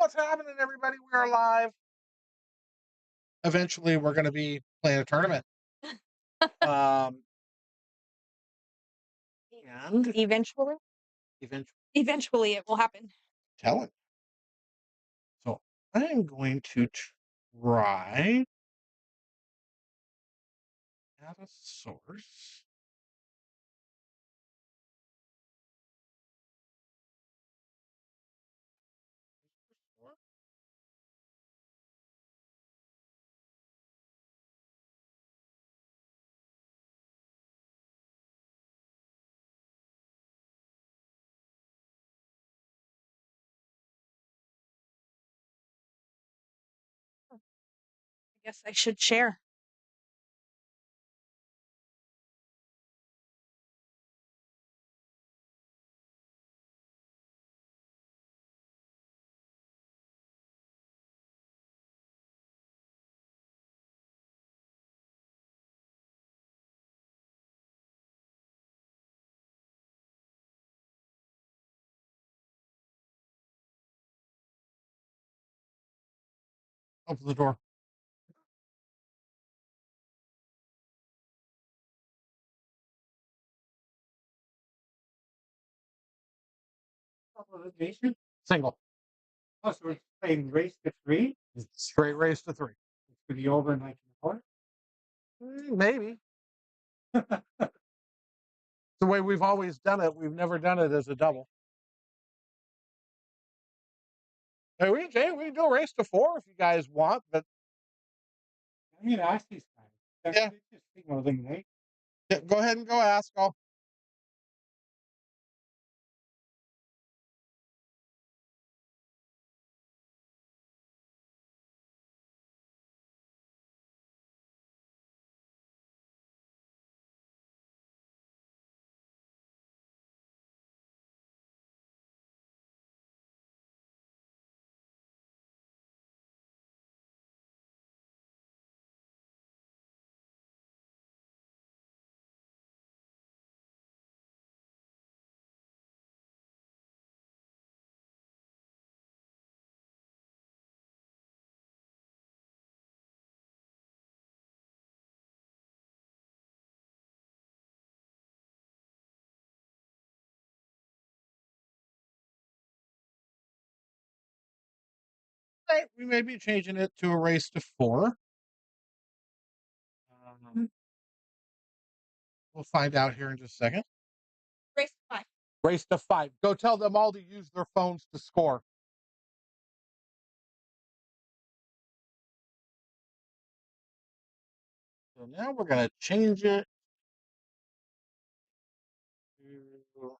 What's happening, everybody? We are live. Eventually, we're going to be playing a tournament. Um, and Eventually, eventually, it will happen. tell it. So I am going to try add a source. I guess I should share. Open the door. Single. Oh, so it's playing race to three? Straight race to 3. It's to be over in like a quarter? Maybe. The way we've always done it. We've never done it as a double. Hey, we can do a race to 4 if you guys want, but I'm going to ask these guys. Yeah. Just signal eliminate. yeah, go ahead and go ask. I'll right, we may be changing it to a race to 4. We'll find out here in just a second. Race to 5. Race to 5. Go tell them all to use their phones to score. So now we're going to change it to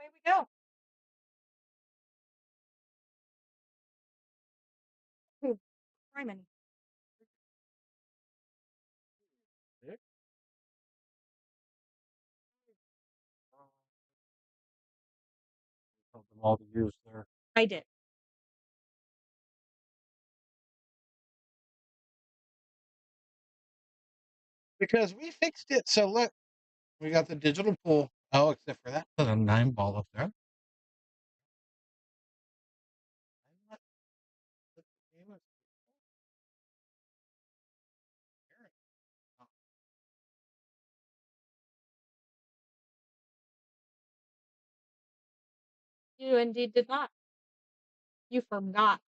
Away we go. Simon. tell them all to use their. I did. Because we fixed it. So look, we got the digital pool. Oh, except for that, there's a 9 ball up there. You indeed did not. You forgot.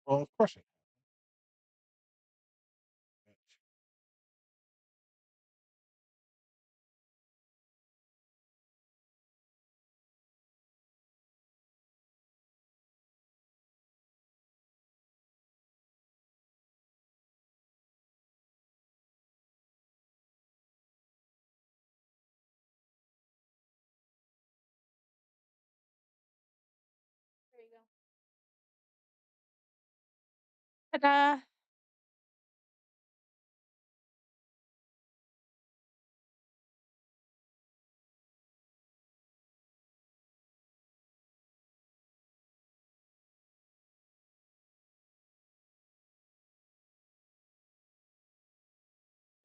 Well, of course it can. There you go. Ta-da!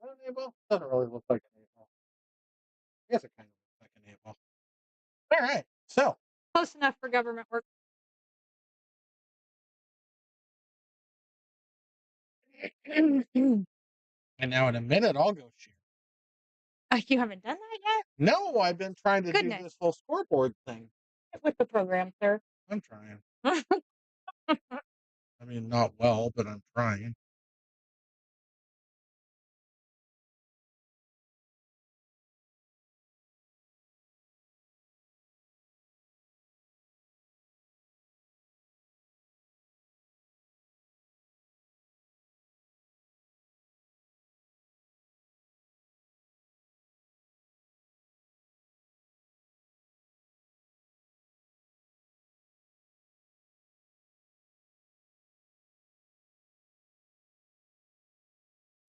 Well, an 8 ball doesn't really look like an 8 ball. I guess it kind of looks like an 8 ball. All right. So, Close enough for government work. and now in a minute, I'll go share. You haven't done that yet? No, I've been trying to do Goodness. this whole scoreboard thing. Get with the program, sir. I'm trying. I mean, not well, but I'm trying.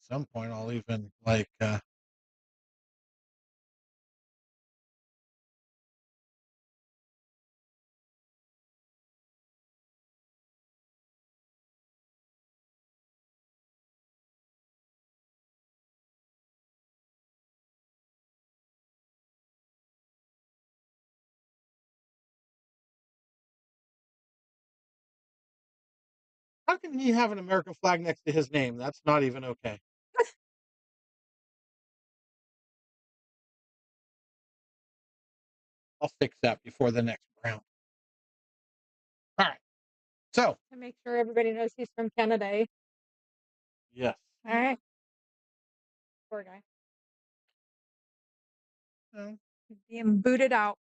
At some point, I'll even like. How can he have an American flag next to his name? That's not even okay. I'll fix that before the next round. All right. So, To make sure everybody knows he's from Canada. Eh? yes. All right. Poor guy. No. He's being booted out.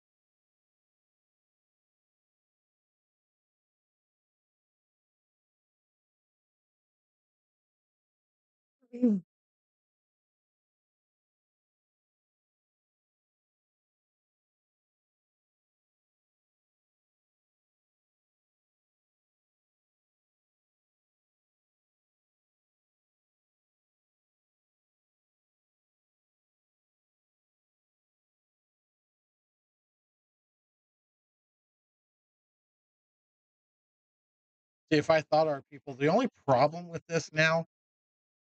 See, if I thought our people, the only problem with this now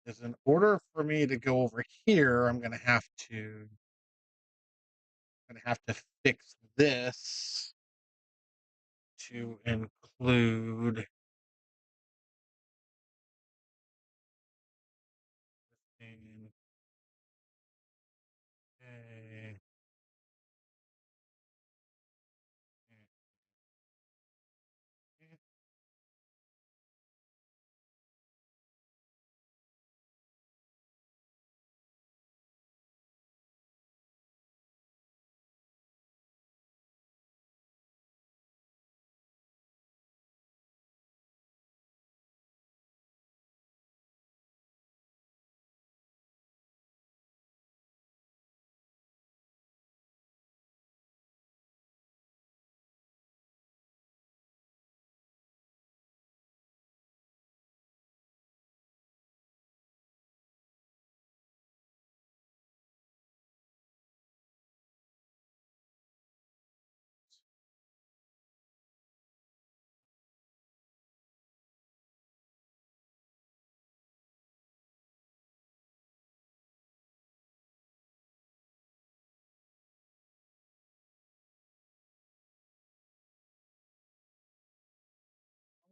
is in order for me to go over here, I'm gonna have to fix this to include 15, okay,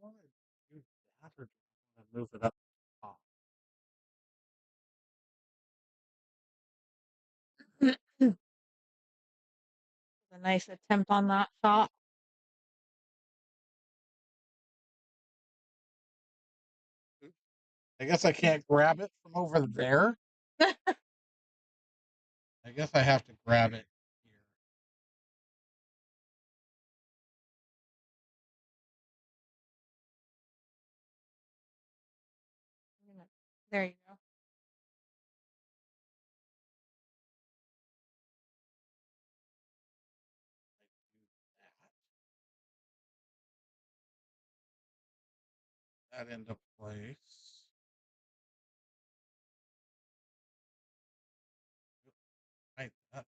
I want to do that or do I want to move it up top? A nice attempt on that shot. I guess I can't grab it from over there. I guess I have to grab it here. There you go. That into place. Right, that,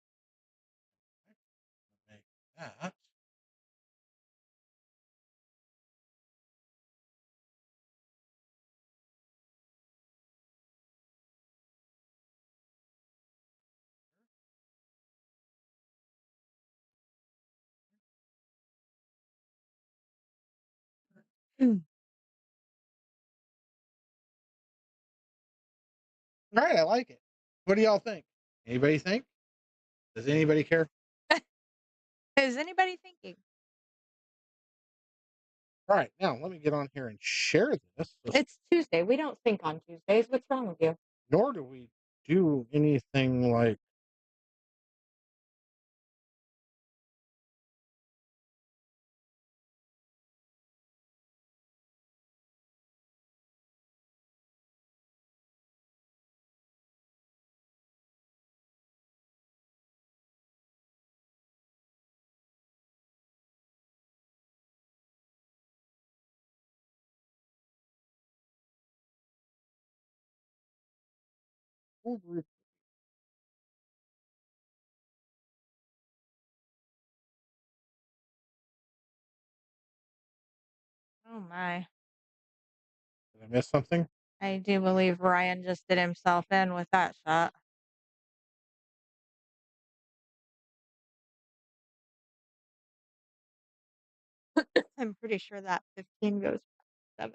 make that. Mm. All right, I like it. What do y'all think? Anybody think? Does anybody care? Is anybody thinking? All right, now let me get on here and share this. It's Tuesday. We don't think on Tuesdays. What's wrong with you? Nor do we do anything like did Oh my. I miss something? I do believe Ryan just did himself in with that shot. I'm pretty sure that 15 goes past 7.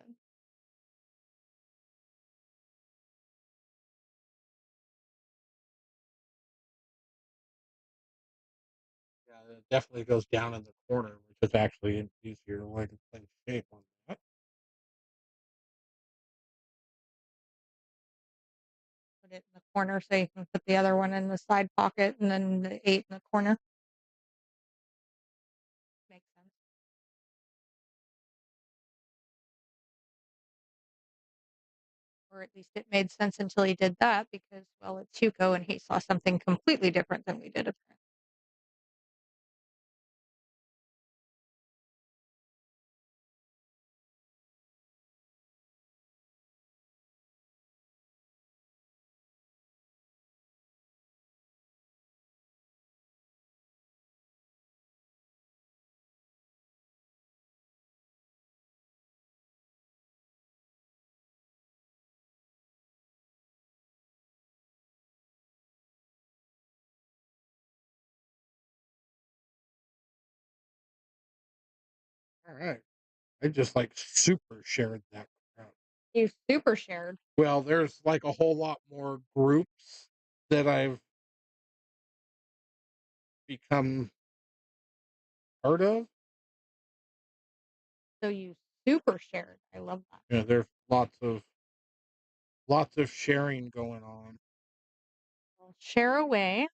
Yeah, it definitely goes down in the corner, which is actually an easier way to play shape on that. Put it in the corner so you can put the other one in the side pocket and then the 8 in the corner. Makes sense. Or at least it made sense until he did that because, well, it's Hugo and he saw something completely different than we did. Apparently. All right. I just like super shared that crap. You super shared. Well, there's like a whole lot more groups that I've become part of. So you super shared. I love that. Yeah, there's lots of sharing going on. Well, share away.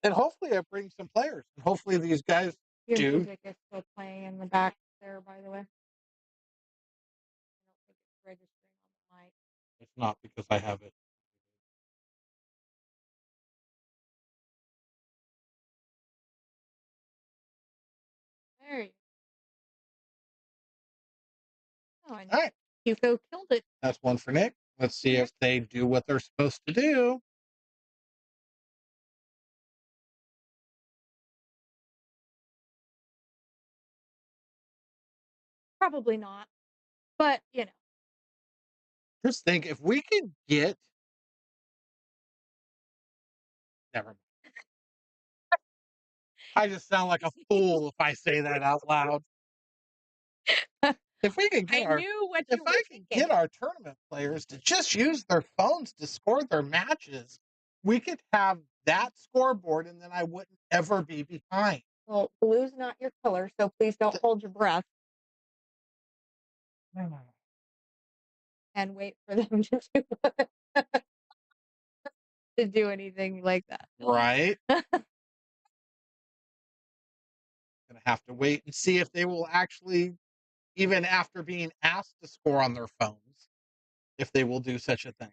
And hopefully I bring some players. And hopefully these guys Your do. music is still playing in the back there, by the way. I don't think it's registering on the mic. It's not because I have it. There you go. And All right. Hugo killed it. That's one for Nick. Let's see if they do what they're supposed to do. Probably not. But, Just think if we could get never mind. I just sound like a fool if I say that out loud. If we could I get our knew what if you were I could thinking. get our tournament players to just use their phones to score their matches, we could have that scoreboard and then I wouldn't ever be behind. Well, blue's not your color, so please don't hold your breath. and wait for them to do anything like that. Right? Gonna have to wait and see if they will actually, even after being asked to score on their phones, if they will do such a thing.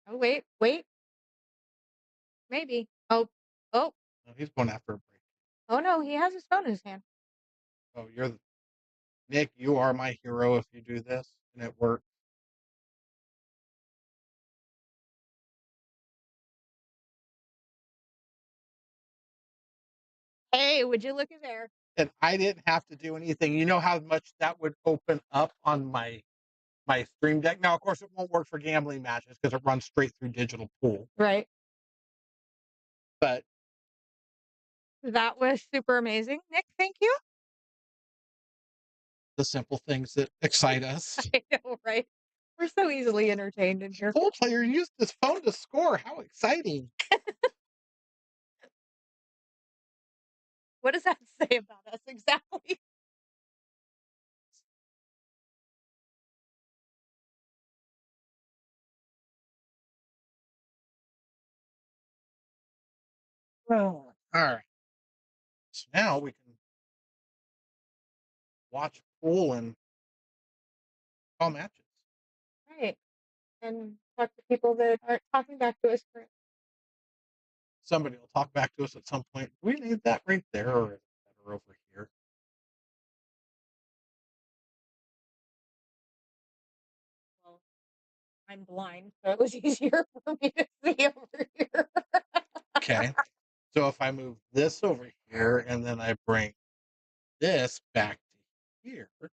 Oh, wait, maybe. Oh, No, he's going after a break. oh no, he has his phone in his hand. Oh, Nick, you are my hero if you do this, and it works. Hey, would you look at there? And I didn't have to do anything. You know how much that would open up on my stream deck. Now, of course, it won't work for gambling matches because it runs straight through digital pool. Right. But That was super amazing. Nick, thank you. the simple things that excite us. I know, right? We're so easily entertained in here. Pool player used his phone to score. How exciting! What does that say about us exactly? All right. So now we can watch pool and call matches. Right. And talk to people that aren't talking back to us currently. Somebody will talk back to us at some point. Do we need that right there, or is it better over here? Well, I'm blind, so it was easier for me to see over here. Okay. So if I move this over here and then I bring this back to here, I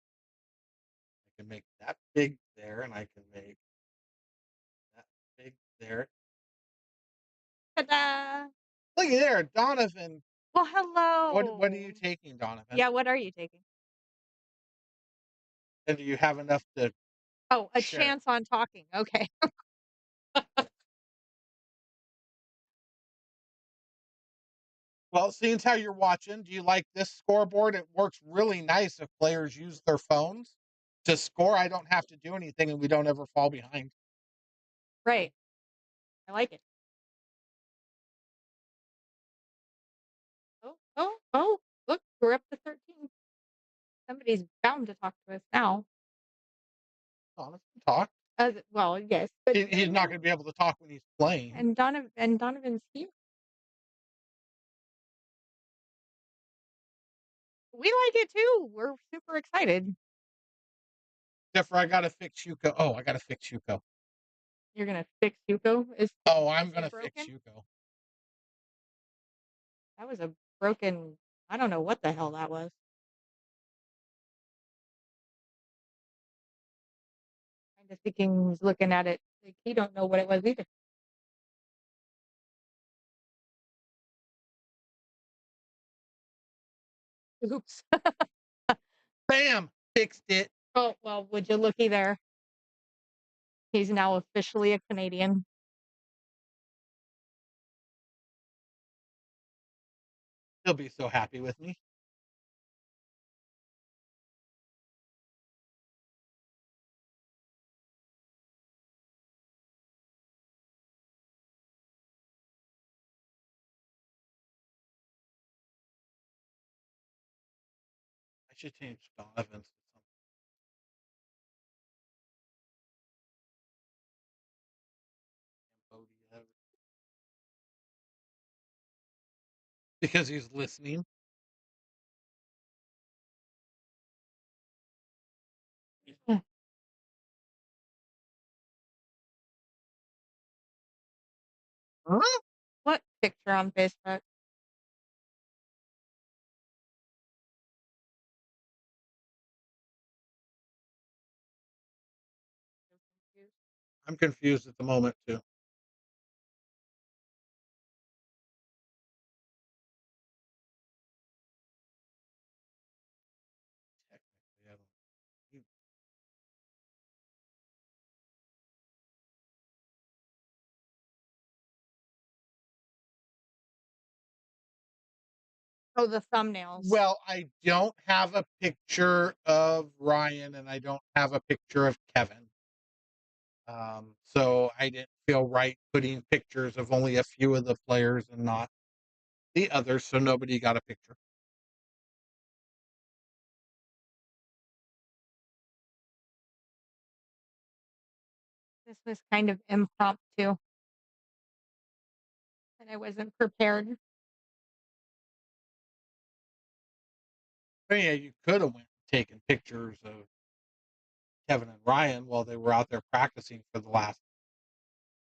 can make that big there, and I can make that big there. Ta-da! Look at there, Donovan. Well, What are you hello. taking, Donovan? Yeah, what are you taking? And do you have enough to Oh, a share? chance on talking. Okay. Well, seeing as how you're watching, do you like this scoreboard? It works really nice if players use their phones to score. I don't have to do anything, and we don't ever fall behind. Right. I like it. Oh, look, we're up to 13. Somebody's bound to talk to us now. Donovan, talk. Well, yes, but He's not going to be able to talk when he's playing. and Donovan's here. We like it too. We're super excited. Except for I got to fix Yuko. Oh, I got to fix Yuko. You're gonna fix Yuko? Oh, I'm Is going he to fix broken? Yuko. That was a broken. I don't know what the hell that was. Kind of thinking he's looking at it like he don't know what it was either. Oops. Bam! Fixed it. Oh well, would you looky there? He's now officially a Canadian. He'll be so happy with me. I should change Donovan's to something Cambodia because he's listening. Hmm. Huh? What picture on Facebook? So confused. I'm confused at the moment too. Technically, I don't. Oh, the thumbnails. Well, I don't have a picture of Ryan and I don't have a picture of Kevin. So I didn't feel right putting pictures of only a few of the players and not the others, so nobody got a picture. This was kind of impromptu, and I wasn't prepared. But yeah, you could have went and taken pictures of Kevin and Ryan while they were out there practicing for the last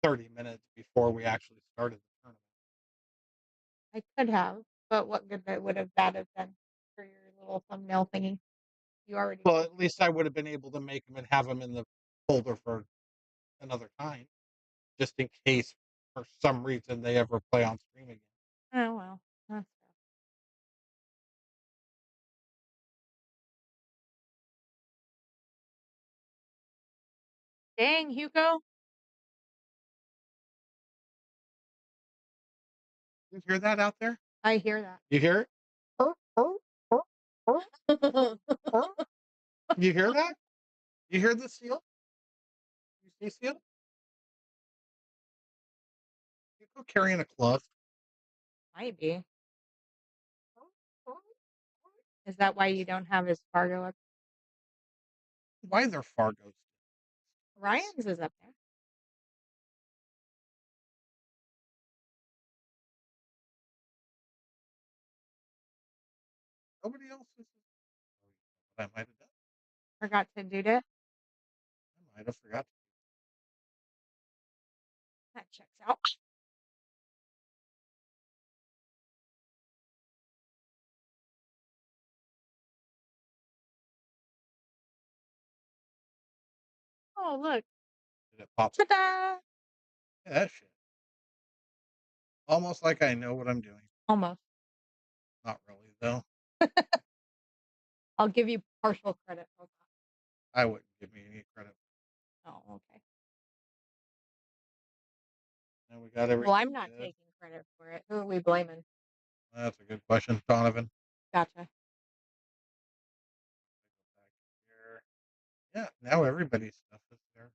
30 minutes before we actually started the tournament. I could have, but what good would have that have been for your little thumbnail thingy? You already Well, did. at least I would have been able to make them and have them in the folder for another time, just in case for some reason they ever play on stream again. Oh well, that's fair. Dang, Hugo. You hear that out there? I hear that. You hear it? You hear that? You hear the seal? You see seal? You go carrying a club. Might be. Is that why you don't have his Fargo up? Why they're Fargo's? Ryan's is up there. Nobody else is. I might have done. Forgot to do that. I might have forgot. That checks out. Oh, look. Did it pop? Ta-da! Yeah, that shit. Almost like I know what I'm doing. Almost. Not really though. I'll give you partial credit for that. I wouldn't give me any credit. Oh, okay. And we got everything. Well, I'm not taking credit for it. Who are we blaming? That's a good question, Donovan. Gotcha. Here. Yeah, now everybody's stuff is there.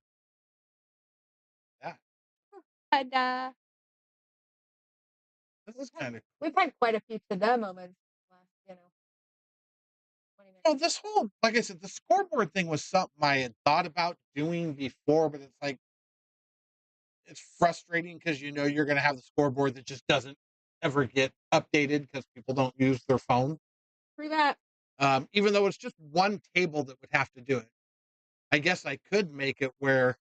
Yeah, And this is kind of we've had quite a few to-da moments last, 20 minutes. well. This whole, like I said, the scoreboard thing was something I had thought about doing before, but it's like it's frustrating because you know you're going to have the scoreboard that just doesn't ever get updated because people don't use their phone. Through that. Even though it's just one table that would have to do it. I guess I could make it where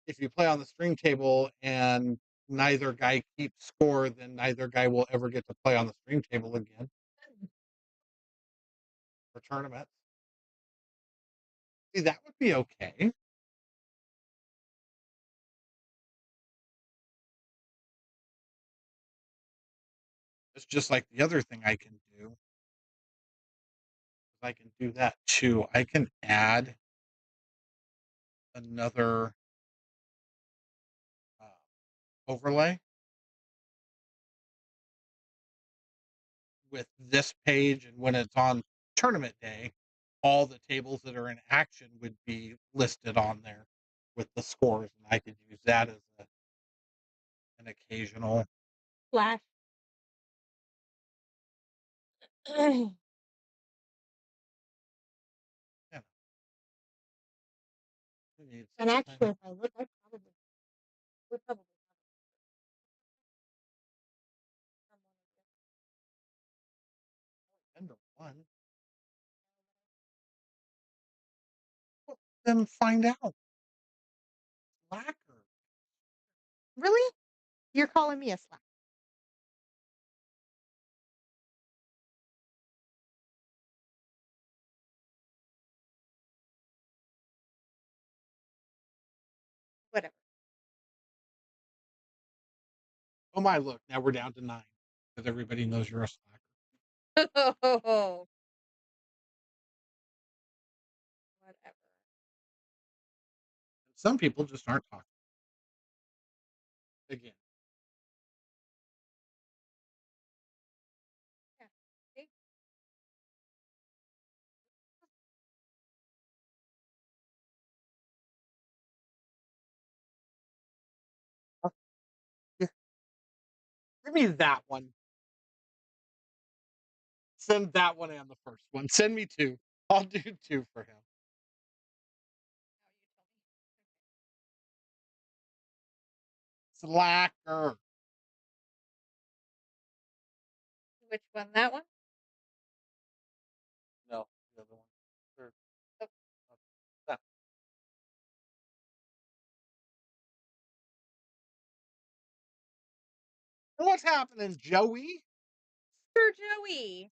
if you play on the stream table and neither guy keeps score, then neither guy will ever get to play on the stream table again for tournaments. See, that would be okay. It's just like the other thing I can do. I can do that too. I can add another uh, overlay with this page, and when it's on tournament day, all the tables that are in action would be listed on there with the scores, and I could use that as an occasional. Flash. And Yeah, actually, if I look, I probably would probably have end of one. Well, then find out. Slacker. Really? You're calling me a slack? Whatever. Oh my! Look, now we're down to 9 because everybody knows you're a slacker. Oh, whatever. Some people just aren't talking. Again, Give me that one. Send that one and the first one. Send me 2. I'll do 2 for him. Slacker. Which one? That one? No, the other one. Third. Oh, That. What's happening, Joey? Sir Joey.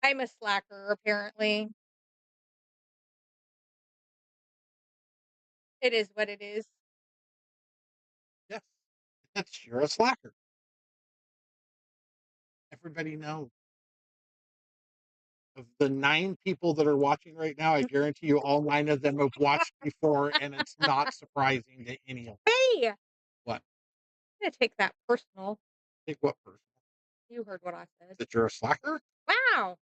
I'm a slacker, apparently. It is what it is. Yes, that's you're a slacker. Everybody knows. Of the 9 people that are watching right now, I guarantee you all 9 of them have watched before, and it's not surprising to any of them. Hey! What? I'm gonna take that personal. Take what person? You heard what I said. That you're a slacker? Wow!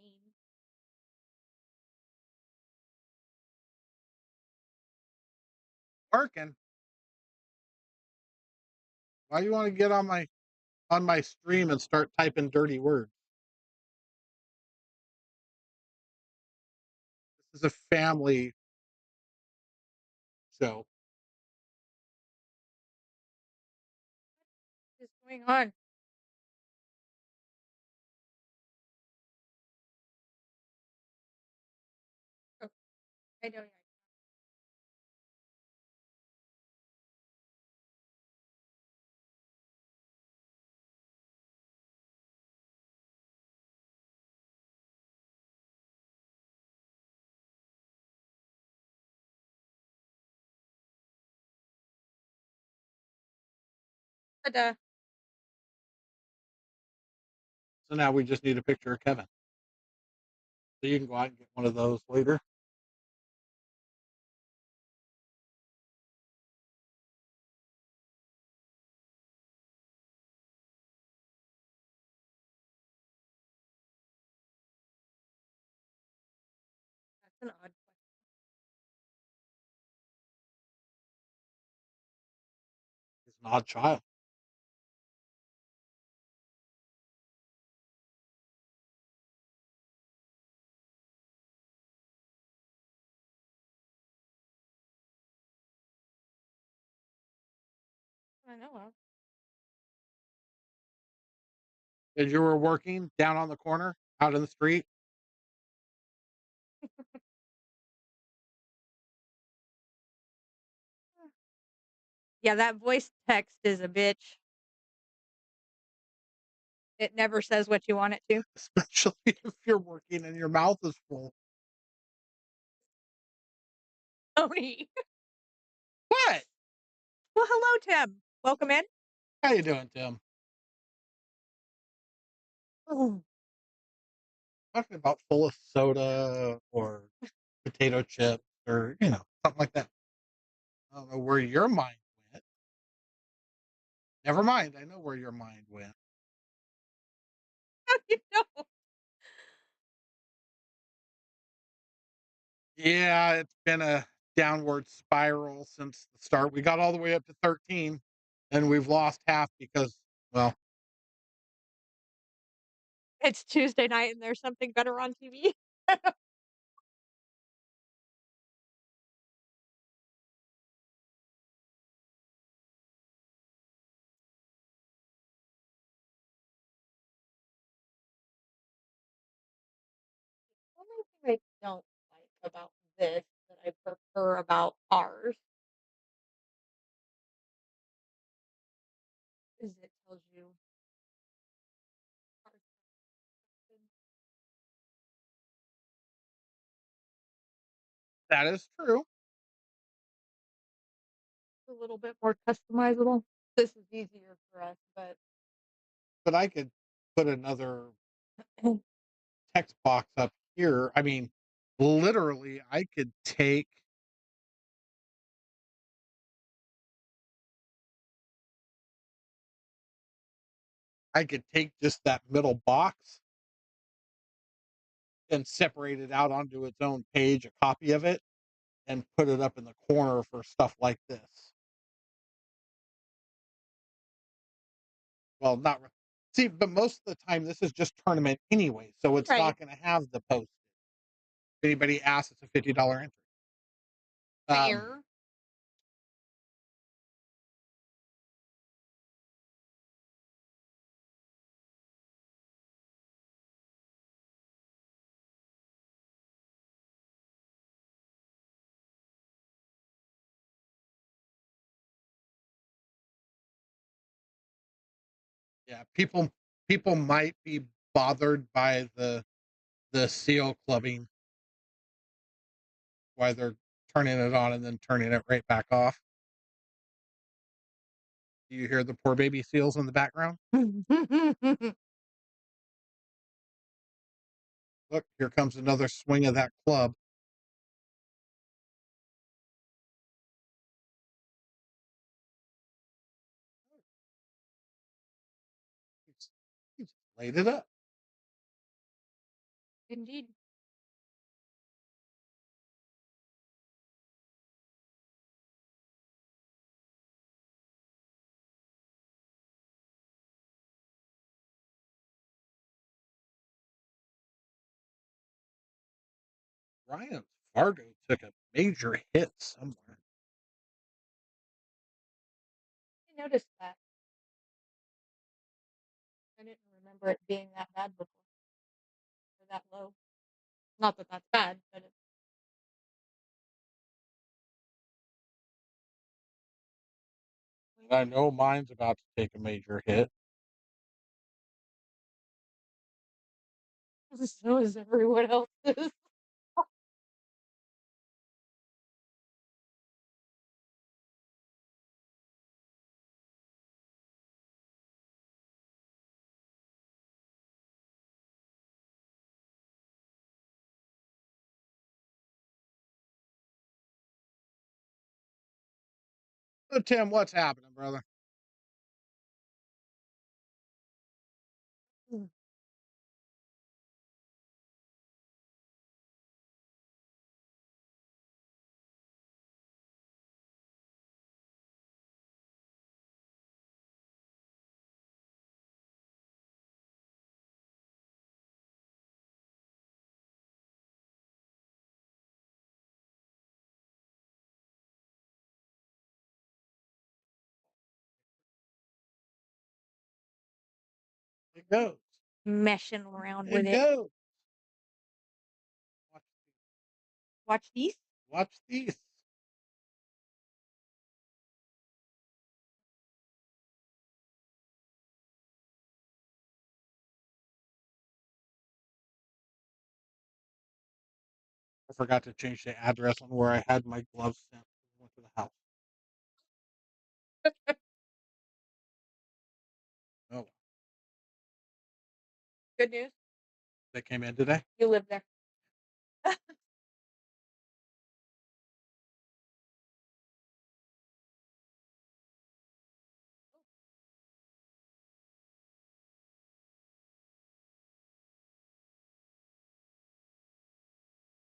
Mean. Working. Why you want to get on my stream and start typing dirty words? This is a family show. What is going on? Oh, I know. Ta-da. So now we just need a picture of Kevin. So you can go out and get one of those later. That's an odd question. He's an odd child. I know of. As you were working down on the corner, out in the street, Yeah, that voice text is a bitch. It never says what you want it to. especially if you're working and your mouth is full. Tony. What? Well, hello, Tim. Welcome in. How you doing, Tim? Oh, Talking about full of soda or potato chips or something like that. I don't know where your mind went. Never mind. I know where your mind went. you know. Yeah, it's been a downward spiral since the start. We got all the way up to 13 and we've lost half because, well, It's Tuesday night and there's something better on TV. The only thing I don't like about this that I prefer about ours is it tells you our section that is true. is a little bit more customizable. This is easier for us, but But I could put another text box up here. I mean, literally, I could take just that middle box and separate it out onto its own page, a copy of it, and put it up in the corner for stuff like this. Well, not re see, but most of the time, this is just tournament anyway, so it's Right. not gonna have the post. If anybody asks, it's a $50 entry. Um, Fair. yeah, people might be bothered by the seal clubbing while they're turning it on and then turning it right back off. Do you hear the poor baby seals in the background? Look, here comes another swing of that club. He's laid it up. Indeed. Ryan Fargo took a major hit somewhere. I noticed that. I didn't remember it being that bad before, or that low. Not that that's bad, but And I know mine's about to take a major hit. so is everyone else's. So Tim, what's happening, brother? Mm. It goes. Meshing around with It it. goes. Watch, Watch these. watch these. I forgot to change the address on where I had my gloves sent. Went to the house. Oh, well. Good news. They came in today. You live there.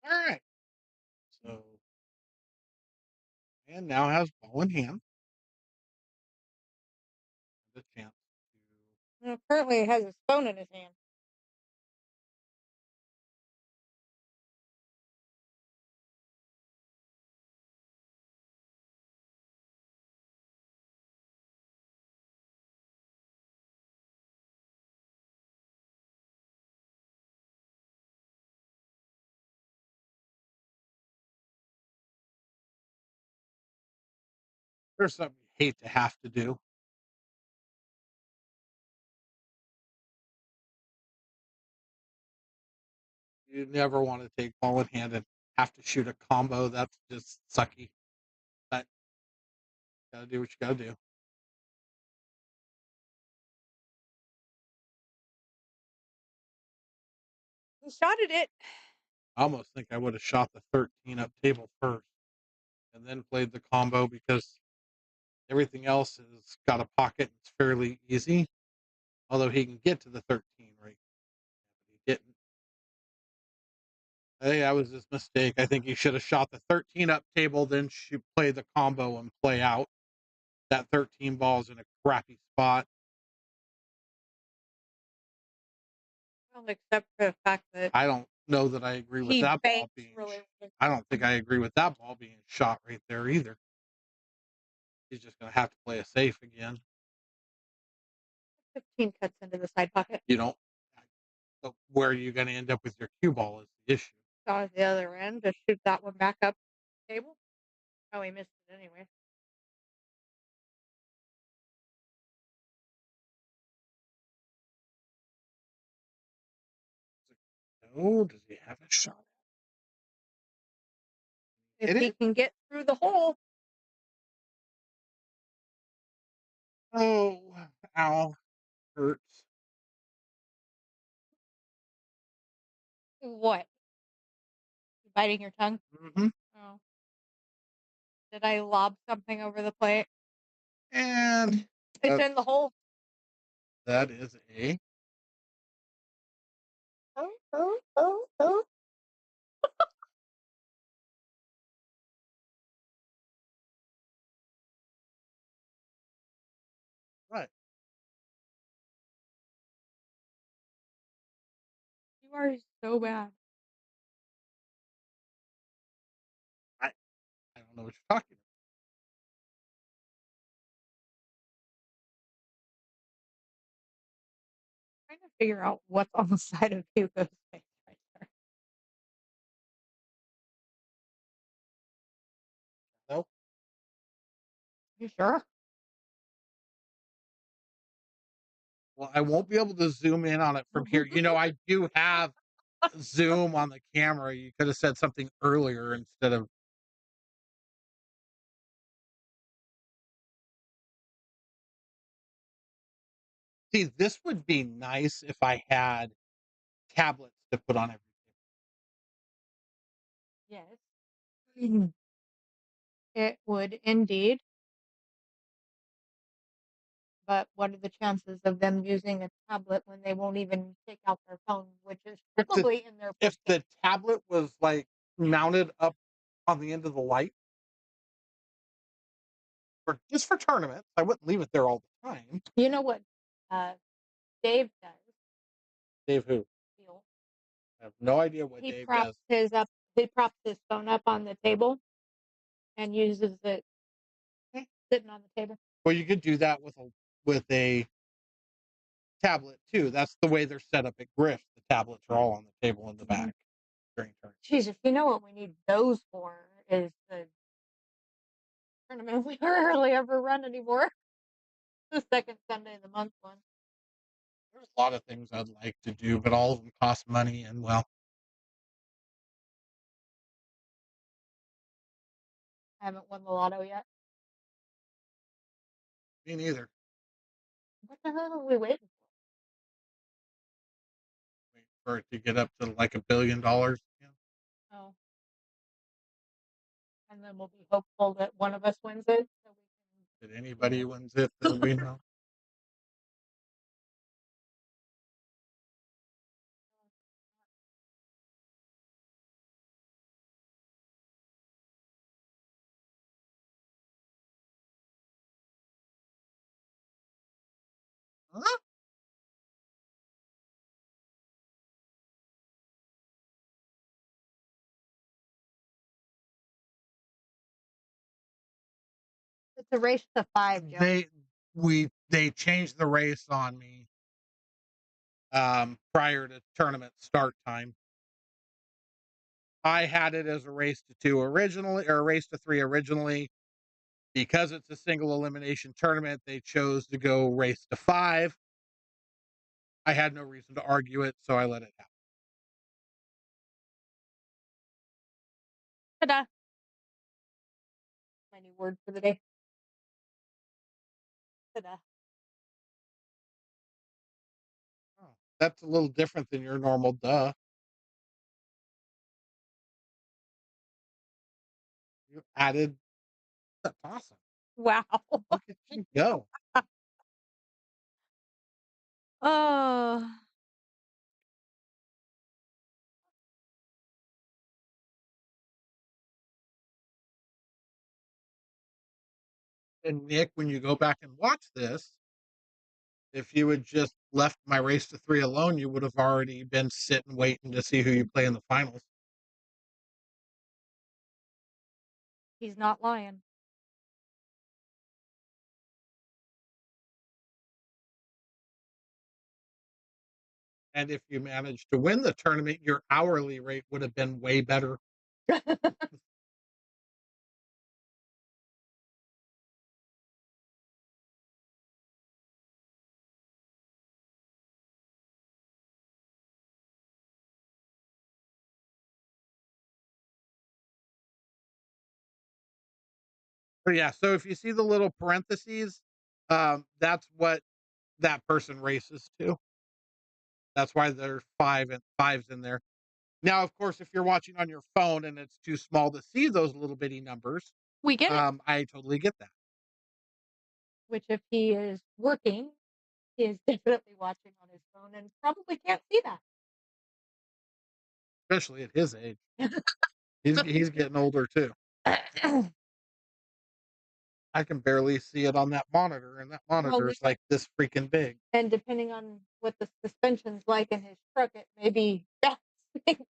All right. So, and now has ball in hand. The chance Well, apparently, he has his phone in his hand. there's something you hate to have to do. You never want to take ball in hand and have to shoot a combo. That's just sucky. But gotta do what you gotta do. He shot at it. I almost think I would have shot the 13 up table first and then played the combo because everything else has got a pocket. It's fairly easy. Although he can get to the 13 right. But he didn't. I think that was his mistake. I think he should have shot the 13 up table, then play the combo and play out. That 13 ball's in a crappy spot. Well, except for the fact that I don't know that I agree with he that ball banks being. really, really I don't think I agree with that ball being shot right there either. He's just going to have to play it safe again. 15 cuts into the side pocket. You don't. So where are you going to end up with your cue ball is the issue. Got at the other end to shoot that one back up the table. Oh, he missed it anyway. No, does he have a shot? If Hit he it? can get through the hole, Oh, ow, hurts. what? Biting your tongue? Mm-hmm. Oh. Did I lob something over the plate? And It's in the hole. that is a. Oh. Right. You are so bad. I don't know what you're talking Trying to figure out what's on the side of Hugo's face right there. about. No. You sure? Well, I won't be able to zoom in on it from here. I do have zoom on the camera. You could have said something earlier instead of. See, this would be nice if I had tablets to put on everything. Yes. It would indeed. But what are the chances of them using a tablet when they won't even take out their phone, which is If the probably in their if pocket? the tablet was like mounted up on the end of the light for just for tournaments, I wouldn't leave it there all the time. You know what uh, Dave does? Dave who? Feel. I have no idea what He Dave props does. his up. He props his phone up on the table and uses it Eh, sitting on the table. Well, you could do that with a tablet too. That's the way they're set up at Griff. The tablets are all on the table in the back during tournaments. Jeez, if you know what we need those for is the tournament we rarely ever run anymore. The second Sunday of the month one. There's a lot of things I'd like to do, but all of them cost money, and well, I haven't won the lotto yet. me neither. What the hell are we waiting Wait for it to get up to like $1 billion. Yeah. for? Oh, and then we'll be hopeful that one of us wins it. So we Did anybody wins it that we know? Huh? it's a race to 5, Joe. They changed the race on me prior to tournament start time. I had it as a race to 2 originally, or a race to 3 originally. Because it's a single elimination tournament, they chose to go race to 5. I had no reason to argue it, so I let it happen. Ta-da! My new word for the day. Ta-da! Oh, that's a little different than your normal duh. You added. That's awesome. Wow. Look at you go. Oh, And Nick, when you go back and watch this, if you would just left my race to 3 alone, you would have already been sitting waiting to see who you play in the finals. He's not lying. And if you managed to win the tournament, your hourly rate would have been way better. But yeah, so if you see the little parentheses, that's what that person races to. That's why there's fives in there. Now, of course, if you're watching on your phone and it's too small to see those little bitty numbers, We get it. I totally get that, Which if he is working, he is definitely watching on his phone and probably can't see especially at his age. that. He's getting older too. I can barely see it on that monitor, and that Well, monitor is like this freaking big. and depending on what the suspension's like in his truck, it may be bouncing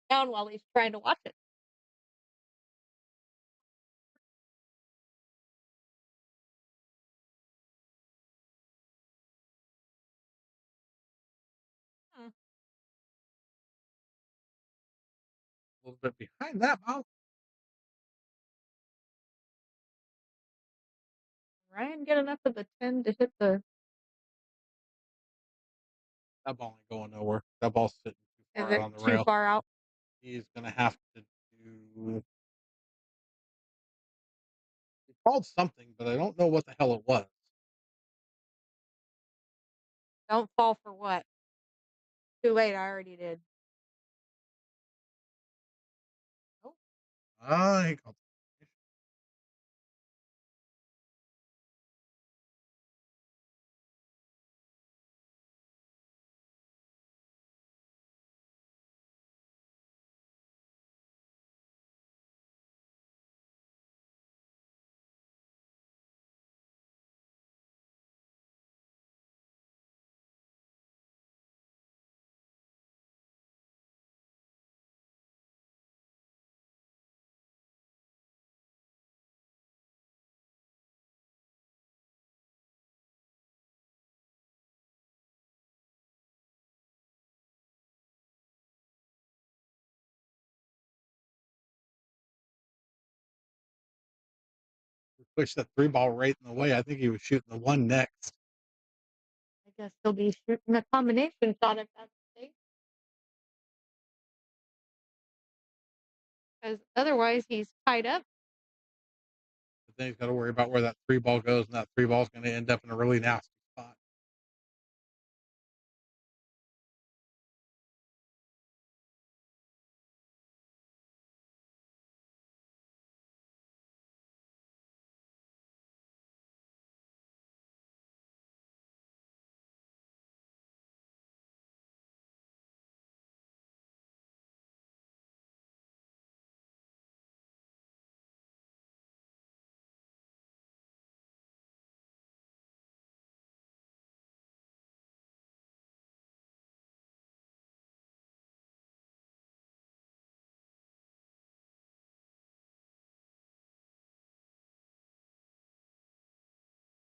down while he's trying to watch it. Hmm. A little bit behind that ball. Ryan get enough of the 10 to hit the That ball ain't going nowhere. That ball's sitting too is far out it on the too rail. far out? He's gonna have to do. He called something, but I don't know what the hell it was. Don't fall for what? Too late, I already did. Oh, He called. Pushed that three ball right in the way. I think he was shooting the one next. I guess he'll be shooting a combination shot if that's the case. Because otherwise he's tied up. But then he's got to worry about where that three ball goes, and that three ball is going to end up in a really nasty spot.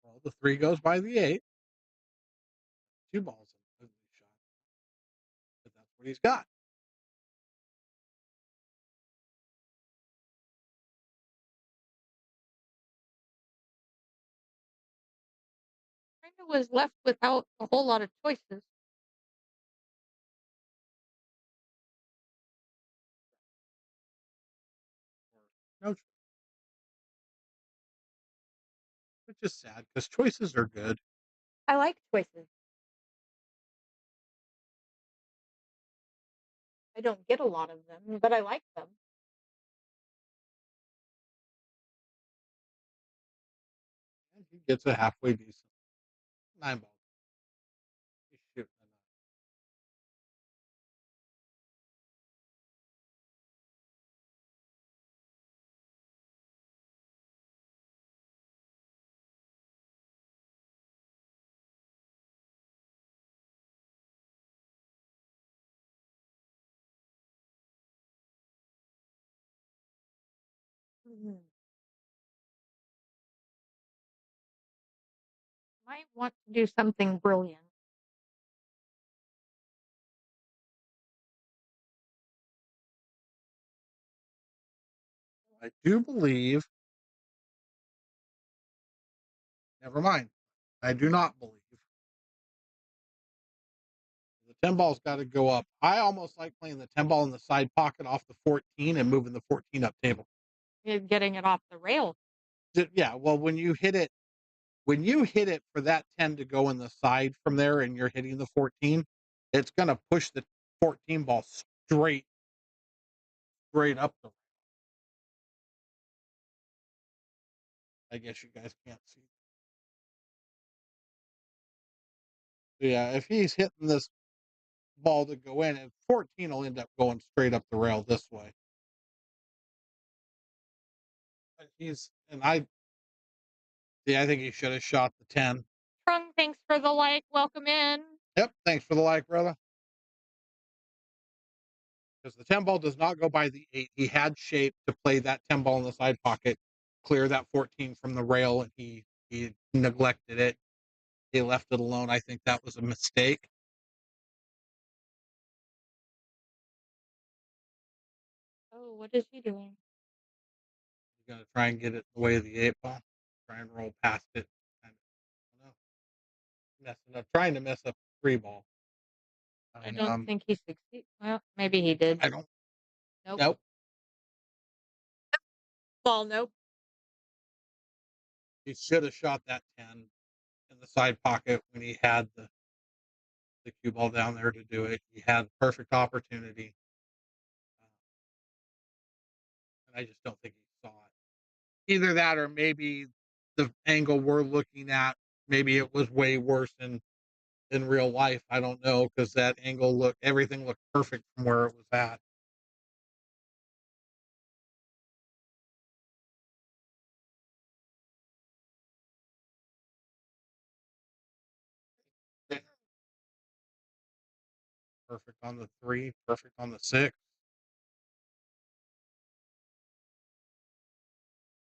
Well, the three goes by the eight. Two balls in the shot, but that's what he's got. Kind of was left without a whole lot of choices. No, which is sad because choices are good. I like choices. I don't get a lot of them, but I like them. And he gets a halfway decent nine ball. He's shooting a nine. Mhm. Might want to do something brilliant. I do believe. Never mind. I do not believe the 10 ball's got to go up. I almost like playing the 10 ball in the side pocket off the 14 and moving the 14 up table. You're getting it off the rail. Yeah. Well, when you hit it for that 10 to go in the side from there and you're hitting the 14, it's going to push the 14 ball straight up the. I guess you guys can't see. Yeah, if he's hitting this ball to go in, and 14 will end up going straight up the rail this way. But I think he should have shot the 10. Trung, thanks for the like. Welcome in. Yep, thanks for the like, brother. Because the 10 ball does not go by the 8. He had shape to play that 10 ball in the side pocket, clear that 14 from the rail, and he neglected it. He left it alone. I think that was a mistake. Oh, what is he doing? He's going to try and get it the way of the 8 ball, try and roll past it. Kind of, messing up, trying to mess up the 3 ball. I don't think he succeeded. Well, maybe he did. I don't. Nope. Nope. Ball, nope. He should have shot that 10 in the side pocket when he had the cue ball down there to do it. He had perfect opportunity. And I just don't think he saw it. Either that or maybe the angle we're looking at, maybe it was way worse in real life. I don't know because that angle everything looked perfect from where it was at. Perfect on the 3, perfect on the 6.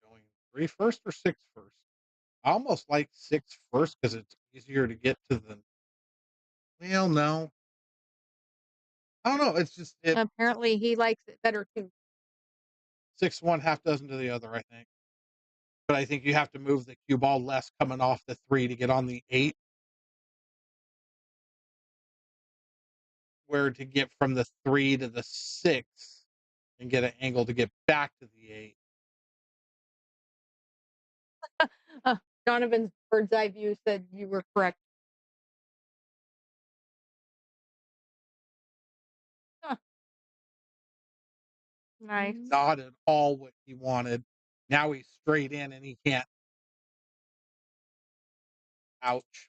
Going 3 first or 6 first? I almost like 6 first because it's easier to get to the. Well, no, I don't know. It's just it Apparently, he likes it better too. 6 one, half dozen to the other. I think, but I think you have to move the cue ball less coming off the 3 to get on the 8. Where to get from the 3 to the 6 and get an angle to get back to the 8. Donovan's bird's eye view said you were correct. Huh. Nice. Not at all what he wanted. Now he's straight in and he can't. Ouch.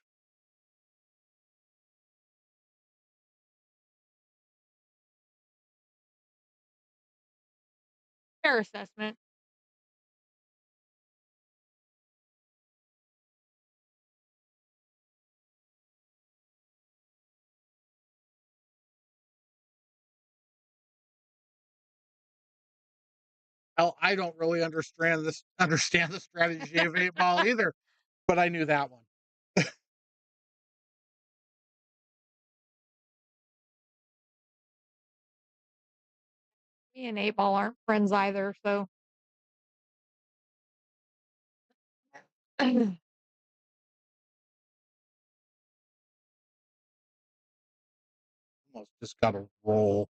Fair assessment. Hell, I don't really understand the strategy of 8 ball either, but I knew that one. Me and 8 ball aren't friends either, so. Almost just got to roll.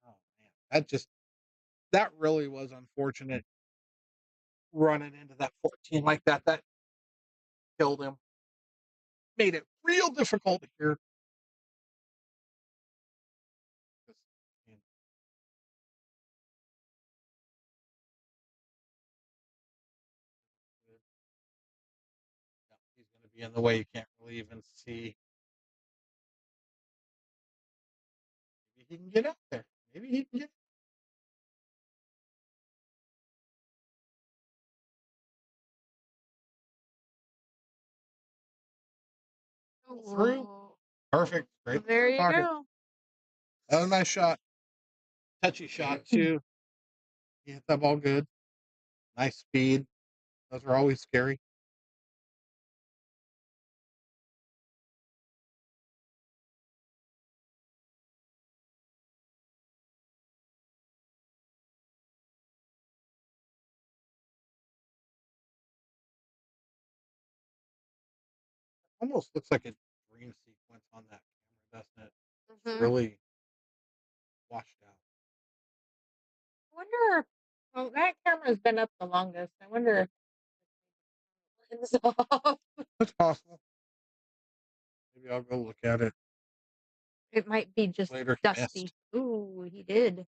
Oh man, that really was unfortunate. Running into that 14 like that killed him. Made it real difficult here. He's going to be in the way. You can't really even see. Maybe he can get out there. Maybe he can get through. Oh, Perfect. Straight there you pocket. go. That was a nice shot. Touchy shot too. He hit that ball good. Nice speed. Those are always scary. Almost looks like a dream sequence on that camera, doesn't it? It's Mhm. really washed out. I wonder. Well, that camera's been up the longest. I wonder if it's off. It's possible. Maybe I'll go look at it It might be just later. He dusty. missed. Ooh, he did.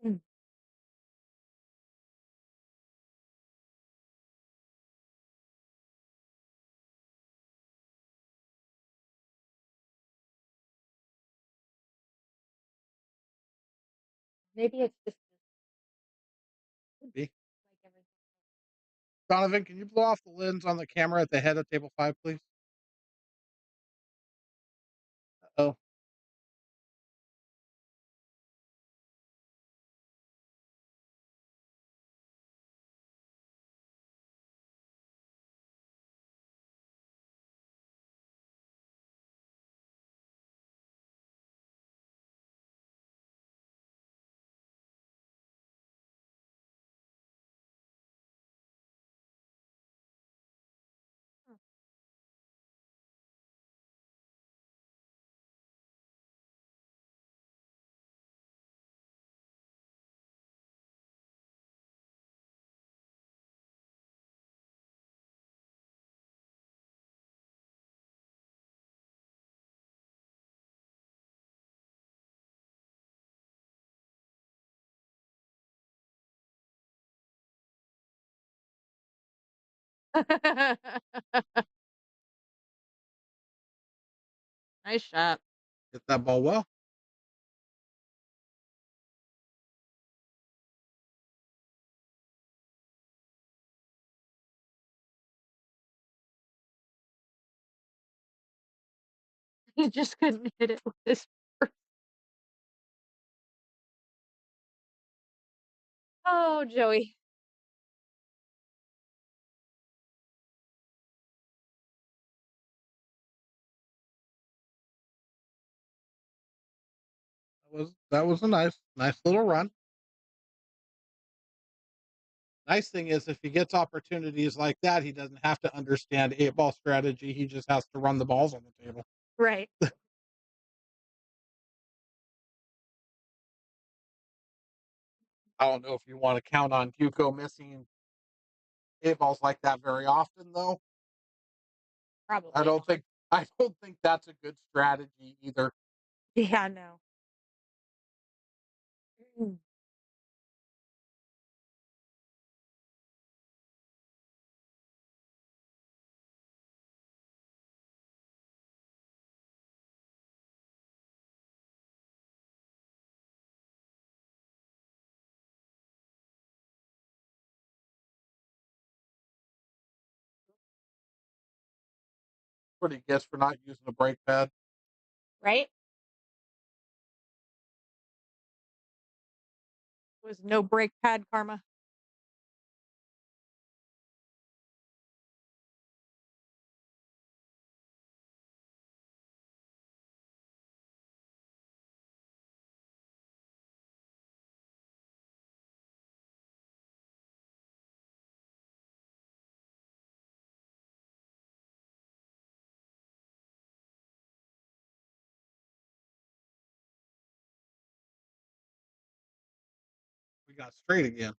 Mm. Maybe it's just Could be. like everything. Donovan, can you blow off the lens on the camera at the head of table 5, please? Oh, Hmm. Nice shot. hit that ball well. He just couldn't hit it with his first. Oh, Joey. That was a nice little run. Nice thing is if he gets opportunities like that, he doesn't have to understand 8-ball strategy. He just has to run the balls on the table. Right. I don't know if you want to count on Hugo missing 8-balls like that very often, though. I Probably don't not. think I don't think that's a good strategy either. Yeah, no. Mm. What he gets for not using a brake pad. Right? Was no brake pad karma. We got straight again.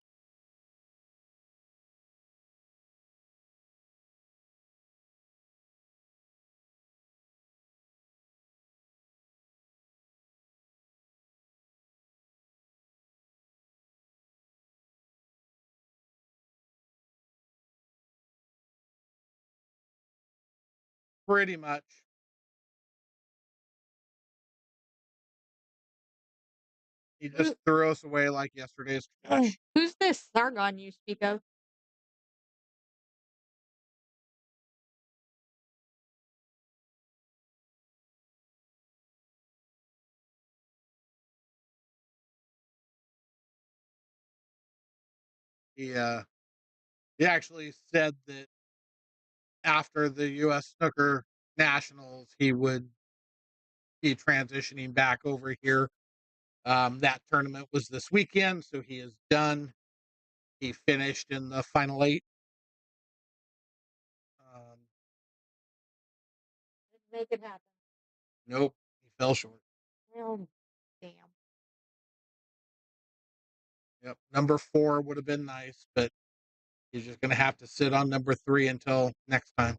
Pretty much. He Who, just threw us away like yesterday's trash. who's this Sargon you speak of? he actually said that after the U.S. Snooker Nationals, he would be transitioning back over here. That tournament was this weekend, so he is done. He finished in the final eight. Um, Didn't make it happen. nope, he fell short. Oh, damn. Yep, number 4 would have been nice, but he's just going to have to sit on number 3 until next time.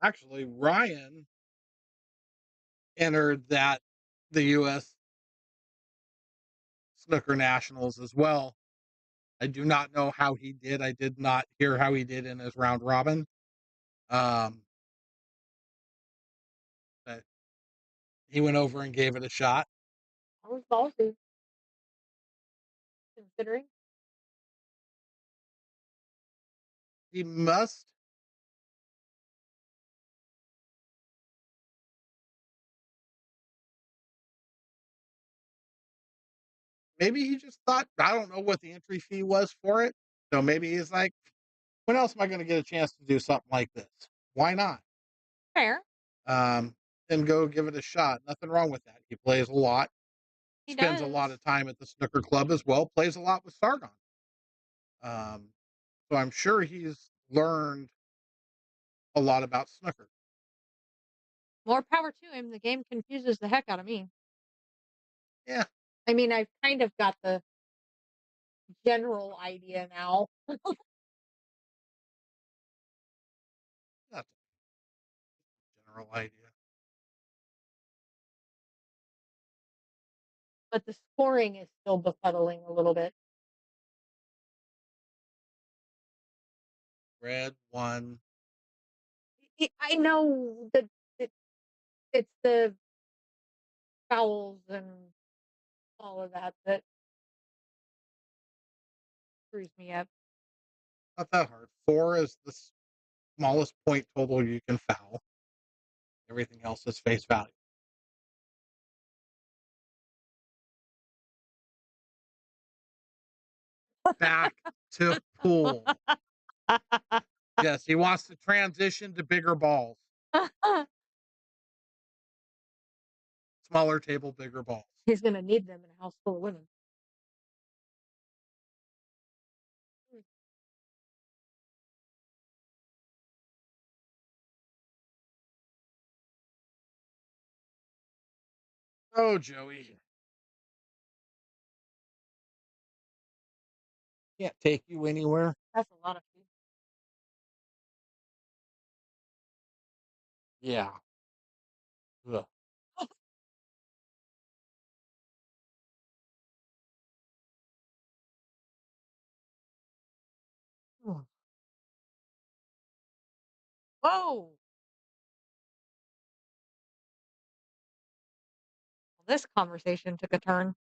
Actually, Ryan entered the U.S. Snooker Nationals as well. I do not know how he did. I did not hear how he did in his round robin. Um, but he went over and gave it a shot. I was ballsy, considering. He must. Maybe he just thought, I don't know what the entry fee was for it. So maybe he's like, when else am I going to get a chance to do something like this? Why not? Fair. Um, and go give it a shot. Nothing wrong with that. He plays a lot, He spends a lot does. of time at the snooker club as well, plays a lot with Sargon. Um, so I'm sure he's learned a lot about snooker. More power to him. The game confuses the heck out of me. Yeah, I mean, I've kind of got the general idea now, that's a general idea. but the scoring is still befuddling a little bit. Red one. I know that it, it's the fouls and all of that that screws me up. Not that hard. 4 is the smallest point total you can foul. Everything else is face value. Back to pool. Yes, he wants to transition to bigger balls. Smaller table, bigger balls. He's gonna need them in a house full of women. Oh, Joey. Can't take you anywhere. That's a lot of food. Yeah. Ugh. Whoa! Well, this conversation took a turn.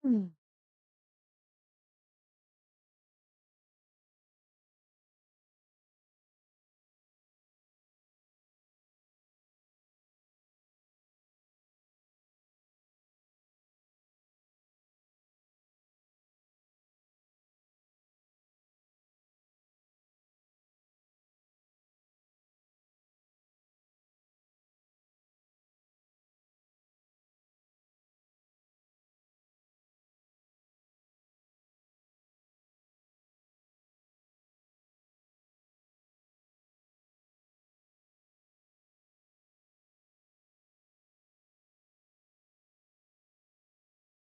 Hmm.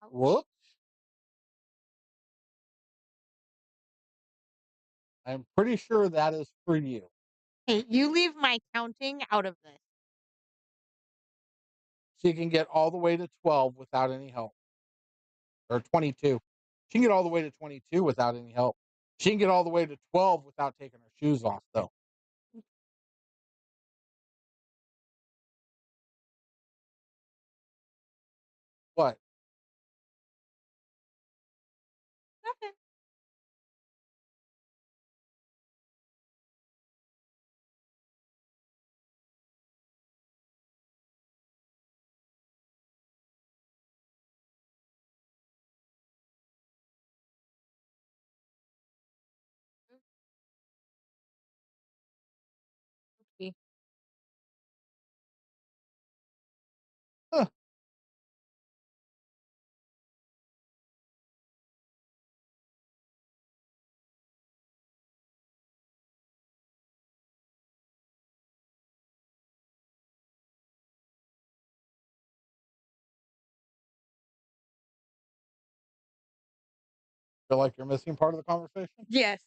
Ouch. Whoop. I'm pretty sure that is for you. Hey, you leave my counting out of this. She can get all the way to 12 without any help. Or 22. She can get all the way to 22 without any help. She can get all the way to 12 without taking her shoes off, though. What? Nothing. Okay. Huh. Feel like you're missing part of the conversation? Yes.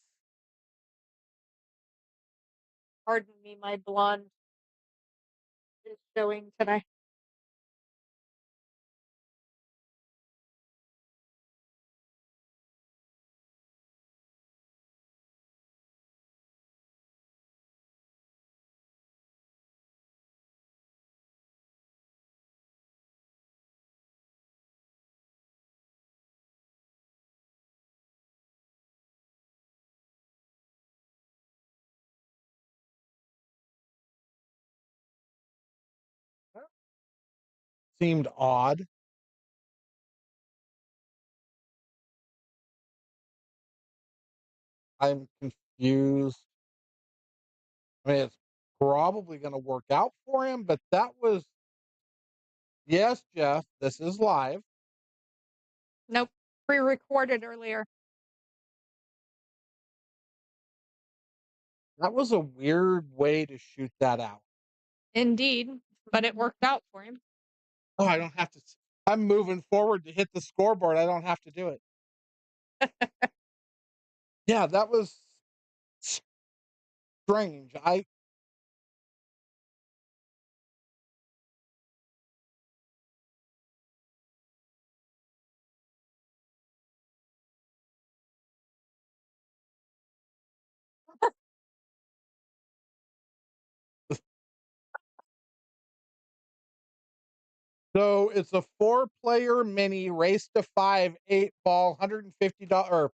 Pardon me, my blonde is showing today. Seemed odd. I'm confused. I mean, it's probably going to work out for him, but that was, yes, Jeff, this is live. Nope. Pre-recorded earlier. That was a weird way to shoot that out. Indeed. But it worked out for him. Oh, I don't have to. I'm moving forward to hit the scoreboard. I don't have to do it. Yeah, that was strange. So it's a 4-player mini race to 5, 8 ball, $150 or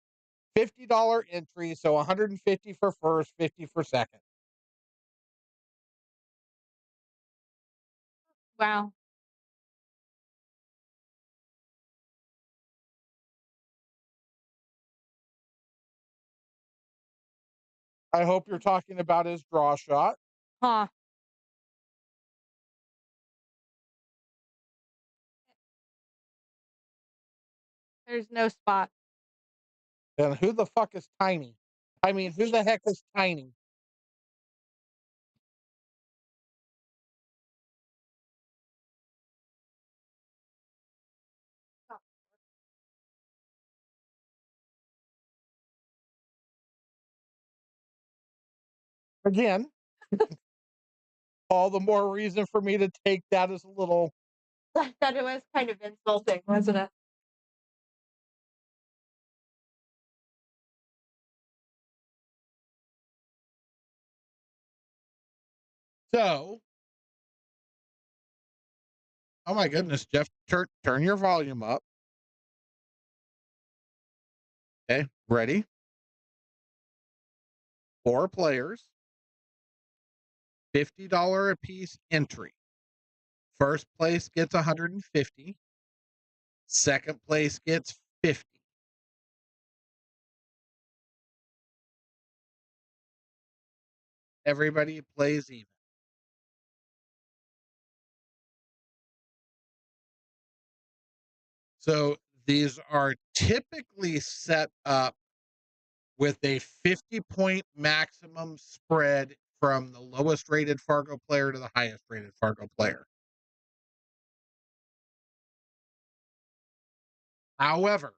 $50 entry. So 150 for first, 50 for second. Wow. I hope you're talking about his draw shot. Huh. There's no spot. And who the fuck is Tiny? I mean, who the heck is Tiny? Again, all the more reason for me to take that as a little. I thought it was kind of insulting, wasn't it? So, oh my goodness, Jeff, turn your volume up. Okay, ready? 4 players, $50 a piece entry. First place gets 150. Second place gets 50. Everybody plays even. So these are typically set up with a 50-point maximum spread from the lowest rated Fargo player to the highest rated Fargo player. However,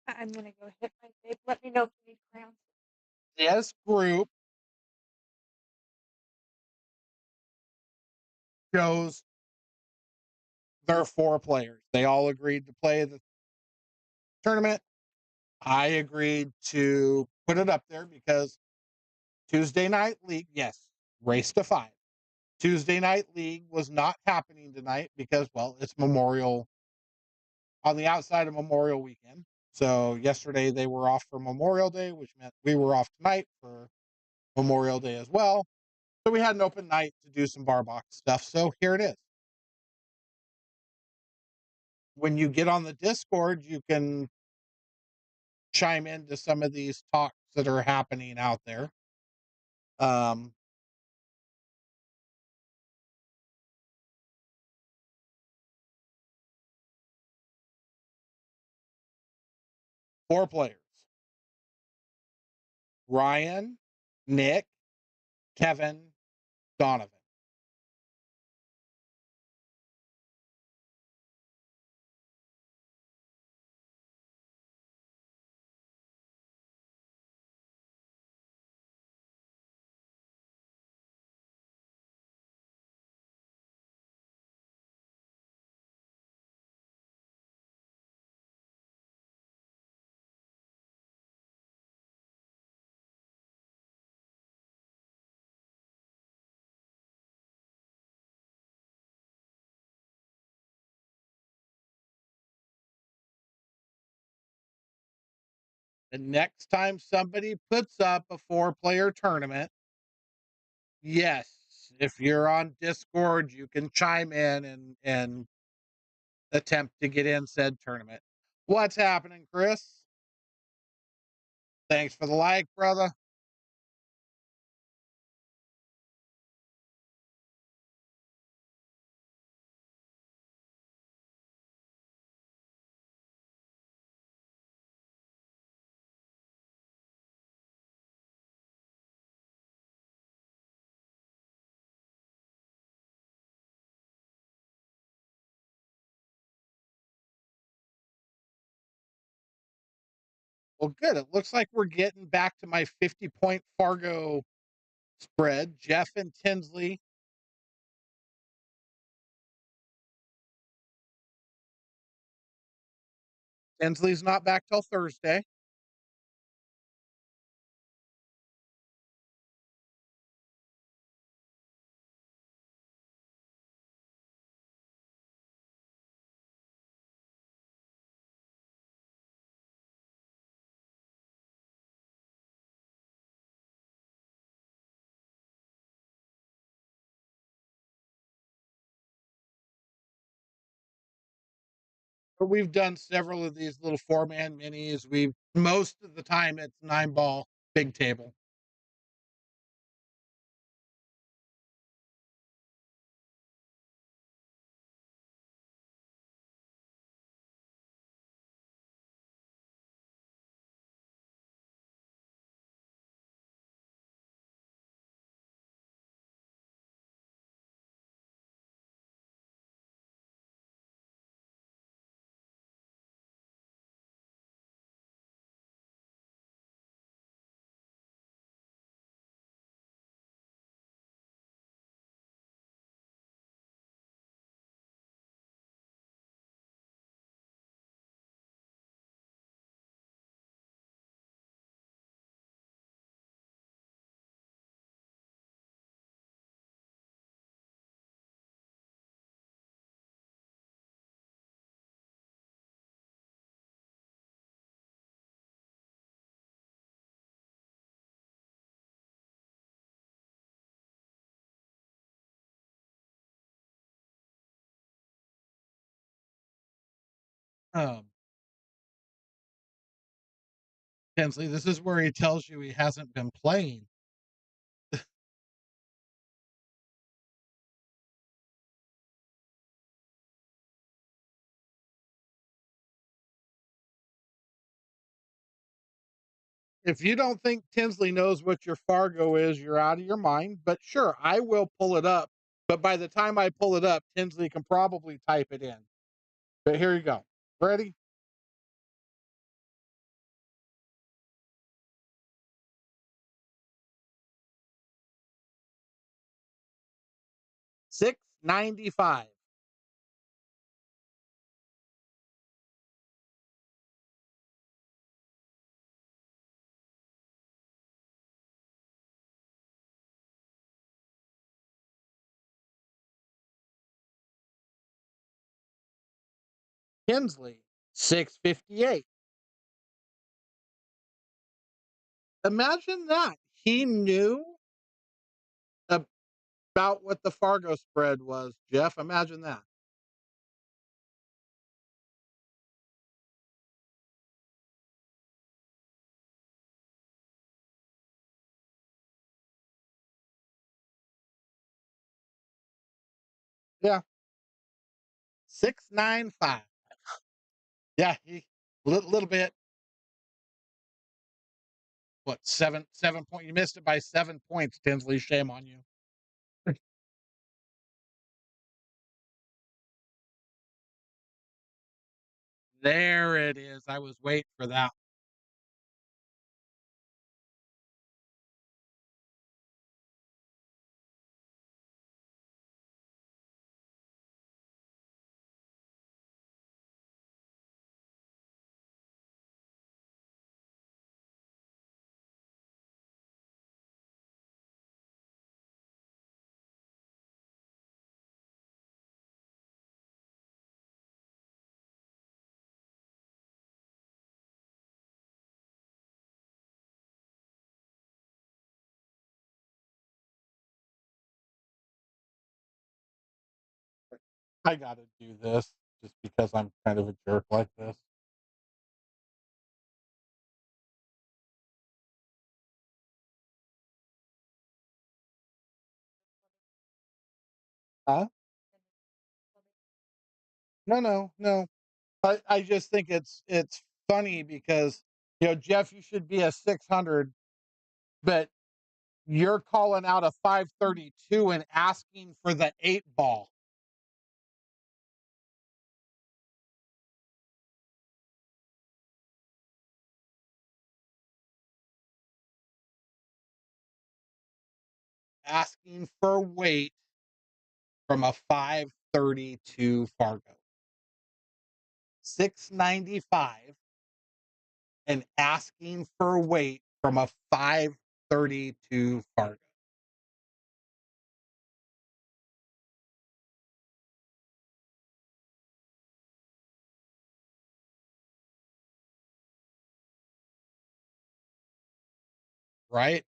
I'm gonna go hit my face. Let me know if you need crayons. This group chose their 4 players. They all agreed to play the tournament. I agreed to put it up there because Tuesday night league, yes, race to 5. Tuesday night league was not happening tonight because, well, it's Memorial on the outside of Memorial weekend. So yesterday they were off for Memorial Day, which meant we were off tonight for Memorial Day as well. So we had an open night to do some bar box stuff. So here it is. When you get on the Discord, you can chime into some of these talks that are happening out there. Um, 4 players: Ryan, Nick, Kevin, Donovan. The next time somebody puts up a 4-player tournament, yes, if you're on Discord, you can chime in and attempt to get in said tournament. What's happening, Chris? Thanks for the like, brother. Well, good. It looks like we're getting back to my 50-point Fargo spread. Jeff and Tinsley. Tinsley's not back till Thursday. But we've done several of these little 4-man minis. We've most of the time it's 9-ball big table. Um, Tinsley, this is where he tells you he hasn't been playing. If you don't think Tinsley knows what your Fargo is, you're out of your mind. But sure, I will pull it up. But by the time I pull it up, Tinsley can probably type it in. But here you go. Ready? $6.95. Kinsley, $6.58. Imagine that. He knew about what the Fargo spread was, Jeff. Imagine that. Yeah. 6.95. Yeah, little bit. What, 7 point? You missed it by 7 points, Tinsley. Shame on you. There it is. I was waiting for that. I got to do this just because I'm kind of a jerk like this. Huh? No, no, no. I just think it's funny because Jeff, you should be a 600, but you're calling out a 532 and asking for the 8 ball. Asking for weight from a 532 Fargo. 695 and asking for weight from a 532 Fargo. Right?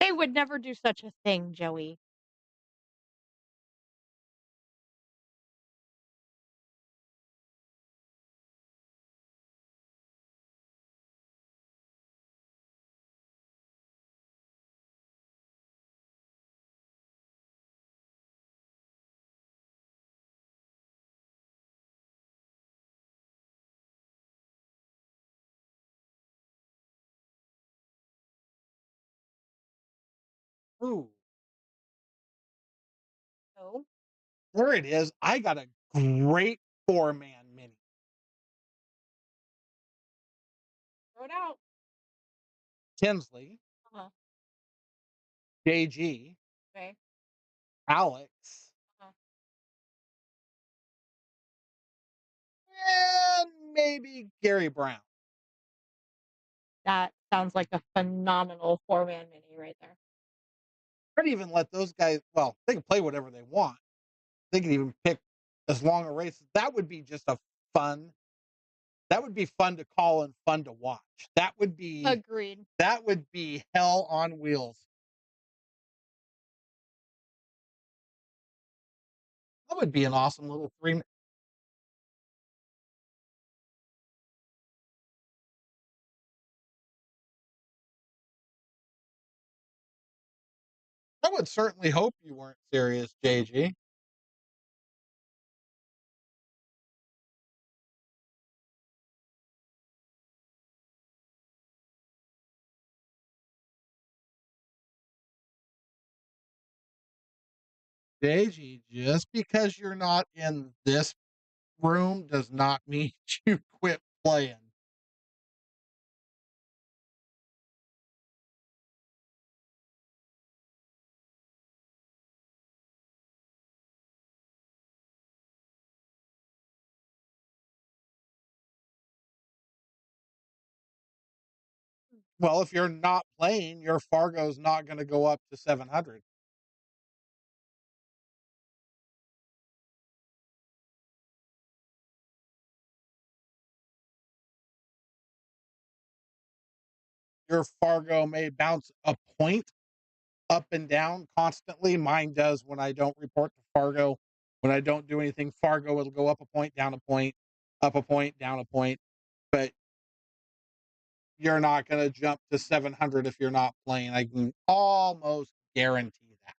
They would never do such a thing, Joey. Ooh, No. there it is. I got a great 4-man mini. Throw it out. Tinsley, Uh-huh. JG, Okay. Alex, Uh-huh. and maybe Gary Brown. That sounds like a phenomenal four-man mini right there. I'd even let those guys, well, they can play whatever they want. They can even pick as long a race. Fun. That would be fun to call and fun to watch. Agreed. That would be hell on wheels. That would be an awesome little three. I would certainly hope you weren't serious, JG. JG, just because you're not in this room does not mean you quit playing. Well, if you're not playing, your Fargo's not going to go up to 700. Your Fargo may bounce a point up and down constantly. Mine does when I don't report to Fargo. When I don't do anything, Fargo, it'll go up a point, down a point, up a point, down a point. But you're not going to jump to 700 if you're not playing. I can almost guarantee that.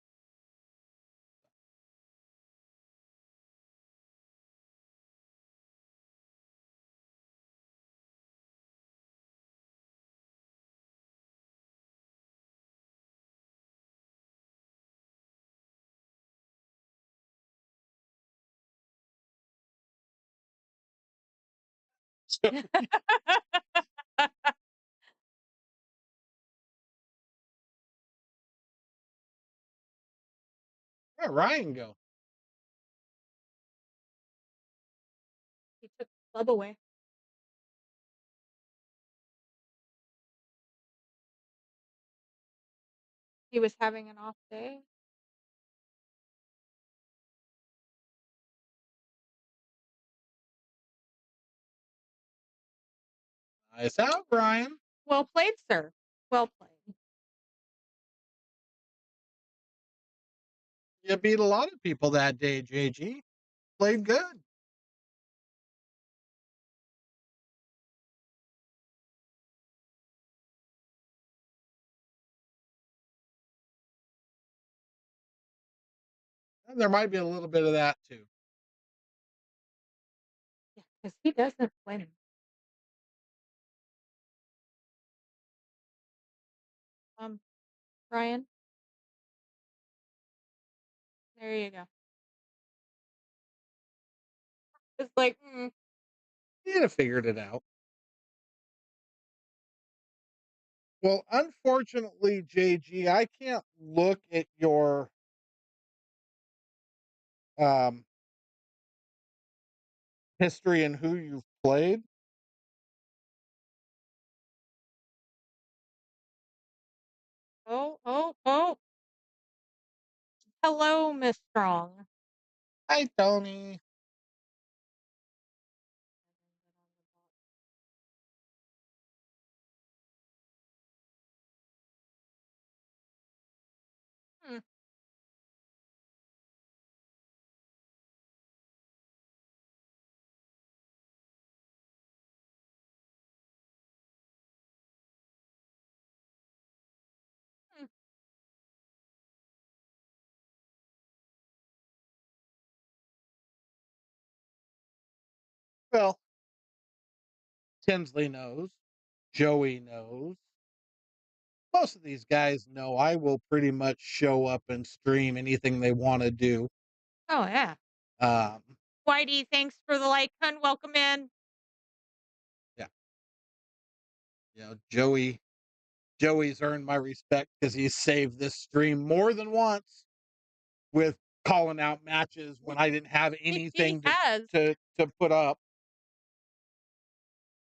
So, where Ryan go? He took the club away. He was having an off day. Nice out, Ryan. Well played, sir. Well played. You beat a lot of people that day, JG. Played good. And there might be a little bit of that too. Yeah, because he doesn't win. Um, Ryan, there you go. It's like, You'd have figured it out. Well, unfortunately, JG, I can't look at your um, history and who you've played. oh, oh, oh. Hello, Miss Strong. Hi, Tony. Hmm. Hmm. Well, Tinsley knows. Joey knows. Most of these guys know I will pretty much show up and stream anything they want to do. Oh, yeah. Um, Whitey, thanks for the like, hun. Welcome in. yeah, Joey's earned my respect because he's saved this stream more than once with calling out matches when I didn't have He anything has. to put up.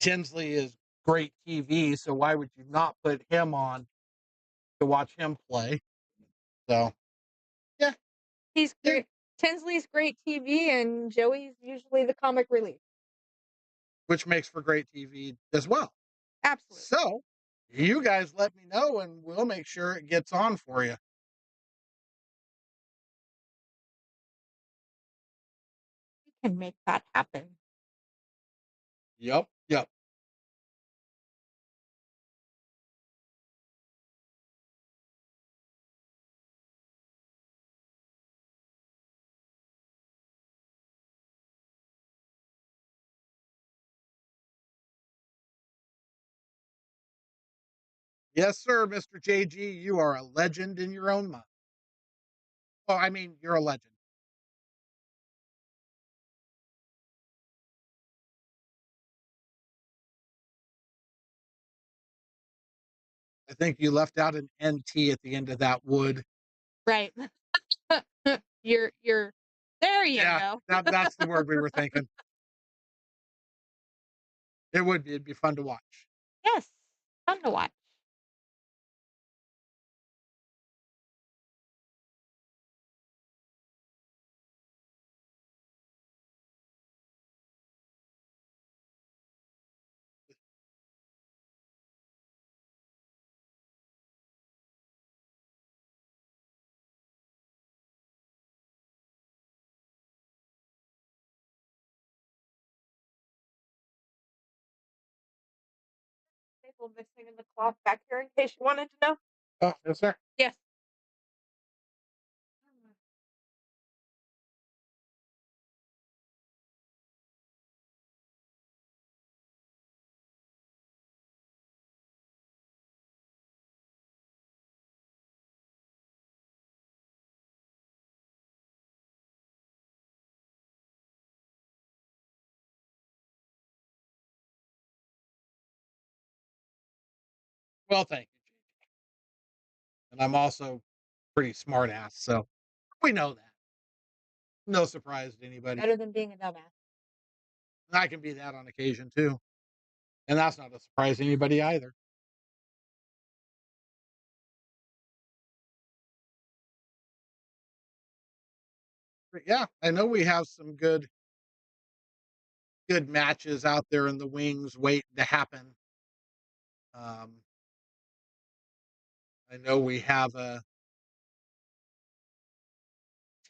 Tinsley is great TV, so why would you not put him on to watch him play? So yeah, He's yeah, great. Tinsley's great TV, and Joey's usually the comic relief. which makes for great TV as well. Absolutely. So you guys let me know, and we'll make sure it gets on for you. We can make that happen. Yep, yep. Yes, sir, Mr. JG. You are a legend in your own mind. Well, I mean, you're a legend. I think you left out an NT at the end of that would. Right. You're there you Yeah, go. that's the word we were thinking. It would be. It'd be fun to watch. Yes. Fun to watch. Staple missing in the cloth back here in case you wanted to know. Oh, yes, sir. Yes. Well, thank you, JJ. And I'm also pretty smart ass, so we know that. No surprise to anybody. Better than being a dumbass. I can be that on occasion too. And that's not a surprise to anybody either. But yeah, I know we have some good matches out there in the wings waiting to happen. Um, I know we have a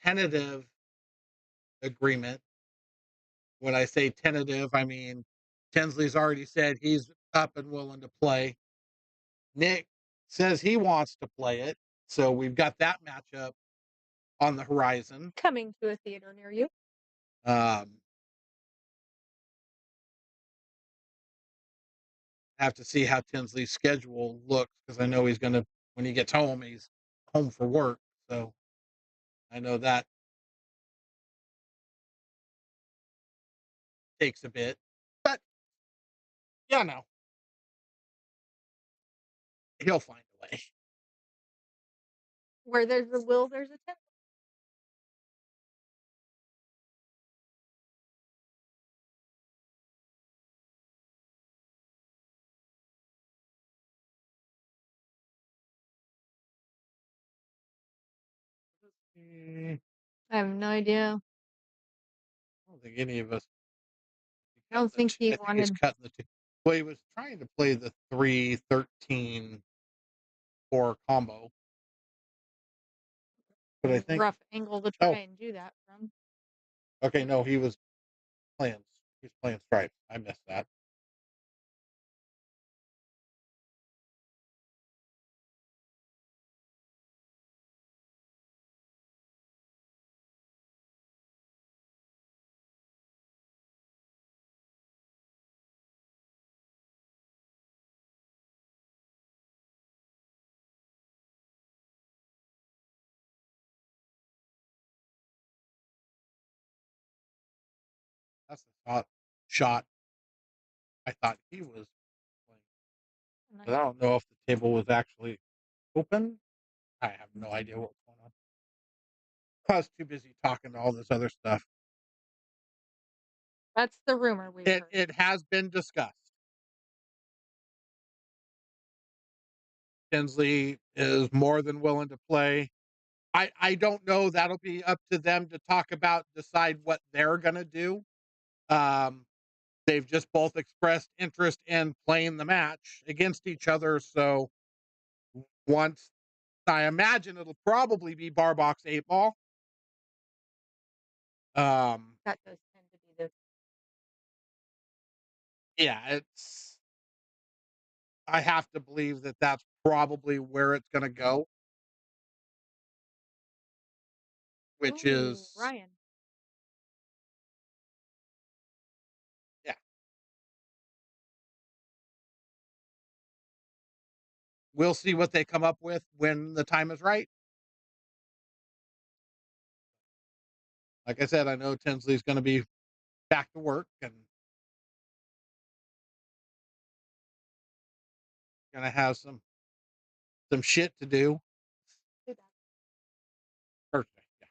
tentative agreement. When I say tentative, I mean Tinsley's already said he's up and willing to play. Nick says he wants to play it. So we've got that matchup on the horizon. Coming to a theater near you. Um, have to see how Tinsley's schedule looks because I know he's going to, when he gets home, he's home for work. So I know that takes a bit, but yeah, no, he'll find a way. Where there's a will, there's a temper. Mm, I have no idea. I don't think any of us. I don't think he I think he's wanted cutting the two. Well, he was trying to play the 3-13-4 combo, but I a think, rough angle to try oh, and do that from. okay, no, playing. He's playing stripes. I missed that. That's the shot I thought he was playing. But I don't know if the table was actually open. I have no idea what's going on. I was too busy talking to all this other stuff. That's the rumor we've It heard. it has been discussed. Tinsley is more than willing to play. I don't know. That'll be up to them to talk about, decide what they're gonna do. Um, they've just both expressed interest in playing the match against each other. So once I imagine it'll probably be bar box 8 ball. Um, That does tend to be the yeah, I have to believe that that's probably where it's gonna go, which Ooh, is Ryan. yeah. We'll see what they come up with when the time is right. Like I said, I know Tinsley's gonna be back to work and gonna have some shit to do. Do that. Thursday, yeah.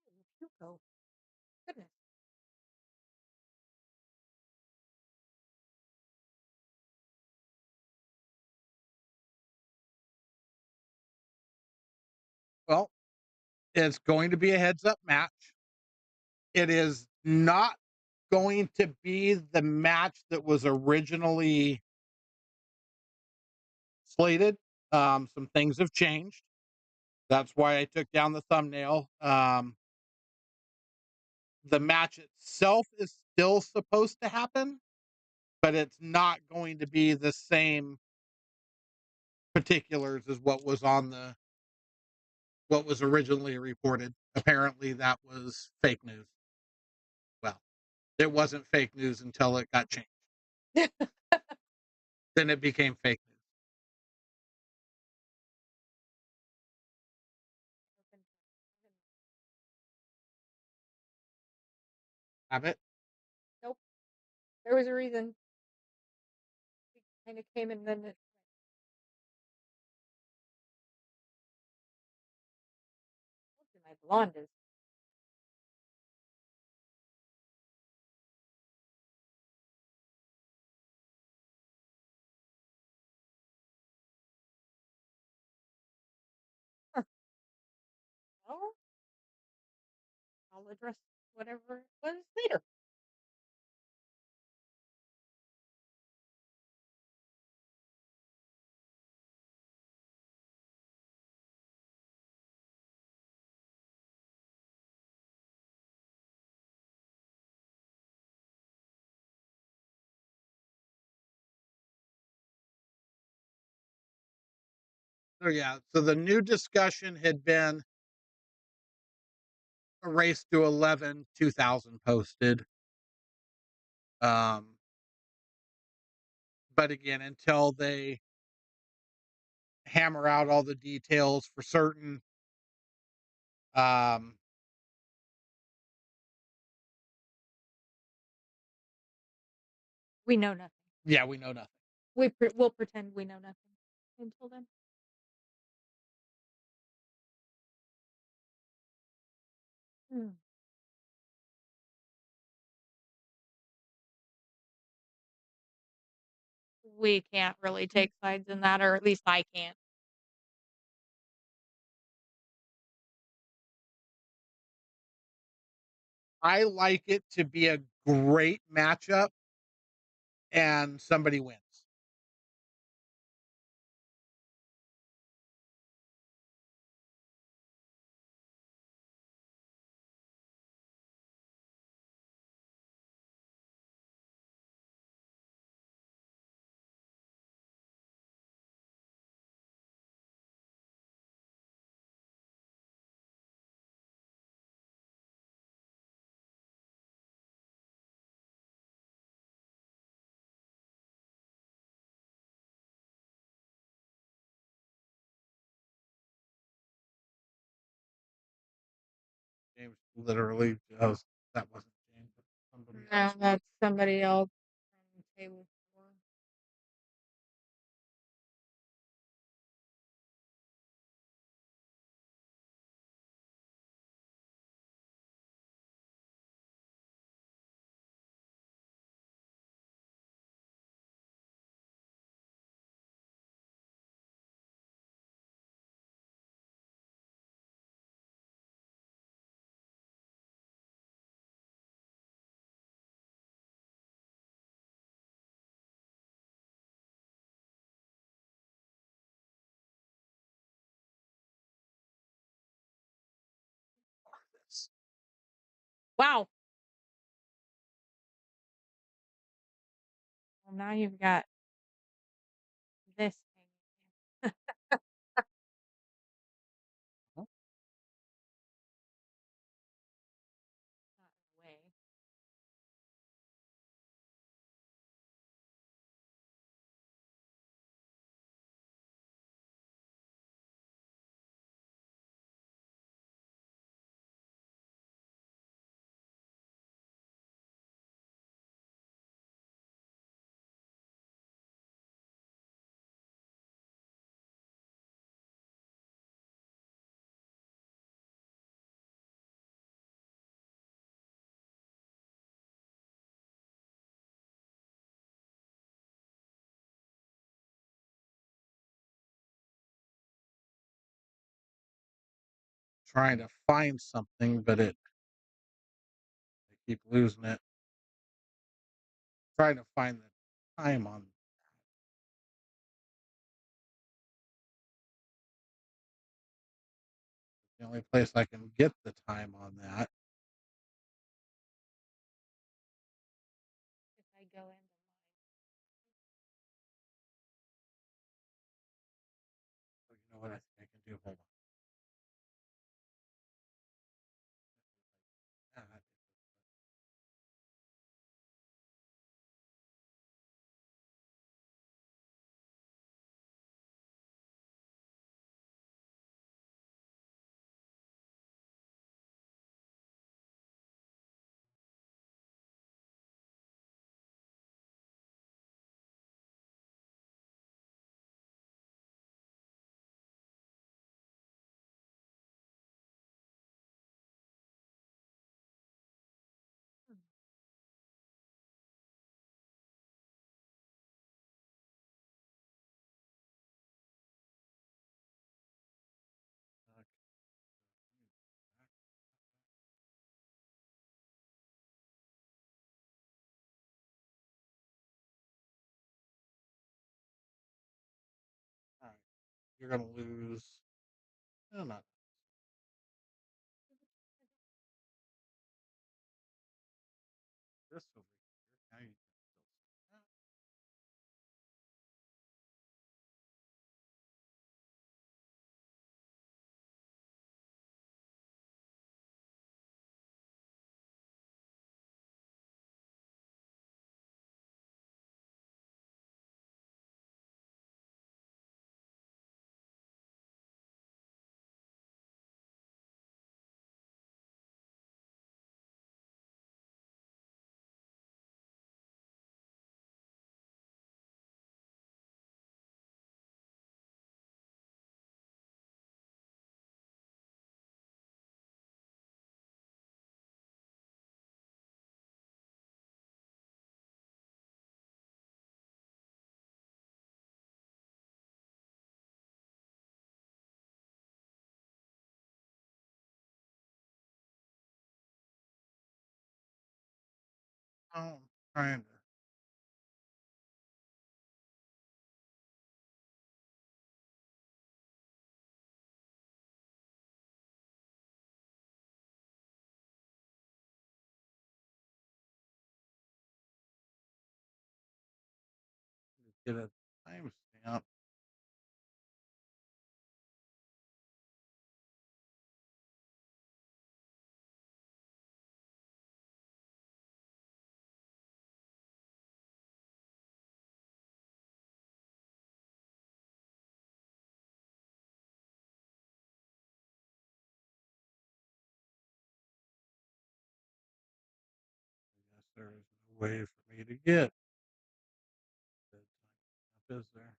Oh, Hugo. Goodness. Well, it's going to be a heads up match. It is not going to be the match that was originally slated. Some things have changed. That's why I took down the thumbnail. The match itself is still supposed to happen, but it's not going to be the same particulars as what was originally reported. Apparently, that was fake news. Well, it wasn't fake news until it got changed. Then it became fake news. Have it? Nope. There was a reason. We kind of came and then it. My blonde is. Huh. Well, I'll address whatever it was later. So yeah. So the new discussion had been a race to 11, 2000 posted. Um, but again, until they hammer out all the details for certain, um, We know nothing. yeah, we know nothing. We'll pretend we know nothing until then. Hmm. We can't really take sides in that, or at least I can't. I like it to be a great matchup and somebody wins. James literally goes, that wasn't James, somebody No, else. that's somebody else from table 4. Wow. Well, now you've got this hanging Huh? not in a way. Trying to find something, but I keep losing it. Trying to find the time on the only place I can get the time on that. If I go into So you know what I think I can do? Hold on. That. mine. Okay. All right. You're gonna lose. No, not this over here. Now you can still see that. Oh, I'm trying to get a timestamp. I guess there is no way for me to get the timestamp, is there?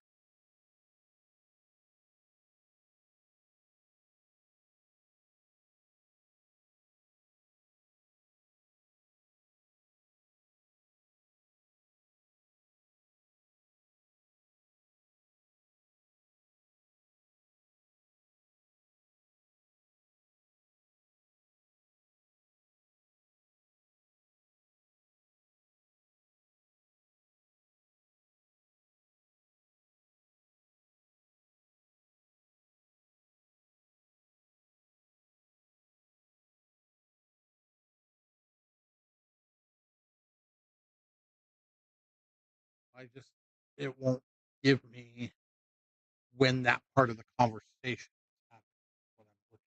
I just it won't give me when that part of the conversation is happening. What I'm looking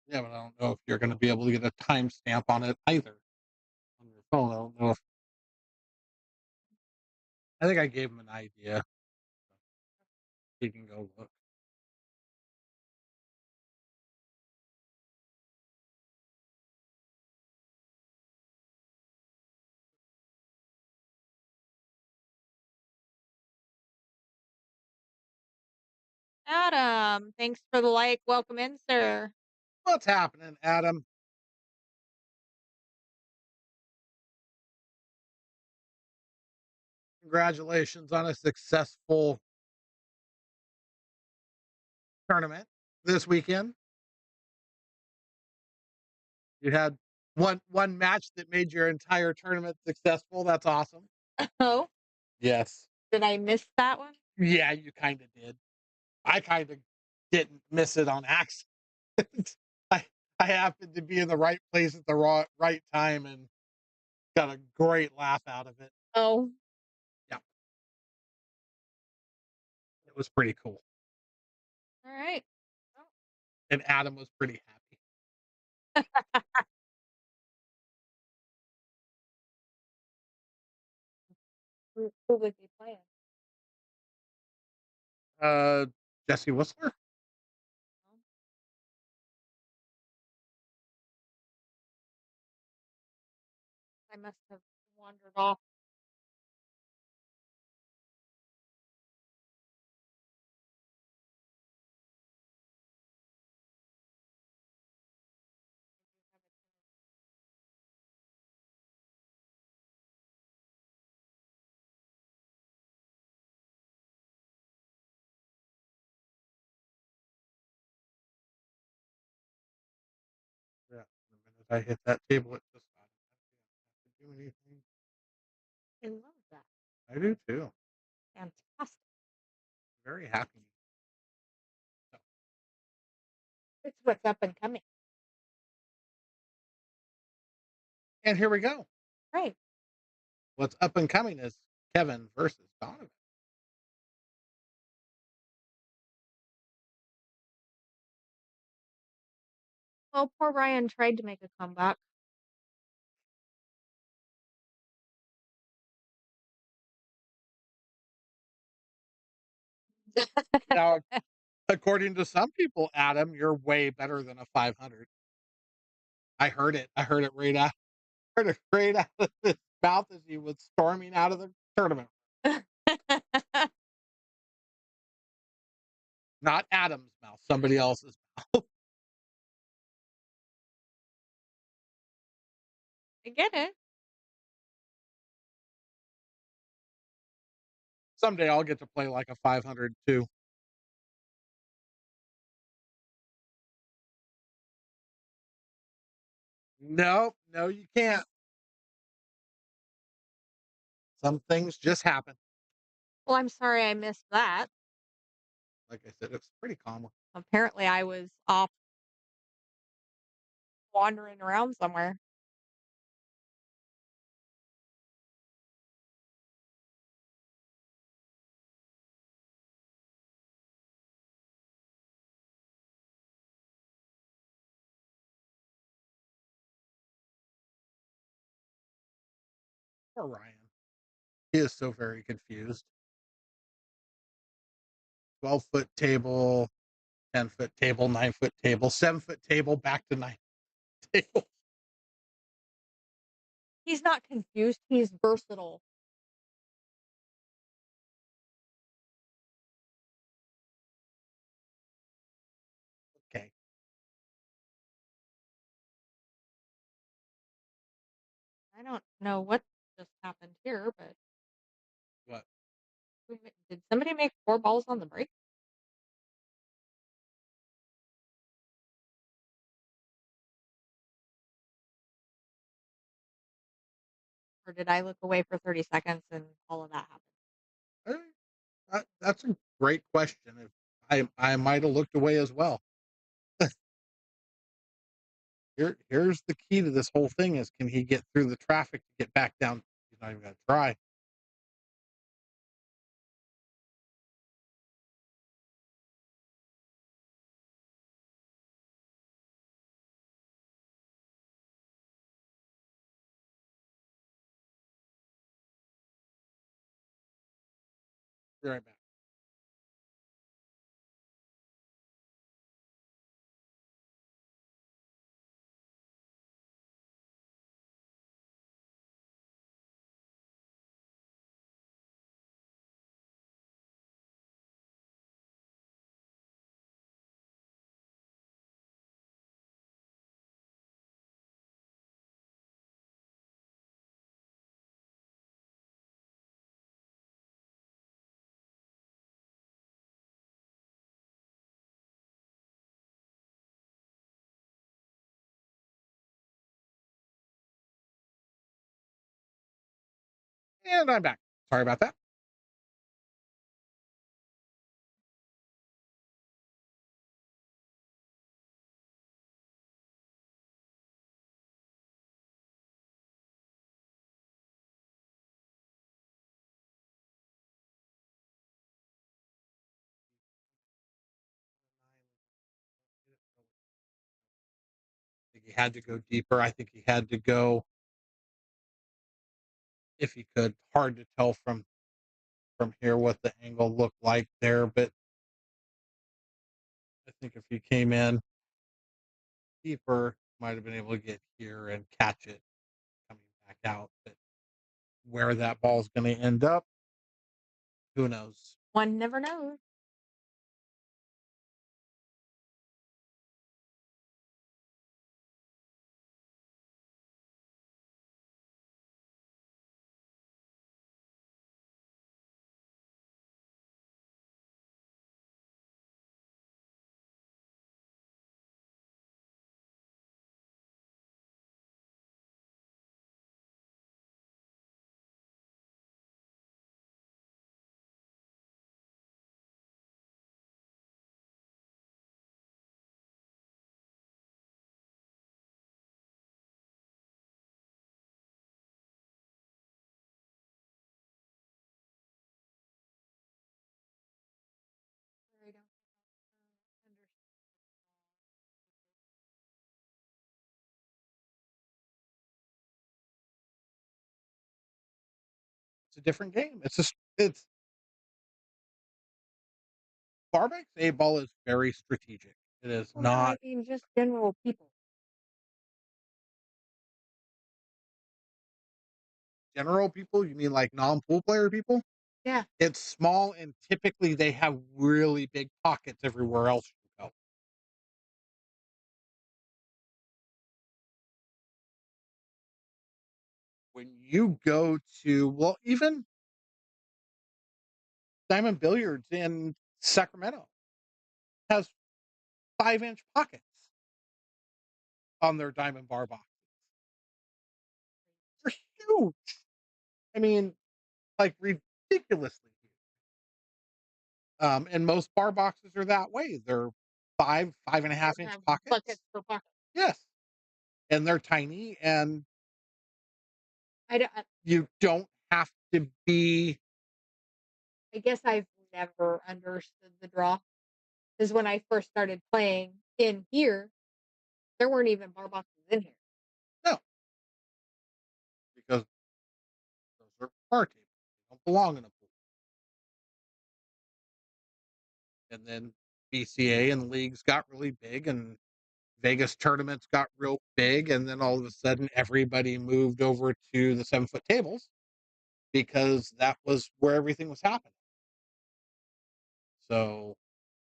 Yeah, but I don't know if you're gonna be able to get a timestamp on it either on your phone. I don't know if I think I gave him an idea. He can go look. Adam, thanks for the like. Welcome in, sir. What's happening, Adam? Congratulations on a successful tournament this weekend. You had one match that made your entire tournament successful. That's awesome. Oh, Yes. did I miss that one? Yeah, you kind of did. I kind of didn't miss it on accident. I I happened to be in the right place at the right time and got a great laugh out of it. Oh, Yeah, it was pretty cool. all right. Well, And Adam was pretty happy. who would be playing? Uh, Jesse Whistler? Oh, I must have wandered off. Yeah. The minute I hit that table, it just automatically I don't have to do anything. I love that. I do too. Fantastic. Very happy. So, It's what's up and coming. and here we go. Right. What's up and coming is Kevin versus Donovan. Well, poor Ryan tried to make a comeback. Now, according to some people, Adam, you're way better than a 500. I heard it. I heard it right out. Heard it right out of his mouth as he was storming out of the tournament. I Not Adam's mouth, somebody else's mouth. get it. Someday I'll get to play like a 500 too. No, no, you can't. Some things just happen. Well, I'm sorry I missed that. Like I said, it's pretty common. Apparently, I was off wandering around somewhere. Poor Ryan. He is so very confused. 12-foot table, 10-foot table, 9-foot table, 7-foot table, back to 9 table. He's not confused. He's versatile. Okay. I don't know what just happened here, but What? did somebody make 4 balls on the break? Or did I look away for 30 seconds and all of that happened? Uh, that's a great question. If I might have looked away as well. Here's the key to this whole thing: is can he get through the traffic to get back down? He's not even gonna try. Be right back. And I'm back. Sorry about that. I think he had to go deeper. I think he had to go if he could. Hard to tell from here what the angle looked like there, but I think if he came in deeper, might have been able to get here and catch it coming back out. But where that ball's going to end up, who knows? One never knows. I don't understand. It's a different game. It's Barbec's A ball is very strategic. It is Well, no, I not mean just general people. general people. You mean like non pool player people? Yeah. It's small and typically they have really big pockets everywhere else you go. When you go to, well, even Diamond Billiards in Sacramento has 5-inch pockets on their diamond bar box. They're huge. I mean, like ridiculously huge. And most bar boxes are that way. They're five and a Or half inch have pockets. buckets for pockets. Yes. And they're tiny and I, don't, you don't have to be I guess I've never understood the draw. Because when I first started playing in here, there weren't even bar boxes in here. no, because those are bar tables. They don't belong in a pool. And then BCA and leagues got really big and Vegas tournaments got real big, and then all of a sudden everybody moved over to the 7-foot tables because that was where everything was happening. So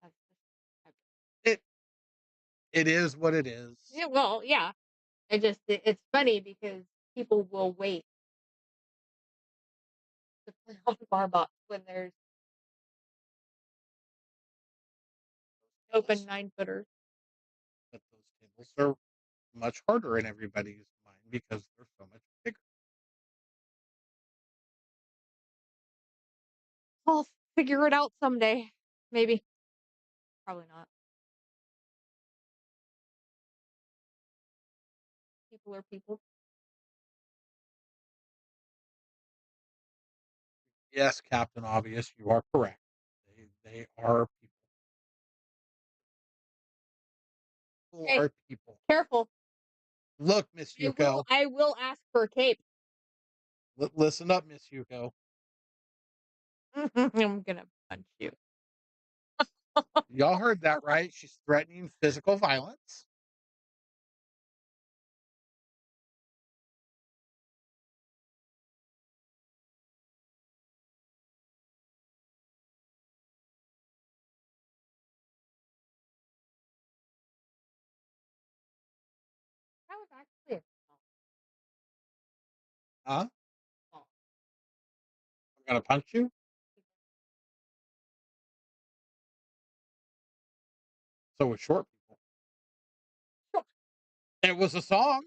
That's just, it it is what it is. yeah, well, yeah. It's funny because people will wait to put on a bar box when there's open 9-footers. But those tables are much harder in everybody's mind because they're so much bigger. I'll figure it out someday. Maybe. Probably not. People are people. Yes, Captain Obvious, you are correct. They are people. People Hey, are people. careful. Look, Miss Yuko. I will ask for a cape. Listen up, Miss Yuko. I'm gonna punch you. Y'all heard that right? She's threatening physical violence. That was actually a Huh? small. I'm gonna punch you. So with short people. Sure. It was a song.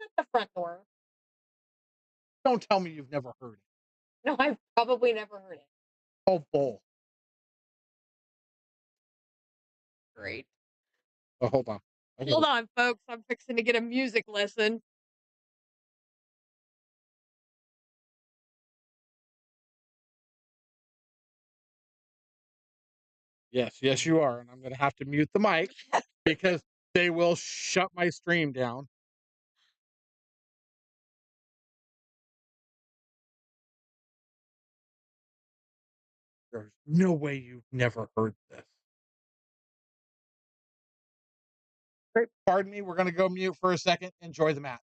At the front door. Don't tell me you've never heard it. No, I've probably never heard it. Oh, bull. Great. Oh, hold on. Okay. Hold on, folks. I'm fixing to get a music lesson. Yes, yes, you are. And I'm gonna have to mute the mic because they will shut my stream down. There's no way you've never heard this. Pardon me, we're gonna go mute for a second. Enjoy the match.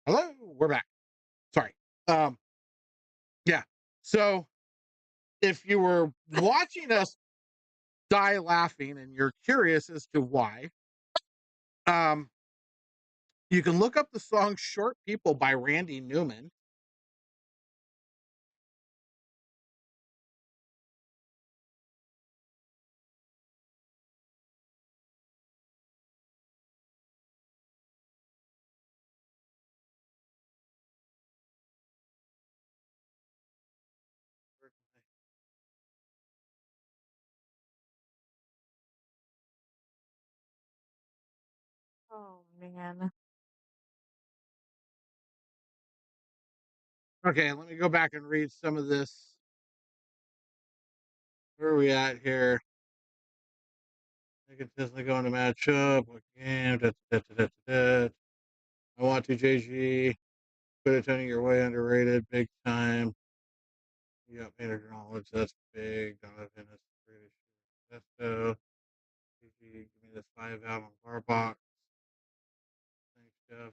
Hello, we're back. Sorry. Um, yeah. So if you were watching us die laughing and you're curious as to why, um, you can look up the song Short People by Randy Newman. Oh man. Okay, let me go back and read some of this. Where are we at here? I can definitely go into matchup. What game? I want to JG. Put it turning your way underrated, big time. You got manager knowledge. That's big. Donovan is pretty sure. That's so. GG, give me this 5 out on bar box. Thanks, Jeff.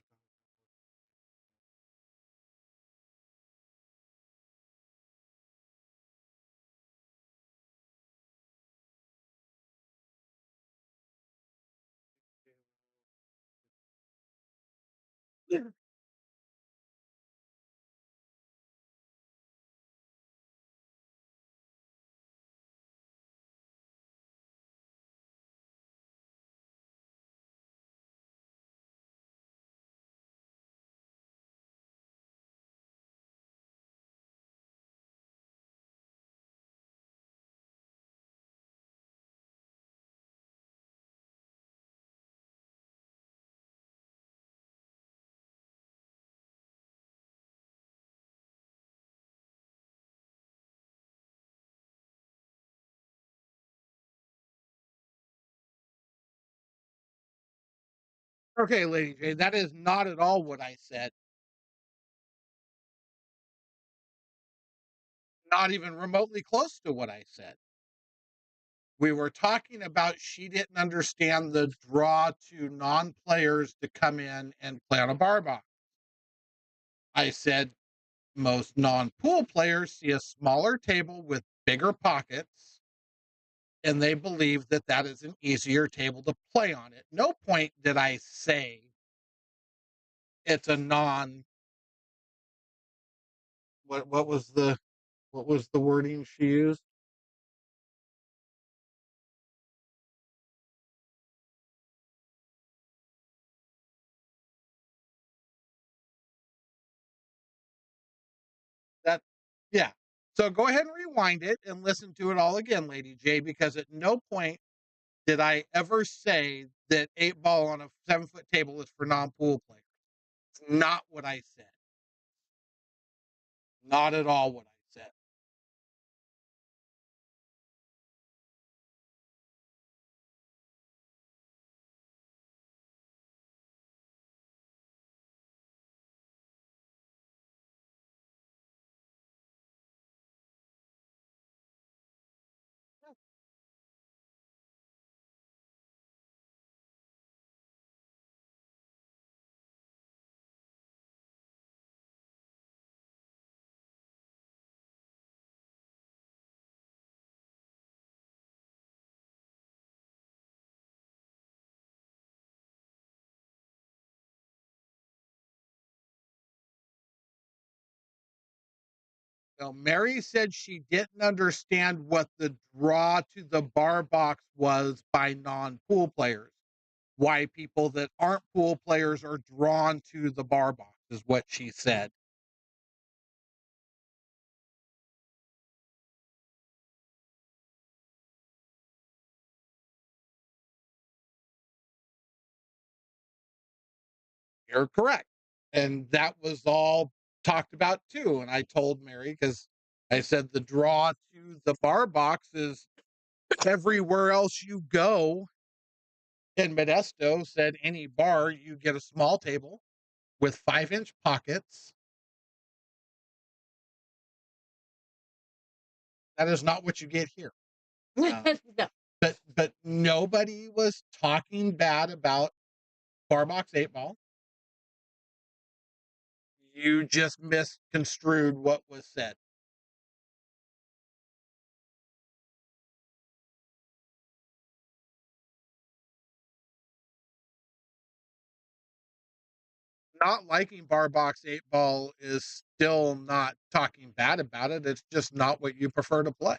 Okay, Lady J, that is not at all what I said. Not even remotely close to what I said. We were talking about she didn't understand the draw to non-players to come in and play on a bar box. I said most non-pool players see a smaller table with bigger pockets and they believe that that is an easier table to play on. At no point did I say it's a non what was the wording she used? That yeah. So go ahead and rewind it and listen to it all again, Lady J, because at no point did I ever say that 8 ball on a 7 foot table is for non-pool players. It's not what I said. Not at all what I said. Now, Mary said she didn't understand what the draw to the bar box was by non-pool players. Why people that aren't pool players are drawn to the bar box is what she said. You're correct. And that was all talked about too. And I told Mary, because I said the draw to the bar box is everywhere else you go in Modesto, said any bar, you get a small table with 5-inch pockets. That is not what you get here. No. But nobody was talking bad about bar box 8 ball. You just misconstrued what was said. Not liking bar box 8 ball is still not talking bad about it. It's just not what you prefer to play.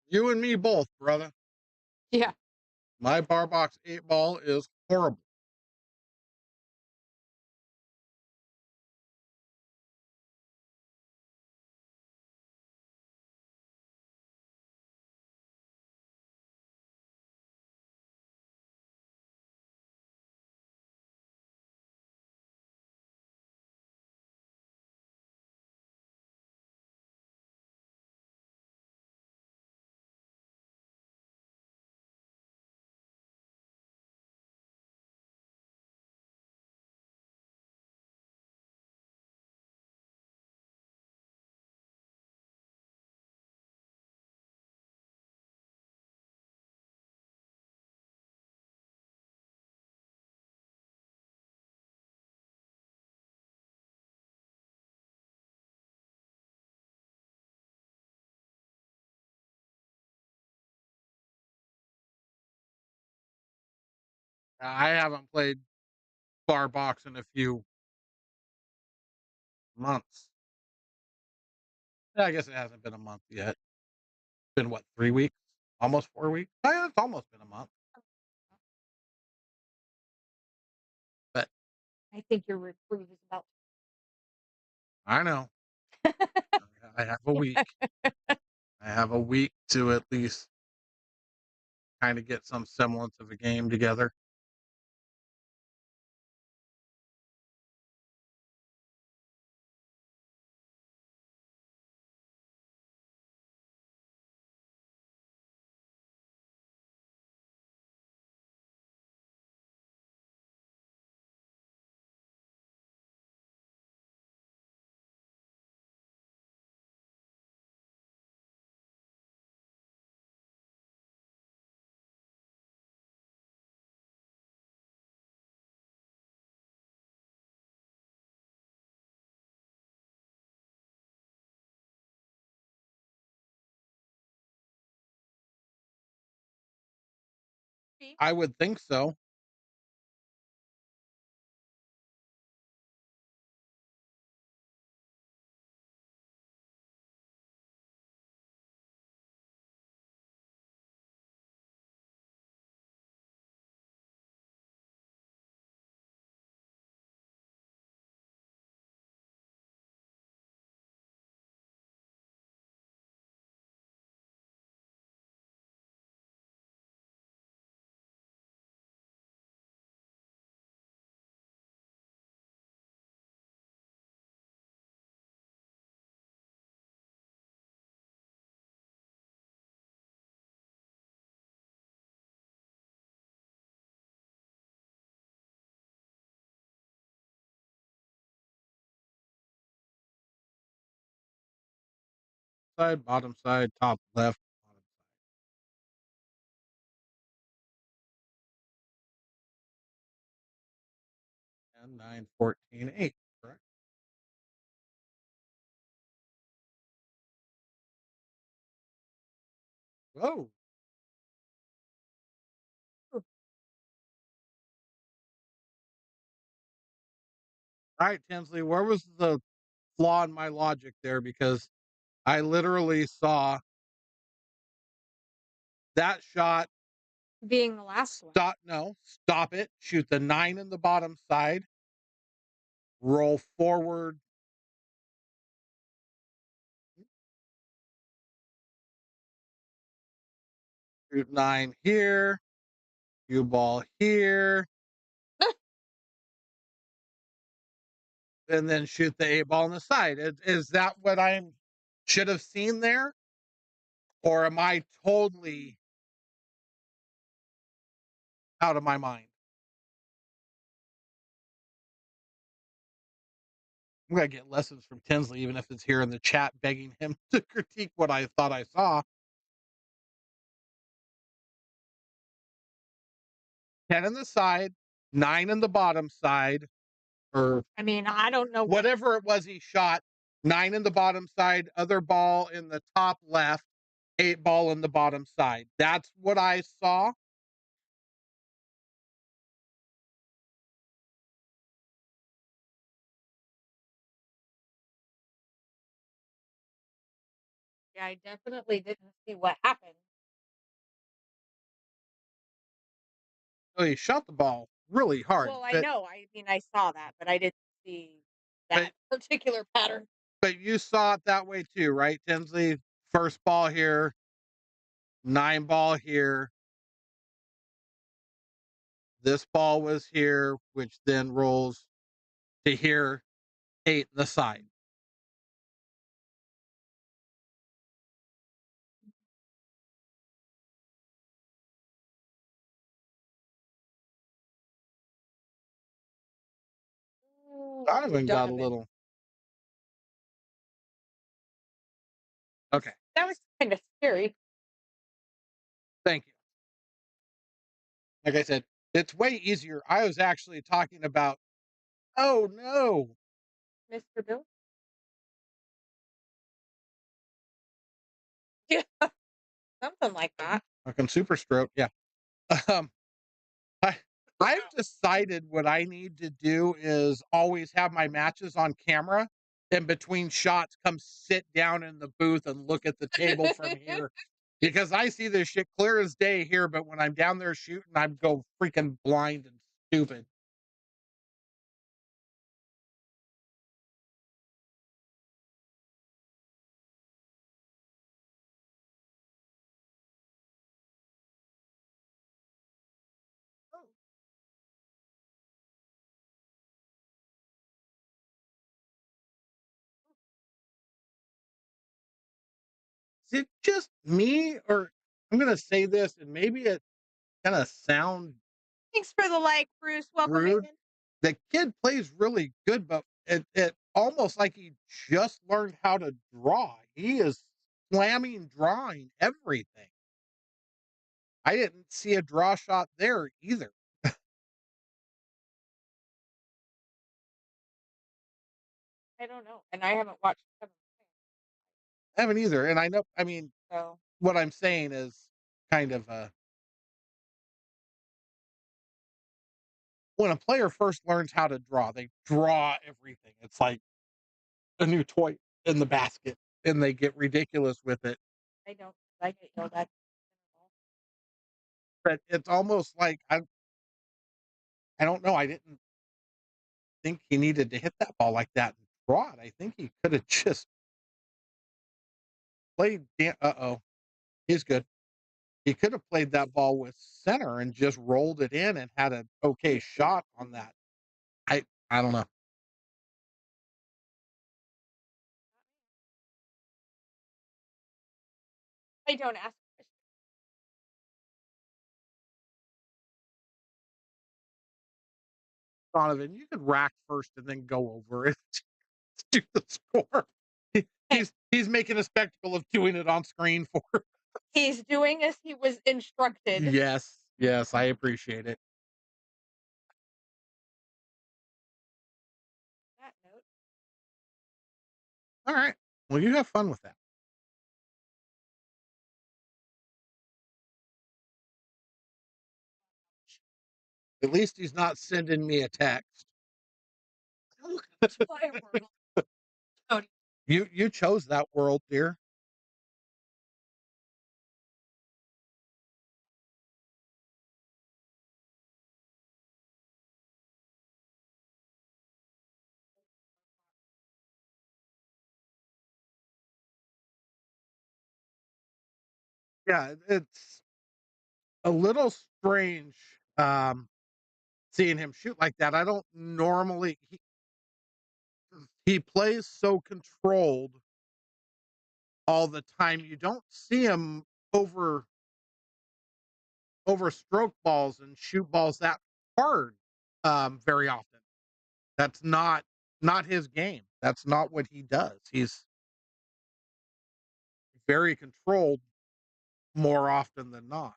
You and me both, brother. Yeah. My bar box 8 ball is horrible. I haven't played bar box in a few months. I guess it hasn't been a month yet. Been what, 3 weeks? Almost 4 weeks? Yeah, it's almost been a month. But I think your reprieve is about I know. I have a week. I have a week to at least kind of get some semblance of a game together. cheap. I would think so. Side, bottom side, top left, bottom side. 10, 9, 14, 8. Correct. Whoa. All right, Tinsley, where was the flaw in my logic there? Because I literally saw that shot Being the last one. stop it, shoot the 9 in the bottom side, roll forward, shoot 9 here, cue ball here, and then shoot the 8 ball on the side. Is that what I should have seen there? Or am I totally out of my mind. I'm gonna get lessons from Tinsley, even if it's here in the chat, begging him to critique what I thought I saw. 10 in the side, 9 in the bottom side, or I mean, I don't know what whatever it was he shot. 9 in the bottom side, other ball in the top left, 8 ball in the bottom side. That's what I saw. yeah, I definitely didn't see what happened. So he shot the ball really hard, Well, I know. I mean, I saw that, but I didn't see but that particular pattern. but you saw it that way too, right, Tinsley? First ball here, 9 ball here. This ball was here, which then rolls to here, 8 in the side. Ooh, Donovan got a Donovan. little okay. That was kind of scary. Thank you. Like I said, it's way easier. I was actually talking about, oh no, Mr. Bill? Yeah, something like that. fucking super stroke. Yeah. Um, I I've decided what I need to do is always have my matches on camera. In between shots, come sit down in the booth and look at the table from here because I see this shit clear as day here. But when I'm down there shooting, I go freaking blind and stupid. Is it just me, or I'm gonna say this, and maybe it kind of sound Thanks for the like, Bruce. Welcome rude. in. The kid plays really good, but it almost like he just learned how to draw. He is slamming, drawing everything. I didn't see a draw shot there either. I don't know. And I haven't watched some I haven't either. And I know, I mean, so what I'm saying is kind of when a player first learns how to draw, they draw everything. It's like a new toy in the basket and they get ridiculous with it. I don't I get yelled at. But it's almost like I don't know. I didn't think he needed to hit that ball like that and draw it. I think he could have just played. Uh-oh, he's good. He could have played that ball with center and just rolled it in and had an okay shot on that. I don't know. I don't ask questions. Donovan, you could rack first and then go over it. Do the score. Hey, He's making a spectacle of doing it on screen for. he's doing as he was instructed. Yes, yes, I appreciate it. That note. All right. Well, you have fun with that. At least he's not sending me a text. My world. Cody. You chose that world, dear. Yeah, it's a little strange seeing him shoot like that. I don't normally he plays so controlled all the time. You don't see him over over stroke balls and shoot balls that hard very often. That's not his game. That's not what he does. He's very controlled more often than not.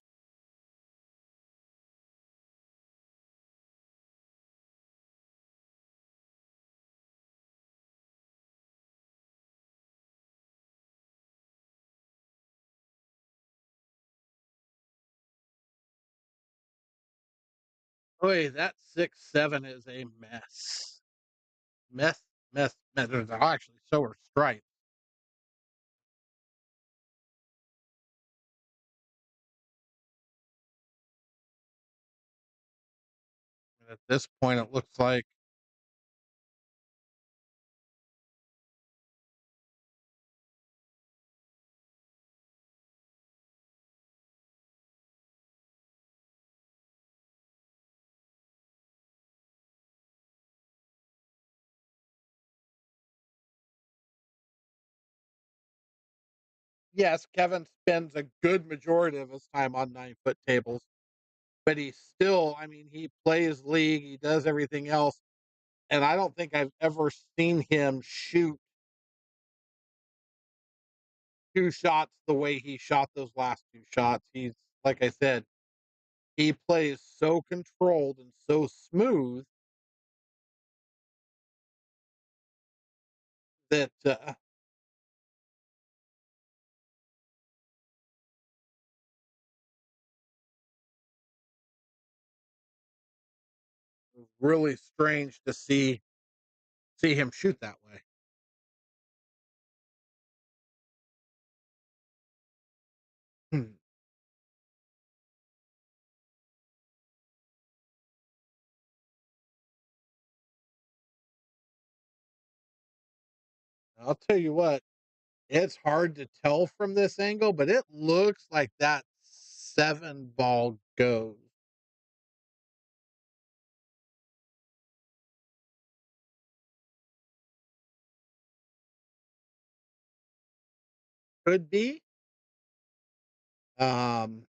Boy, that 6-7 is a mess. Mess, mess. There's actually so are stripes. And at this point, it looks like yes, Kevin spends a good majority of his time on 9-foot tables, but he still, I mean, he plays league, he does everything else, and I don't think I've ever seen him shoot 2 shots the way he shot those last 2 shots. He's like I said, he plays so controlled and so smooth that really strange to see him shoot that way. Hmm. I'll tell you what, it's hard to tell from this angle, but it looks like that 7 ball goes. Could be. Um,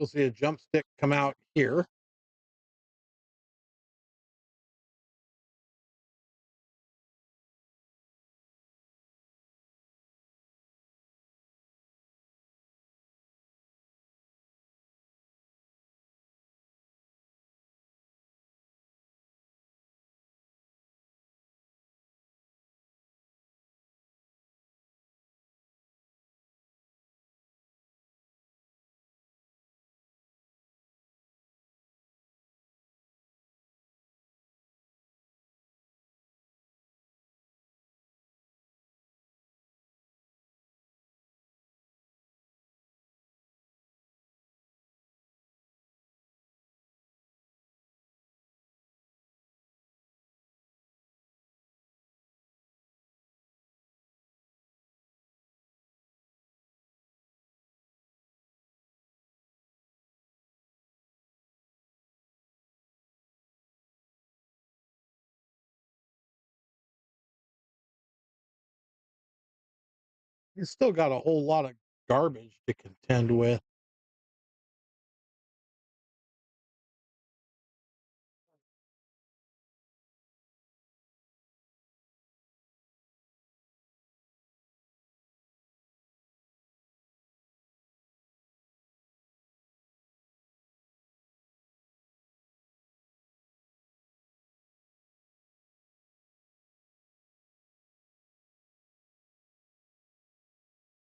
you'll see a jump stick come out here. He's still got a whole lot of garbage to contend with.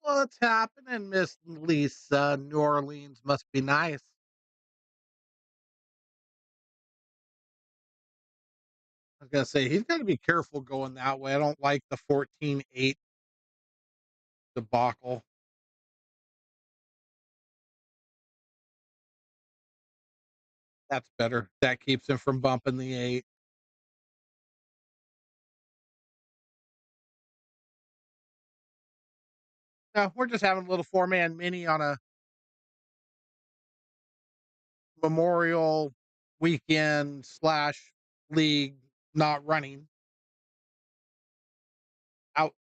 What's happening, Miss Lisa? New Orleans must be nice. I was gonna say he's gotta be careful going that way. I don't like the 14-8 debacle. That's better. That keeps him from bumping the 8. No, we're just having a little four-man mini on a Memorial weekend slash league not running out.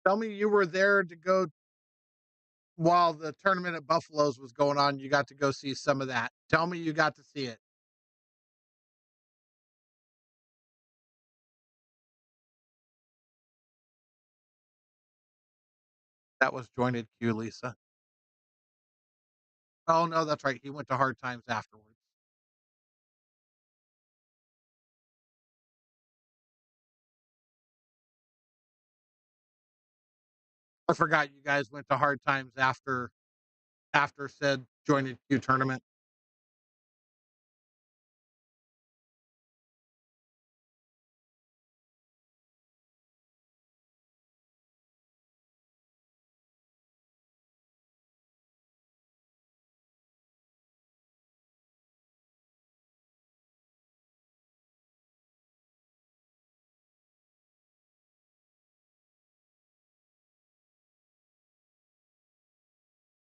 Tell me you were there to go while the tournament at Buffalo's was going on. You got to go see some of that. Tell me you got to see it. That was jointed Q, Lisa. Oh no, that's right. He went to hard times afterwards. I forgot you guys went to hard times after said jointed Q tournament.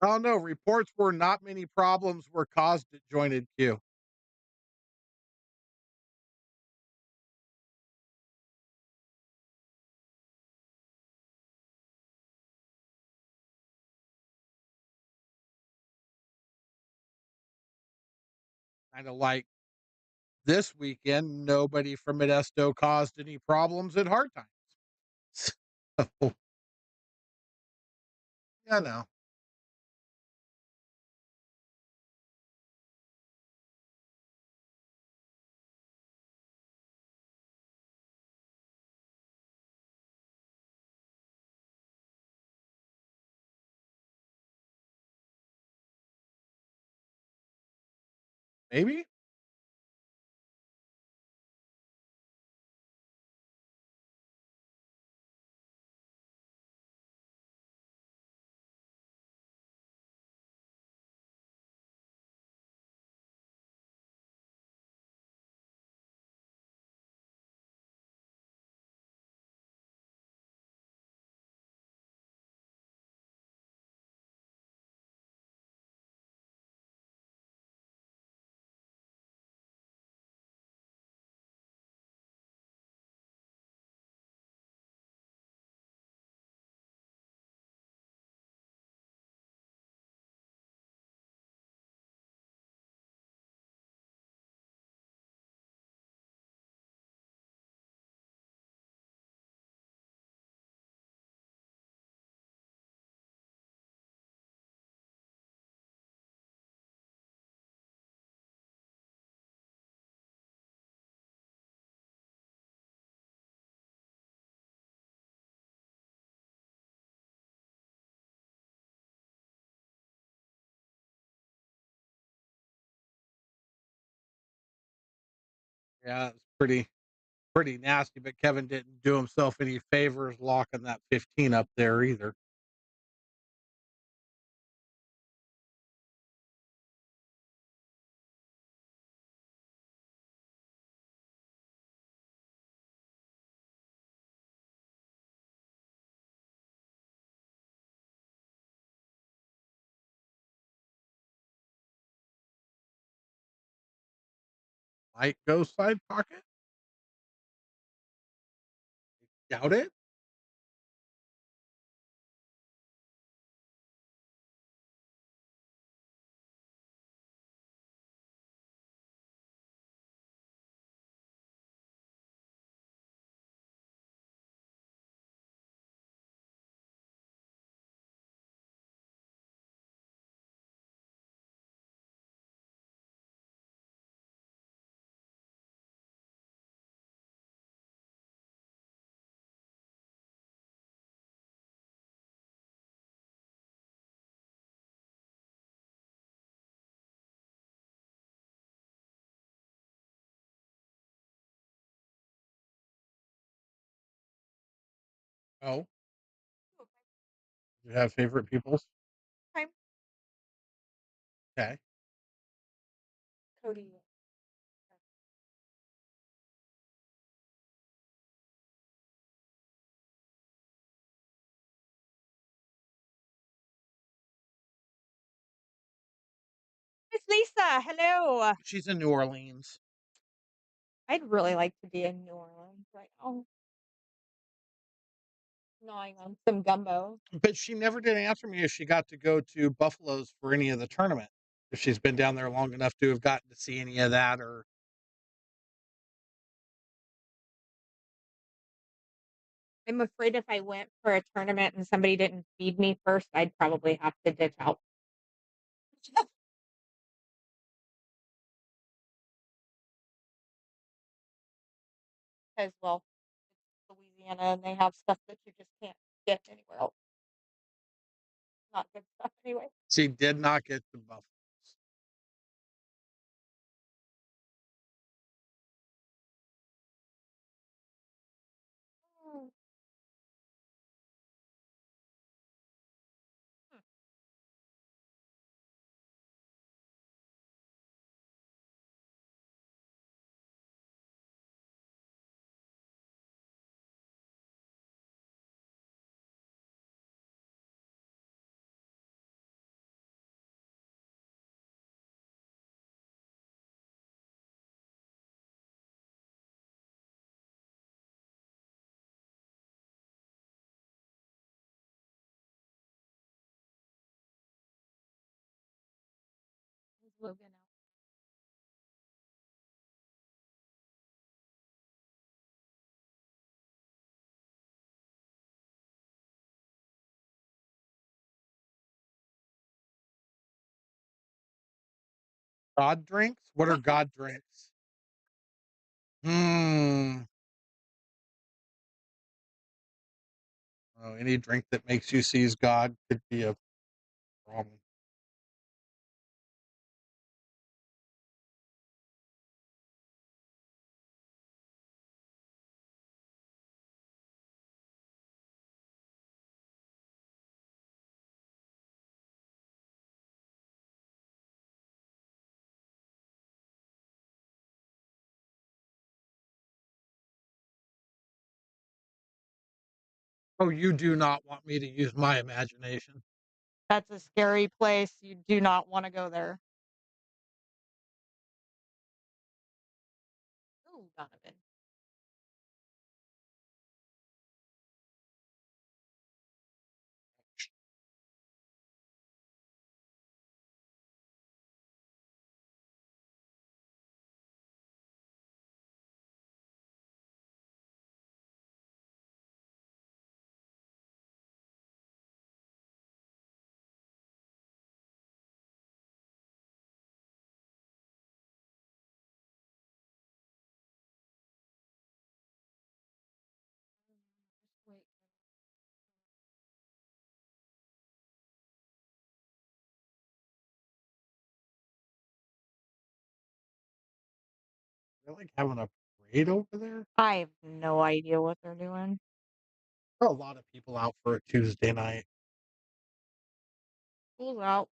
Oh no, reports were not many problems were caused at jointed Q. Kind of like this weekend, nobody from Modesto caused any problems at hard times. So, yeah, no, maybe. Yeah, it's pretty nasty. But Kevin didn't do himself any favors locking that 15 up there either. Might go side pocket. Doubt it. Oh, Okay. you have favorite peoples? Okay. Okay. Cody. Miss Lisa, hello. She's in New Orleans. I'd really like to be in New Orleans right now, gnawing on some gumbo. But she never did answer me if she got to go to Buffalo's for any of the tournament. If she's been down there long enough to have gotten to see any of that or I'm afraid if I went for a tournament and somebody didn't feed me first, I'd probably have to ditch out. Because, well, it's Louisiana and they have stuff that you just can't get anywhere else. Not good stuff anyway. she did not get to Buffalo's. Mm. Hmm. Is Logan out? God drinks? What are God drinks? Hmm. Oh, any drink that makes you seize God could be a problem. Oh, you do not want me to use my imagination. That's a scary place. You do not want to go there. Ooh, Donovan. Just wait. They're like having a parade over there. I have no idea what they're doing. There are a lot of people out for a Tuesday night. School's out.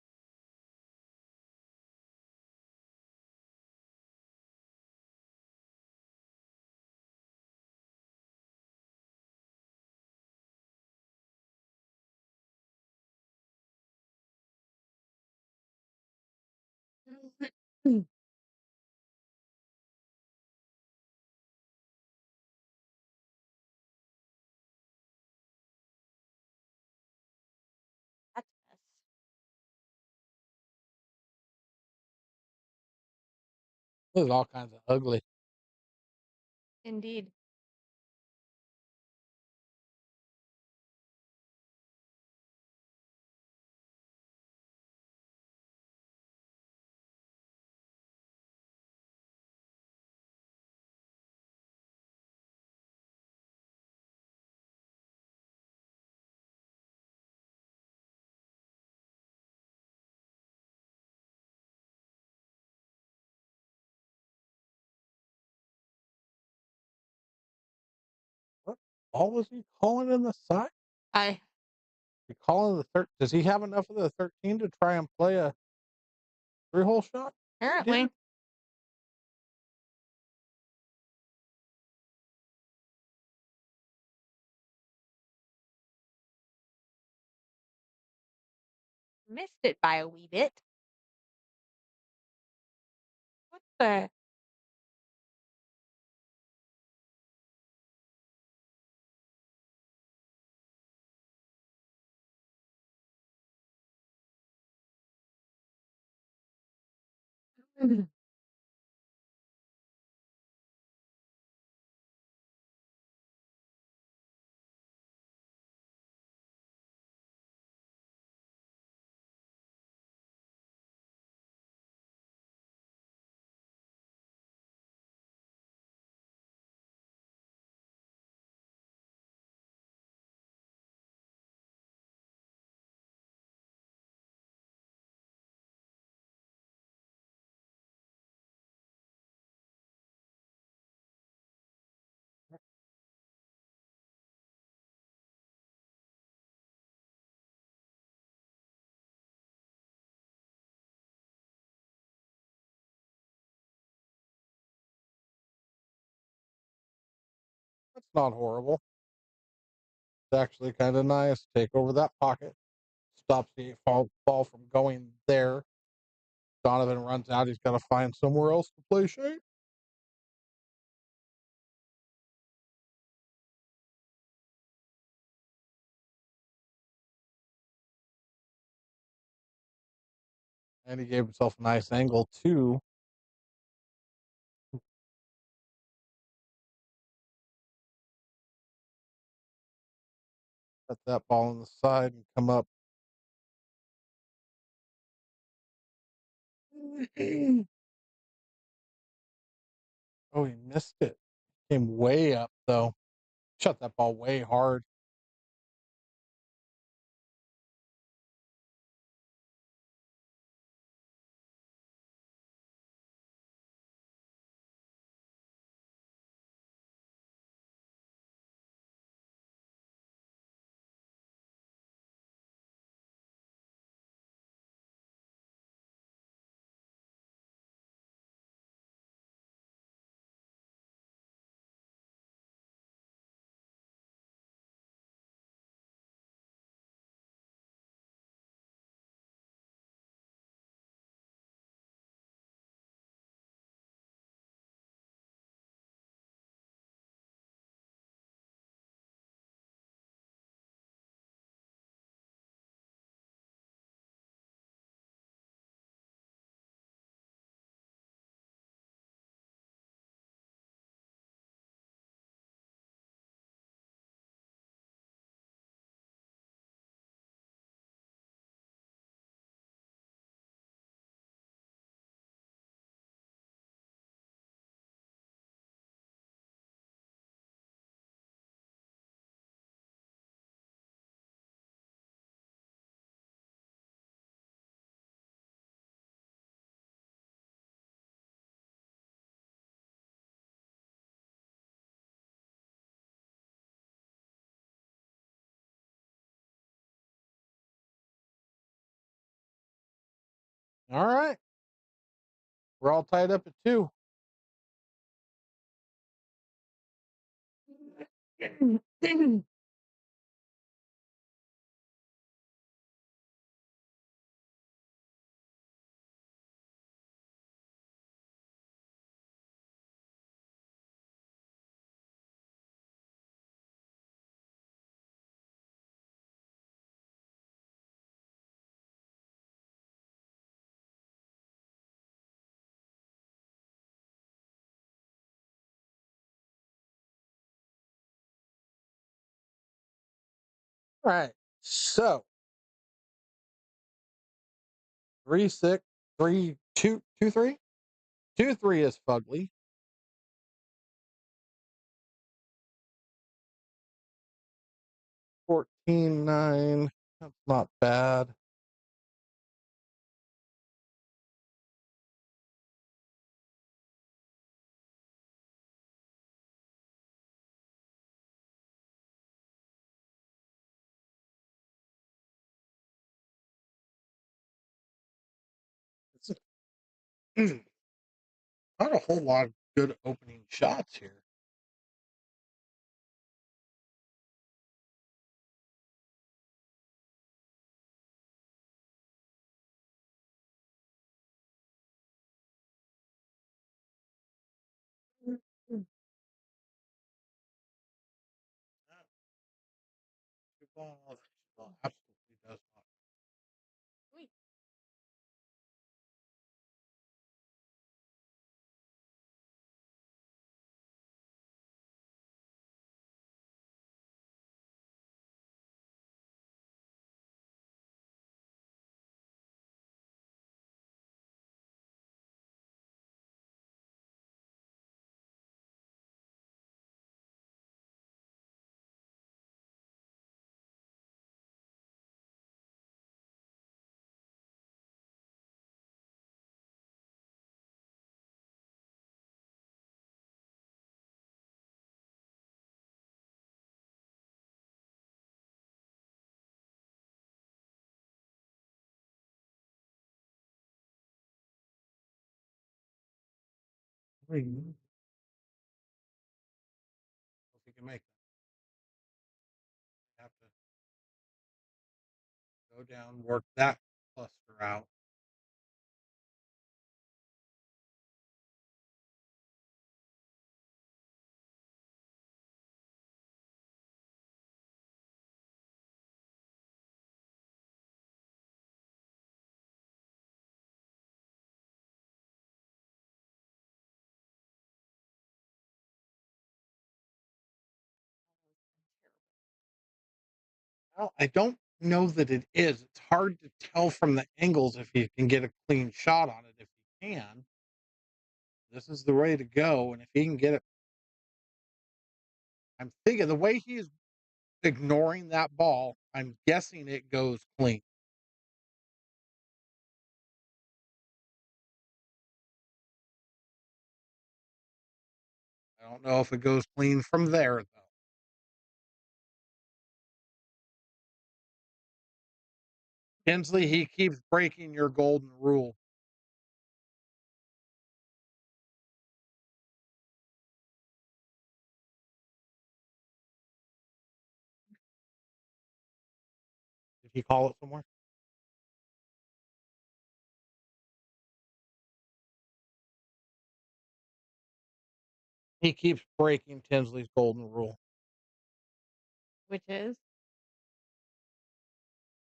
That's a mess. This is all kinds of ugly. Indeed. ball was he calling in the side? I He calling the does he have enough of the 13 to try and play a 3-hole shot? He apparently did. missed it by a wee bit. What the? That's not horrible. It's actually kind of nice. Take over that pocket. Stops the ball from going there. Donovan runs out. He's got to find somewhere else to play shape. And he gave himself a nice angle, too. Set that ball on the side and come up. Oh, he missed it. Came way up, though. Shot that ball way hard. All right. We're all tied up at 2. All right. So 3-6, 3-2, 2-3, 2-3 is fugly. 14-9. That's not bad. Not a whole lot of good opening shots here. Mm. No, the ball absolutely does not. Sweet. If you can make that, you have to go down, work that cluster out. Well, I don't know that it is. It's hard to tell from the angles if you can get a clean shot on it. If you can, this is the way to go. And if he can get it, I'm thinking the way he's ignoring that ball, I'm guessing it goes clean. I don't know if it goes clean from there, though. Tinsley, he keeps breaking your golden rule. Did he call it somewhere? He keeps breaking Tinsley's golden rule. Which is?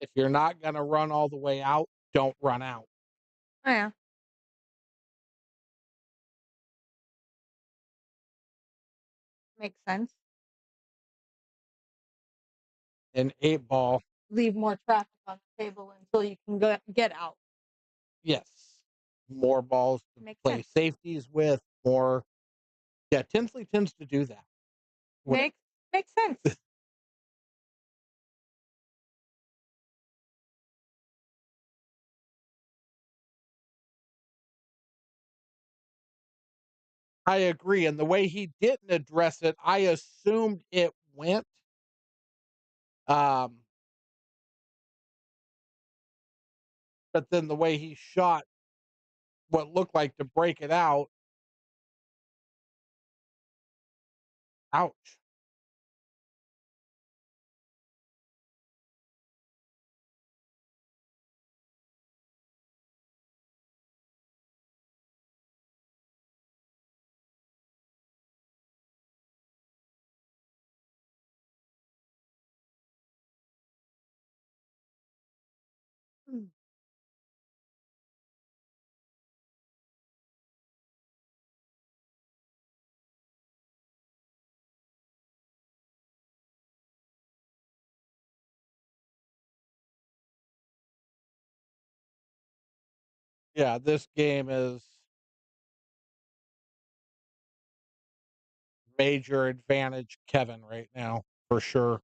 If you're not going to run all the way out, don't run out. Oh, yeah. Makes sense. An 8 ball, Leave more traffic on the table until you can get out. yes. More balls to Makes play sense. safeties with, more. Yeah, Tinsley tends to do that. When Makes sense. I agree. And the way he didn't address it, I assumed it went. Um, but then the way he shot what looked like to break it out, ouch. Mm. Yeah, this game is major advantage Kevin right now, for sure.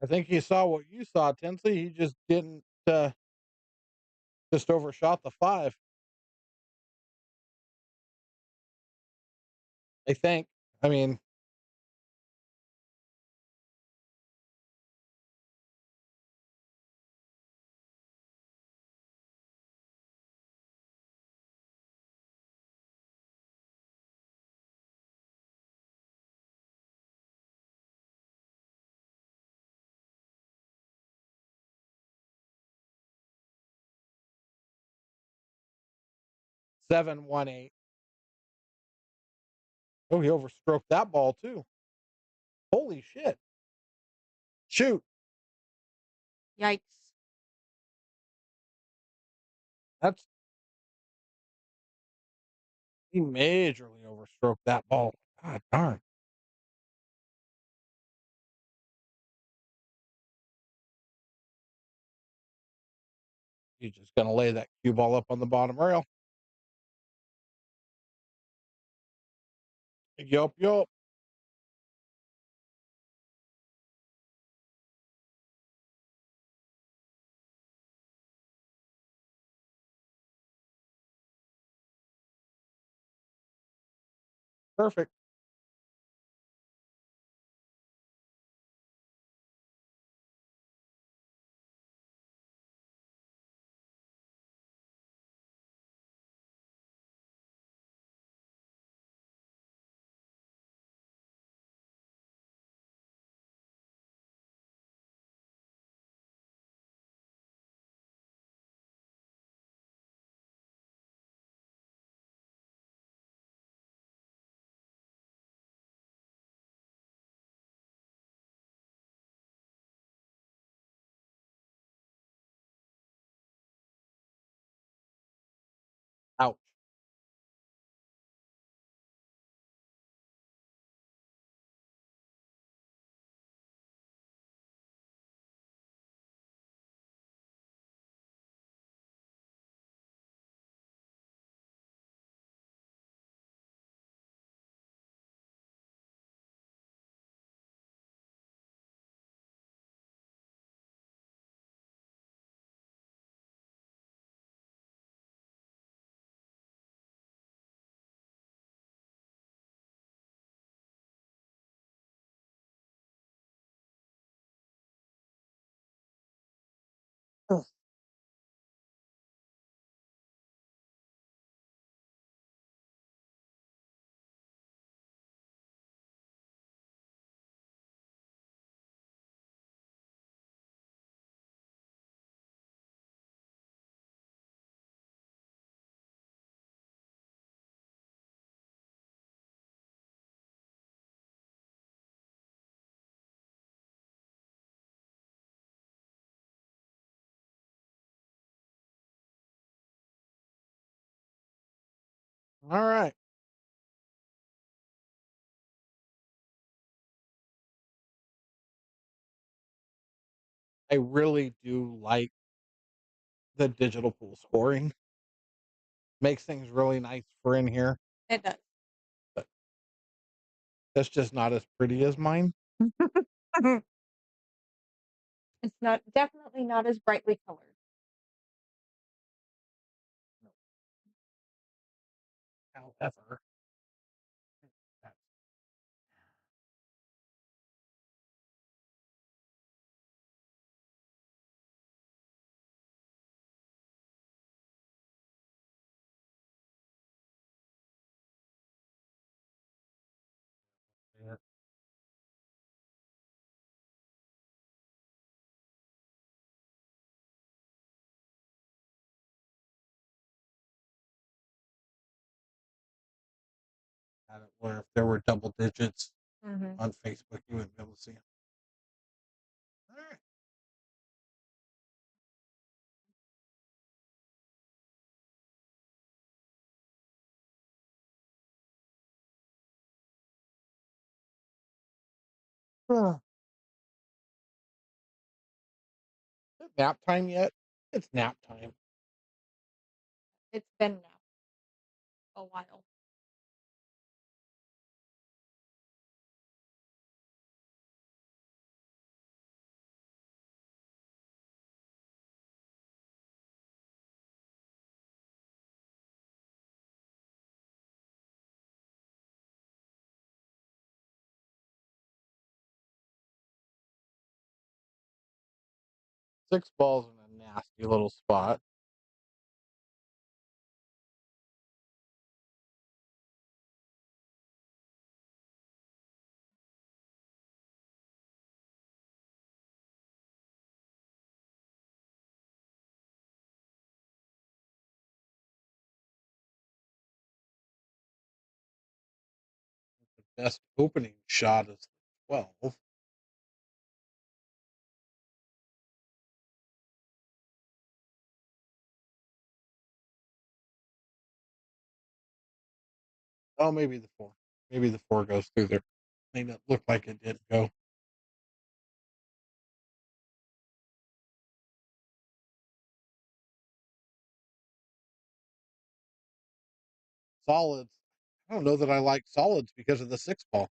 I think he saw what you saw, Tinsley. He just didn't, just overshot the 5, I think. I mean, 718. Oh, he overstroked that ball too. Holy shit. Shoot. Yikes. That's He majorly overstroked that ball. God darn. He's just gonna lay that cue ball up on the bottom rail. Yup, yup. Perfect. Ouch. Ugh. All right. I really do like the digital pool scoring. Makes things really nice for in here, It does. but that's just not as pretty as mine. It's not definitely not as brightly colored. However, that's it. Had it where if there were double digits Mhm. on Facebook, you wouldn't be able to see them. All right. Is it nap time yet? It's nap time. It's been now a while. 6 ball's in a nasty little spot. The best opening shot is the 12. Oh, maybe the 4. Maybe the 4 goes through there. Made it look like it didn't go. Solids. I don't know that I like solids because of the 6 ball.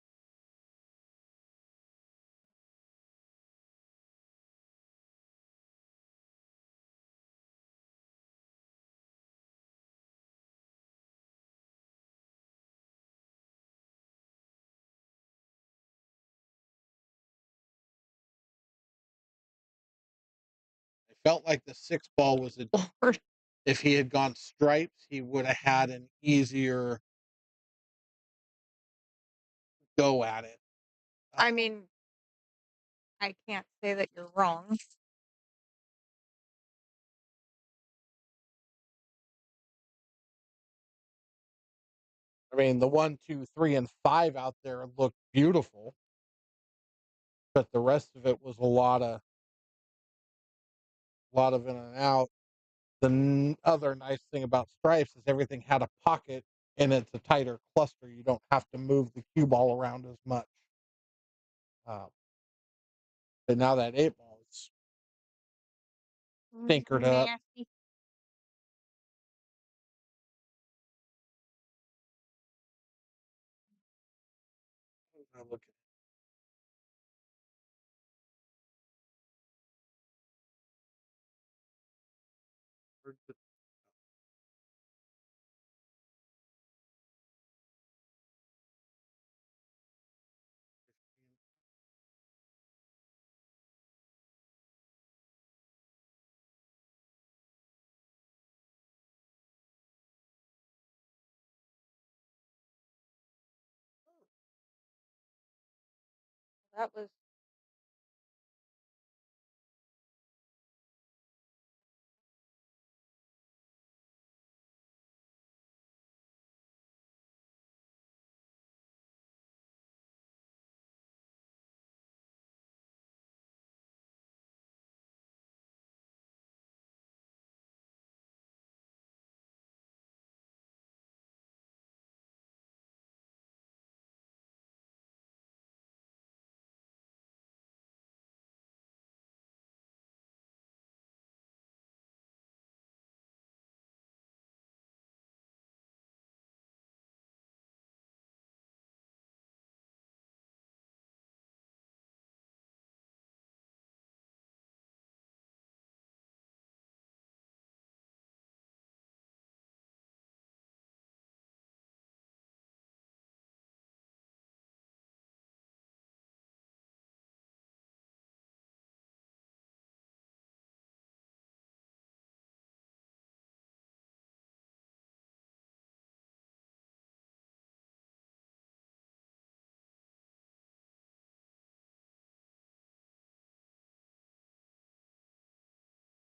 I felt like the 6 ball was a Lord. if he had gone stripes, he would have had an easier go at it. I mean, I can't say that you're wrong. I mean, the 1, 2, 3, and 5 out there looked beautiful, but the rest of it was a lot of in and out. The other nice thing about stripes is everything had a pocket and it's a tighter cluster. You don't have to move the cue ball around as much. Uh, but now that 8 ball is tinkered up. Nasty. Now look at it. That was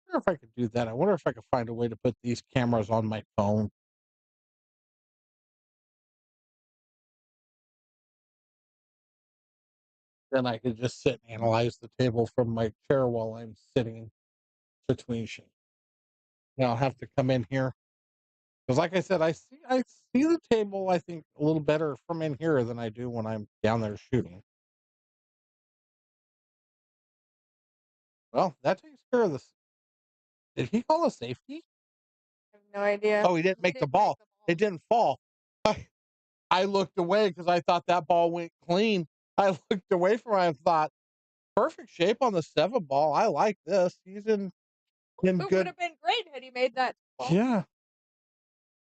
I wonder if I could do that. I wonder if I could find a way to put these cameras on my phone. Then I could just sit and analyze the table from my chair while I'm sitting between shots. Now I'll have to come in here because, like I said, I see the table. I think a little better from in here than I do when I'm down there shooting. Well, that takes care of this. Did he call a safety? I have no idea. Oh, he didn't He make the didn't make ball. the It ball. didn't fall. I looked away because I thought that ball went clean. I looked away from it and thought, perfect shape on the 7 ball. I like this. He's in It would good. have been great had he made that ball. Yeah.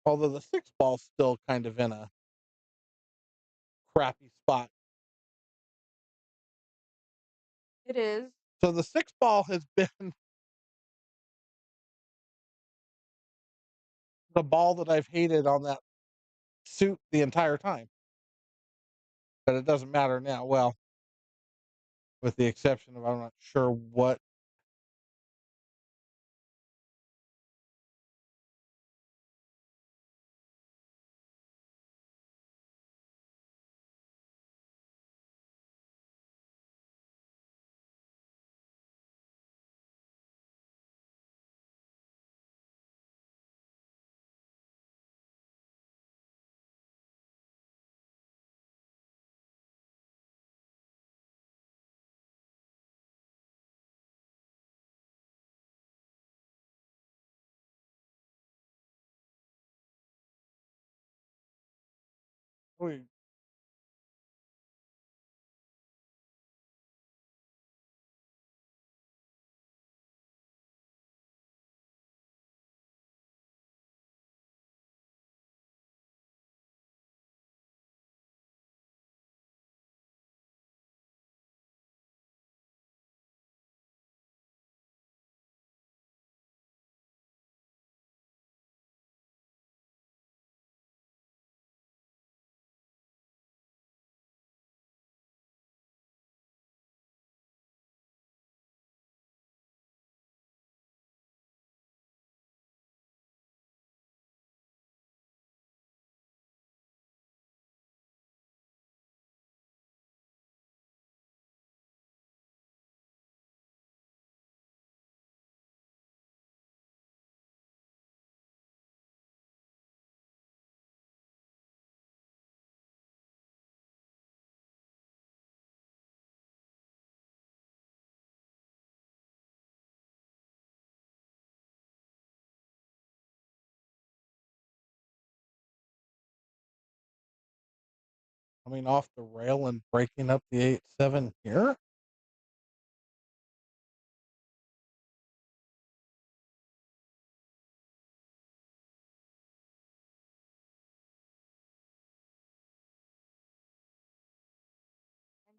Although the 6 ball's still kind of in a crappy spot. It is. So the 6 ball has been the ball that I've hated on that suit the entire time. But it doesn't matter now. Well, with the exception of I'm not sure what. We, coming off the rail and breaking up the 8-7 here. Kind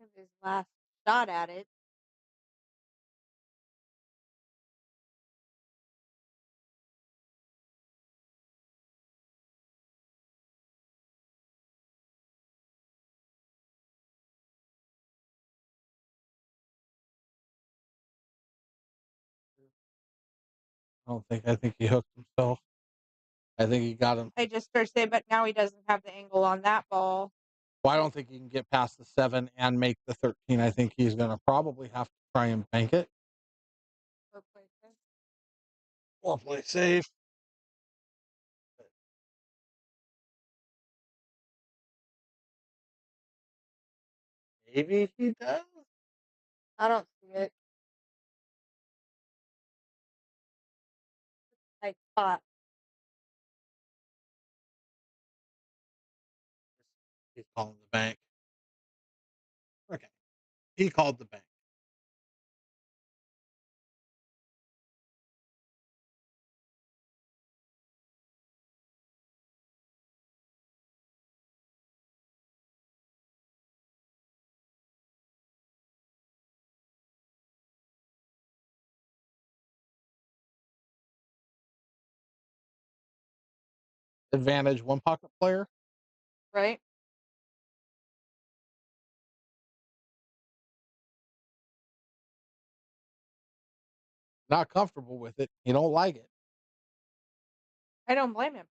of his last shot at it. I think he hooked himself. I think he got him. I just first say, but now he doesn't have the angle on that ball. Well, I don't think he can get past the 7 and make the 13. I think he's going to probably have to try and bank it Or play safe. or play safe. Maybe he does. I don't see it. I thought. He's calling the bank. Okay. He called the bank. Advantage one pocket player. Right? Not comfortable with it. You don't like it. I don't blame him.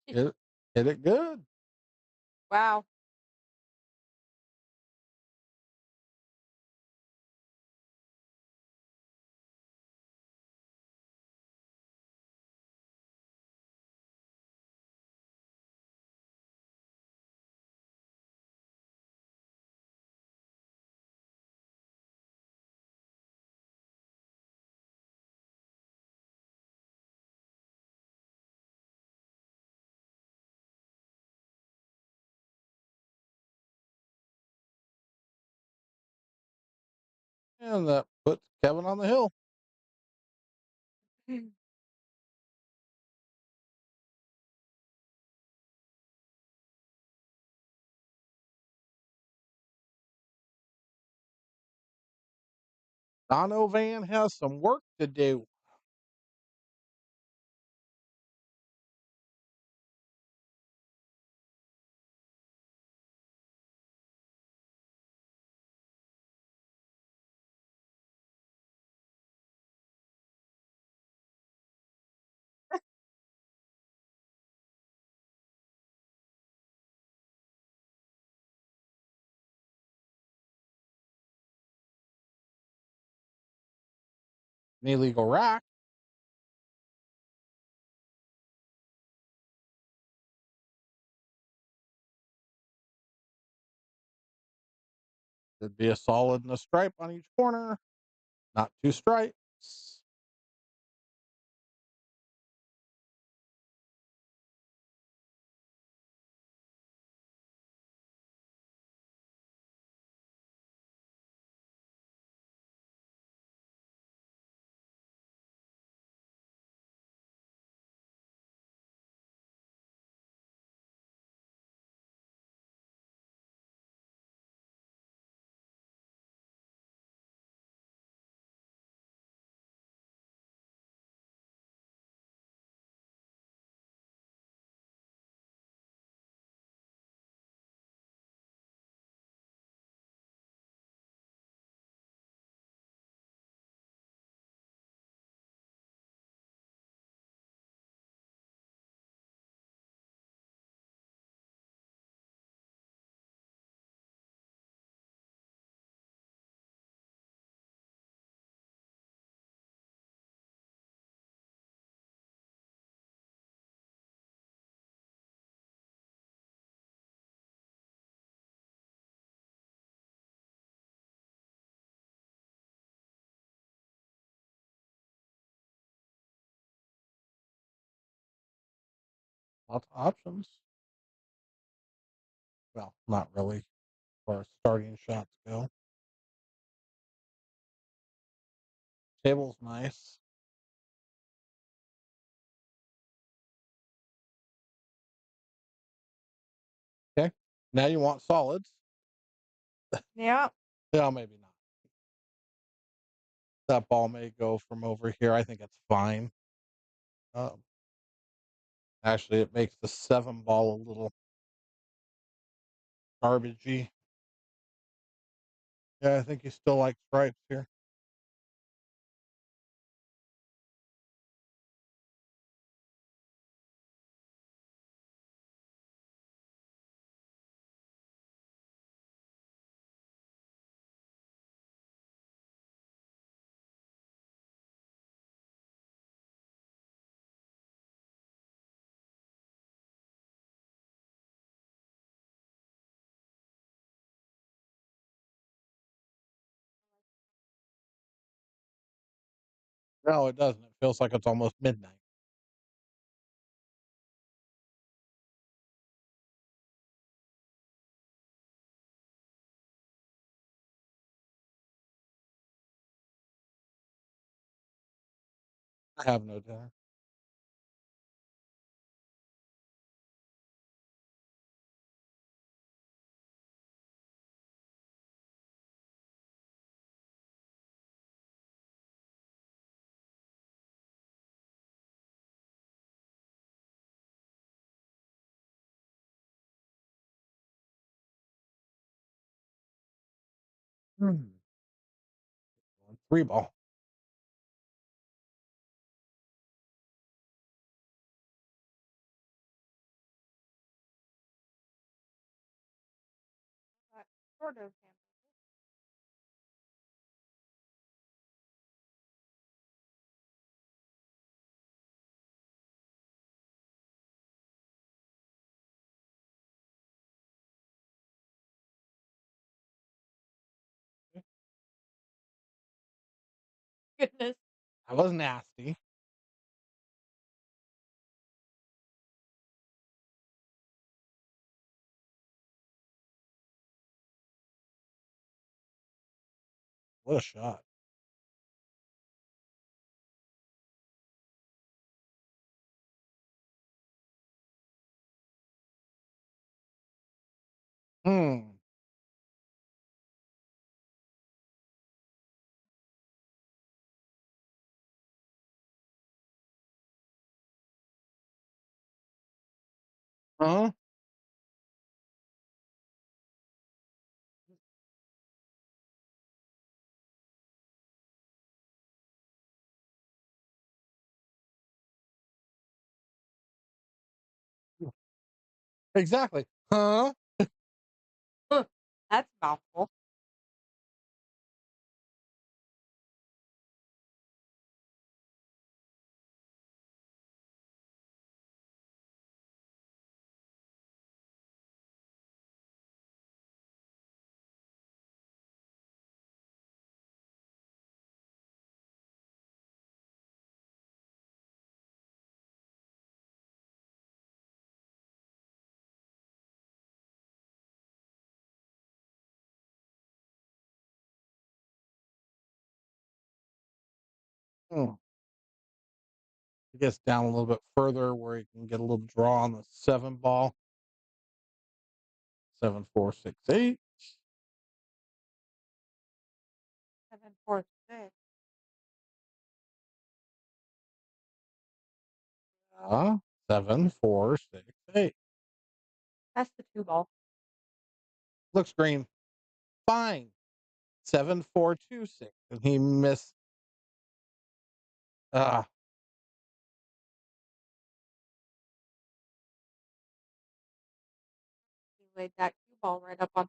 Hit it good. Wow. And that puts Kevin on the hill. Donovan has some work to do. An illegal rack. There'd be a solid and a stripe on each corner, not two stripes. Lots of options. Well, not really, as far as starting shots go. Table's nice. Okay. Now you want solids. Yeah. Yeah, maybe not. That ball may go from over here. I think it's fine. Um, Actually, it makes the 7 ball a little garbagey. Yeah, I think you still like stripes here. No, it doesn't. It feels like it's almost midnight. I have no dinner. Hmm. 3 ball. Sort of. Goodness. That was nasty. What a shot. Hmm. Uh-huh. Exactly. Huh? Huh, that's a mouthful. Hmm. It gets down a little bit further where you can get a little draw on the 7 ball. 7, 4, 6, 8. 746. 7, 4, 6, 8. That's the 2 ball. Looks green. Fine. 7, 4, 2, 6. And he missed. Ah, He laid that cue ball right up on.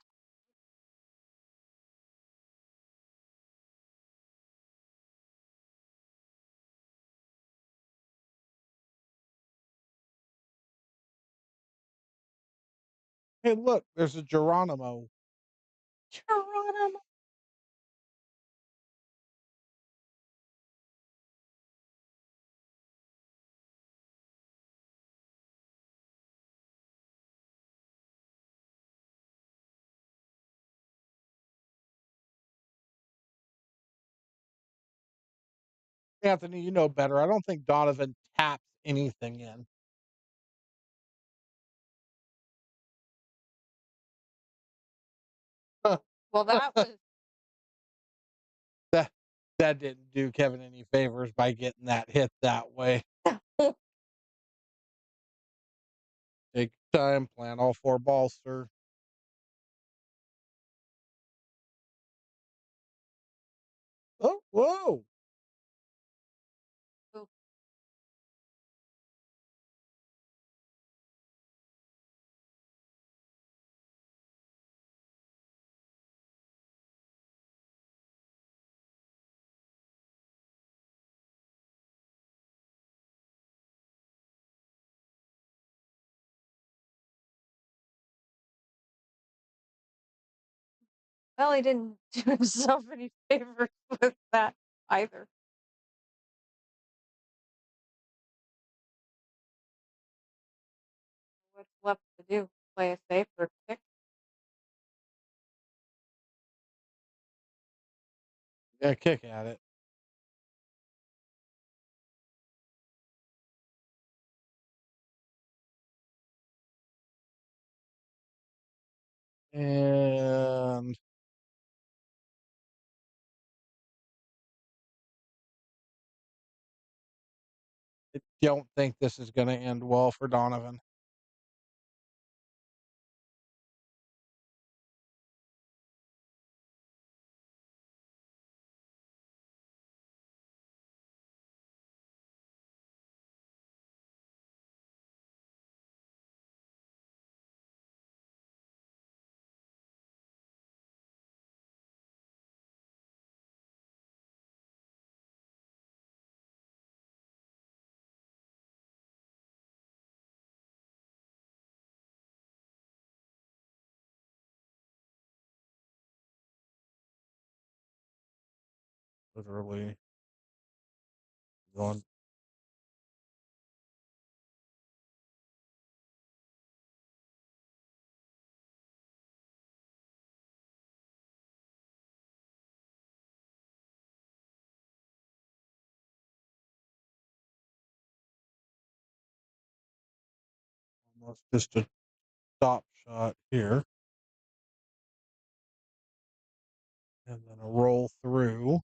hey, look, there's a Geronimo. Geronimo. Anthony, you know better. I don't think Donovan taps anything in. Well, that was that that didn't do Kevin any favors by getting that hit that way. Take your time, plant all 4 balls, sir. Oh, whoa. Ooh, well, he didn't do himself any favors with that either. What's left to do? Play a safe or kick? Yeah, kick at it. And I don't think this is going to end well for Donovan. Literally going. Almost just a stop shot here. And then a roll through.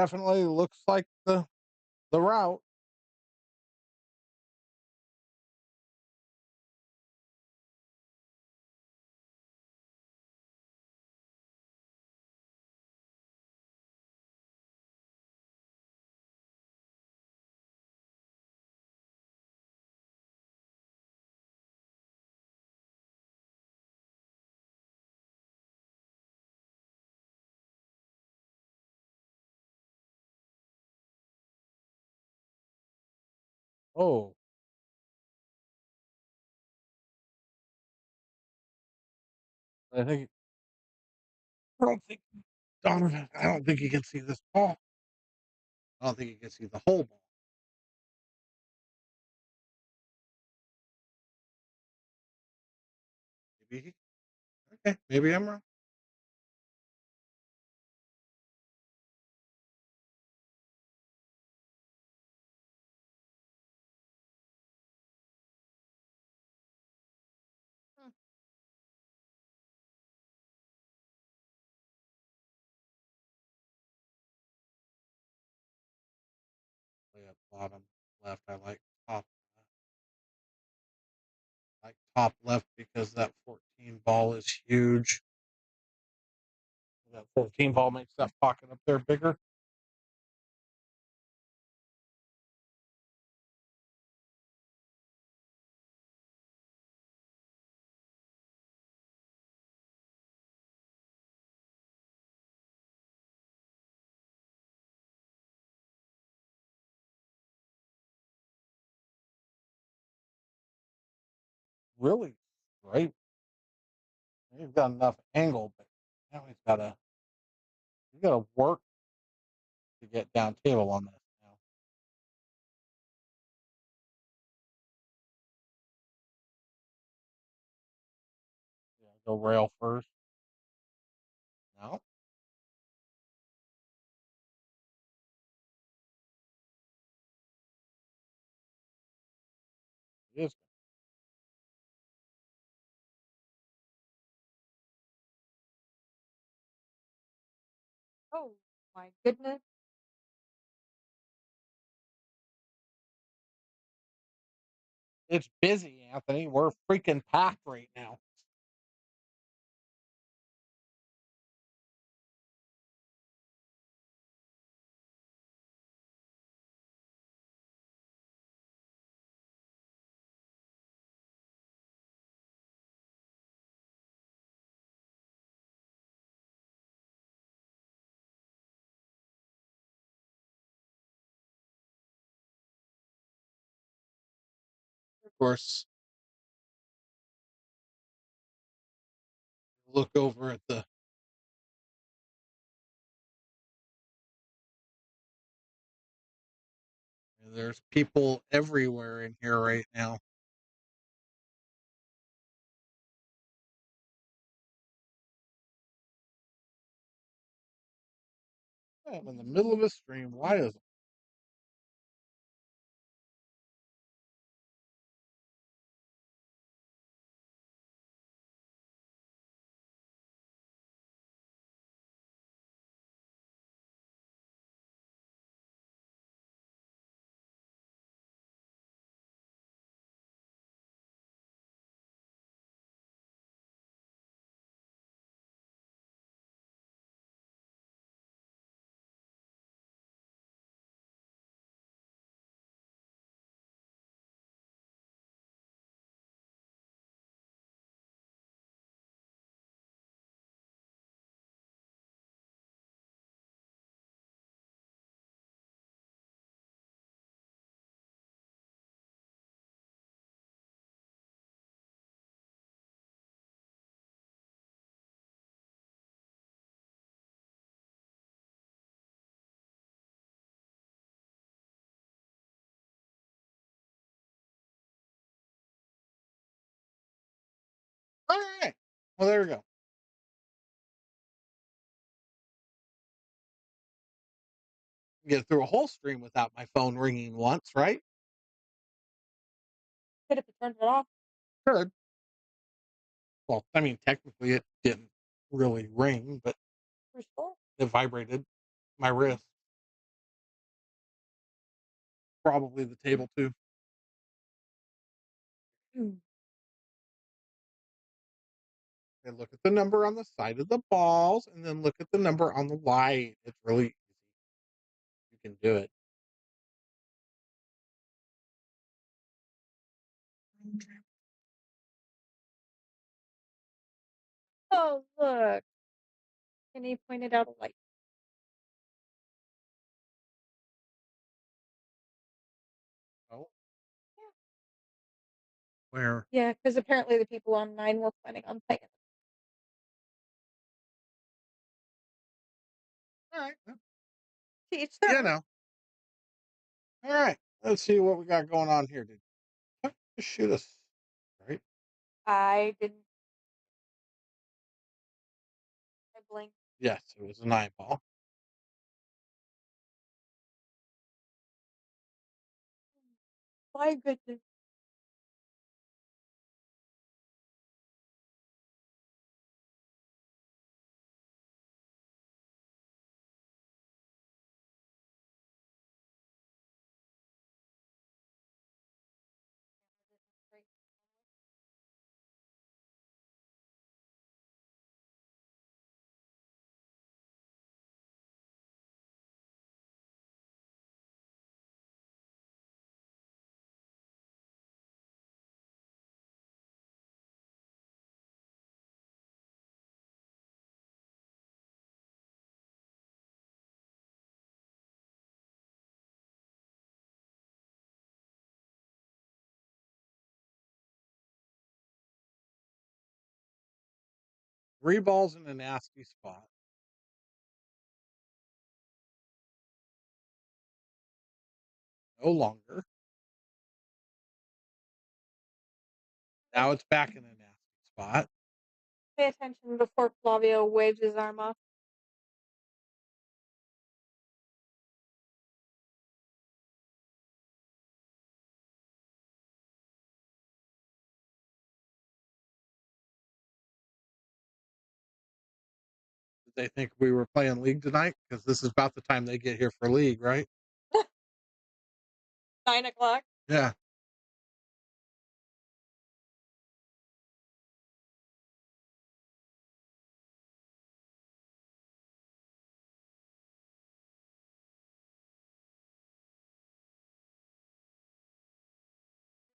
definitely looks like the route. Oh, I think I don't think Donovan. I don't think he can see this ball. I don't think he can see the whole ball. Maybe okay. Maybe I'm wrong. Hmm. Way up bottom left. I like top. Like top left because that 14 ball is huge. That 14 ball makes that pocket up there bigger. Really straight. He's got enough angle, but now he's gotta work to get down table on this now. Yeah, go rail first. No, it is. Oh my goodness. It's busy, Anthony. We're freaking packed right now. Of course, look over at the. There's people everywhere in here right now. I'm in the middle of a stream. Why is it? All right. Well, there we go. Get through a whole stream without my phone ringing once, right? Could have turned it off Good. Well, I mean, technically it didn't really ring, but for sure. it vibrated my wrist. probably the table too. Mm. And look at the number on the side of the balls, and then look at the number on the light. It's really easy. You can do it. Oh, look. And he pointed out a light. Oh, Yeah. where? Yeah, because apparently the people on 9 were planning on playing. All right. To each their You own. know. All right. Let's see what we got going on here. Did just shoot us? Right? I didn't. I blinked. Yes, it was a 9 ball. My goodness. Three balls in a nasty spot. No longer. Now it's back in a nasty spot. Pay attention before Flavio waves his arm off. Did they think we were playing league tonight? Because this is about the time they get here for league, right? 9 o'clock. Yeah.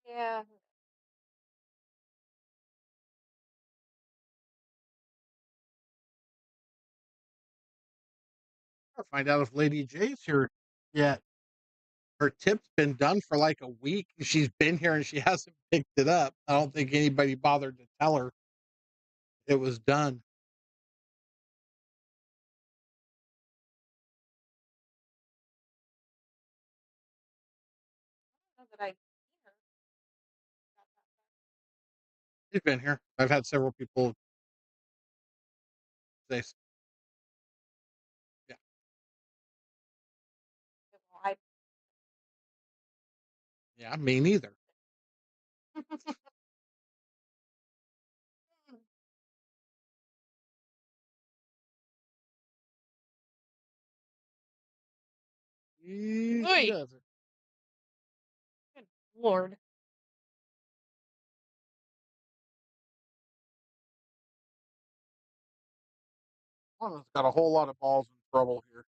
Yeah. I'll find out if Lady J's here yet. Her tip's been done for like a week. She's been here and she hasn't picked it up. I don't think anybody bothered to tell her it was done. I don't know that I've seen her. She's been here. I've had several people say, yeah, Well, I yeah, me neither. Easy Oy! does it. Good Lord. Donovan's got a whole lot of balls in trouble here.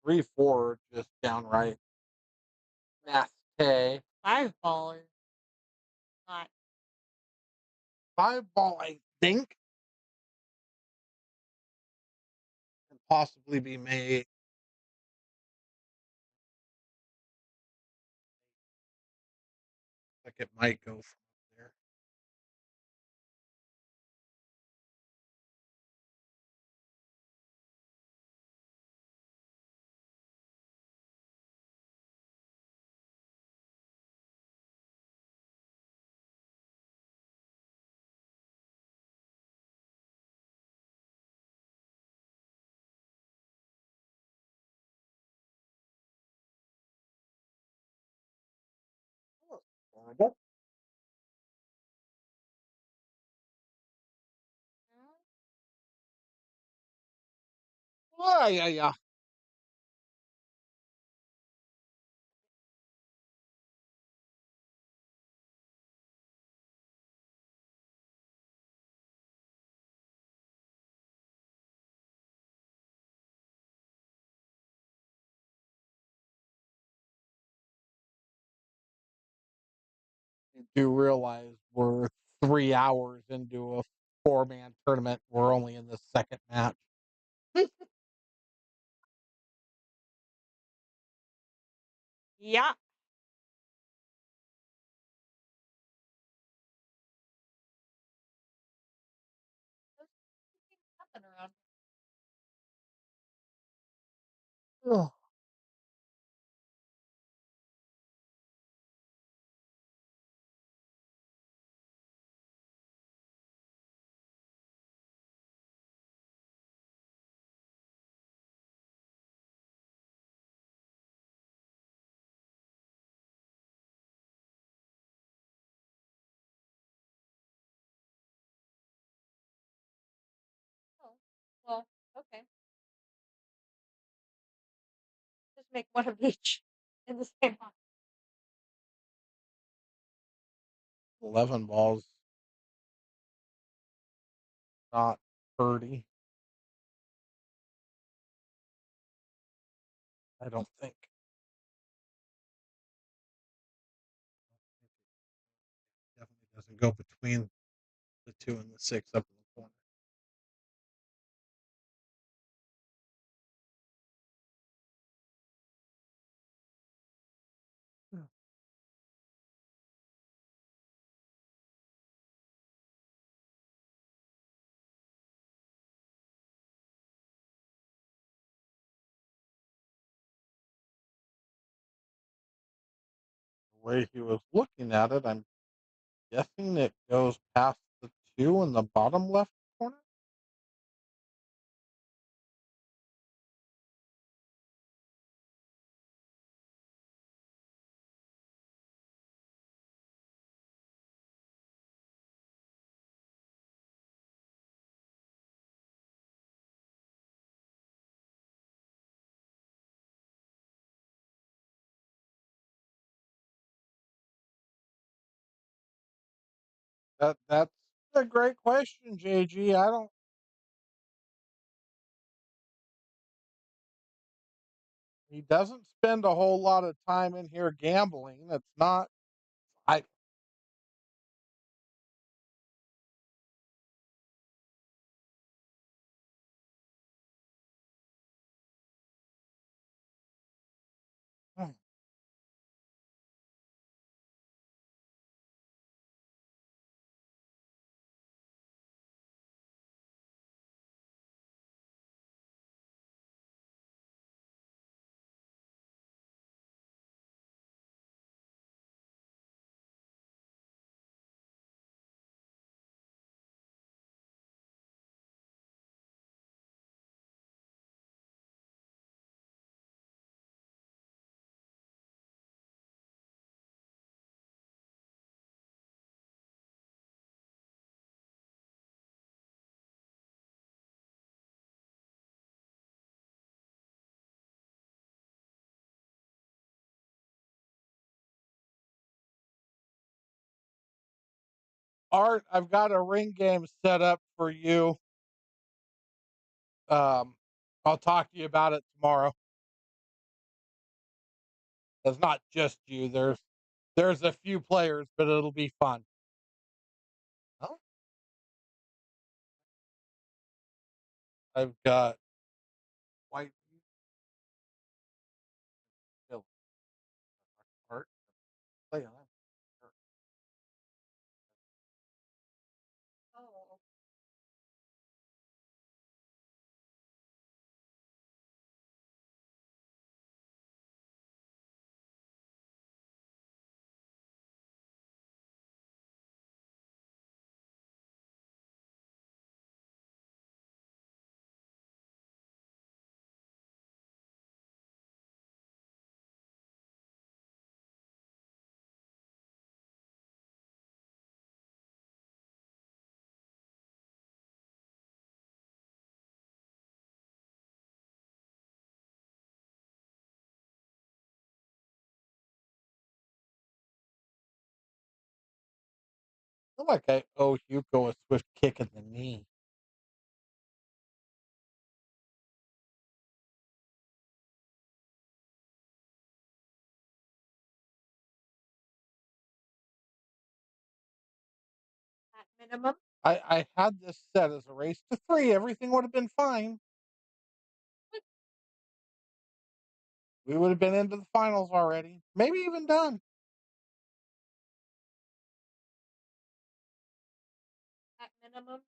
3-4, just downright nasty. 5 ball is not. 5 ball, I think, can possibly be made. Like it might go from up there. Oh, horrible. Oh, yeah, yeah. You do realize we're 3 hours into a 4-man tournament. We're only in the second match. Yeah. Nothing around. Ugh. Oh, well, okay. Just make one of each in the same one. 11 balls, not 30. I don't think. Definitely doesn't go between the 2 and the 6 up in the corner. Yeah. The way he was looking at it, I'm guessing it goes past the 2 in the bottom left corner. That's a great question, JG. I don't. He doesn't spend a whole lot of time in here gambling. It's not. I. Art, I've got a ring game set up for you. Um, I'll talk to you about it tomorrow. It's not just you. There's a few players, but it'll be fun. Oh, I've got white Philly art. Play on. Oh, feel like I owe Hugo a swift kick in the knee. At minimum. I had this set as a race to 3. Everything would have been fine. We would have been into the finals already. Maybe even done. At minimum,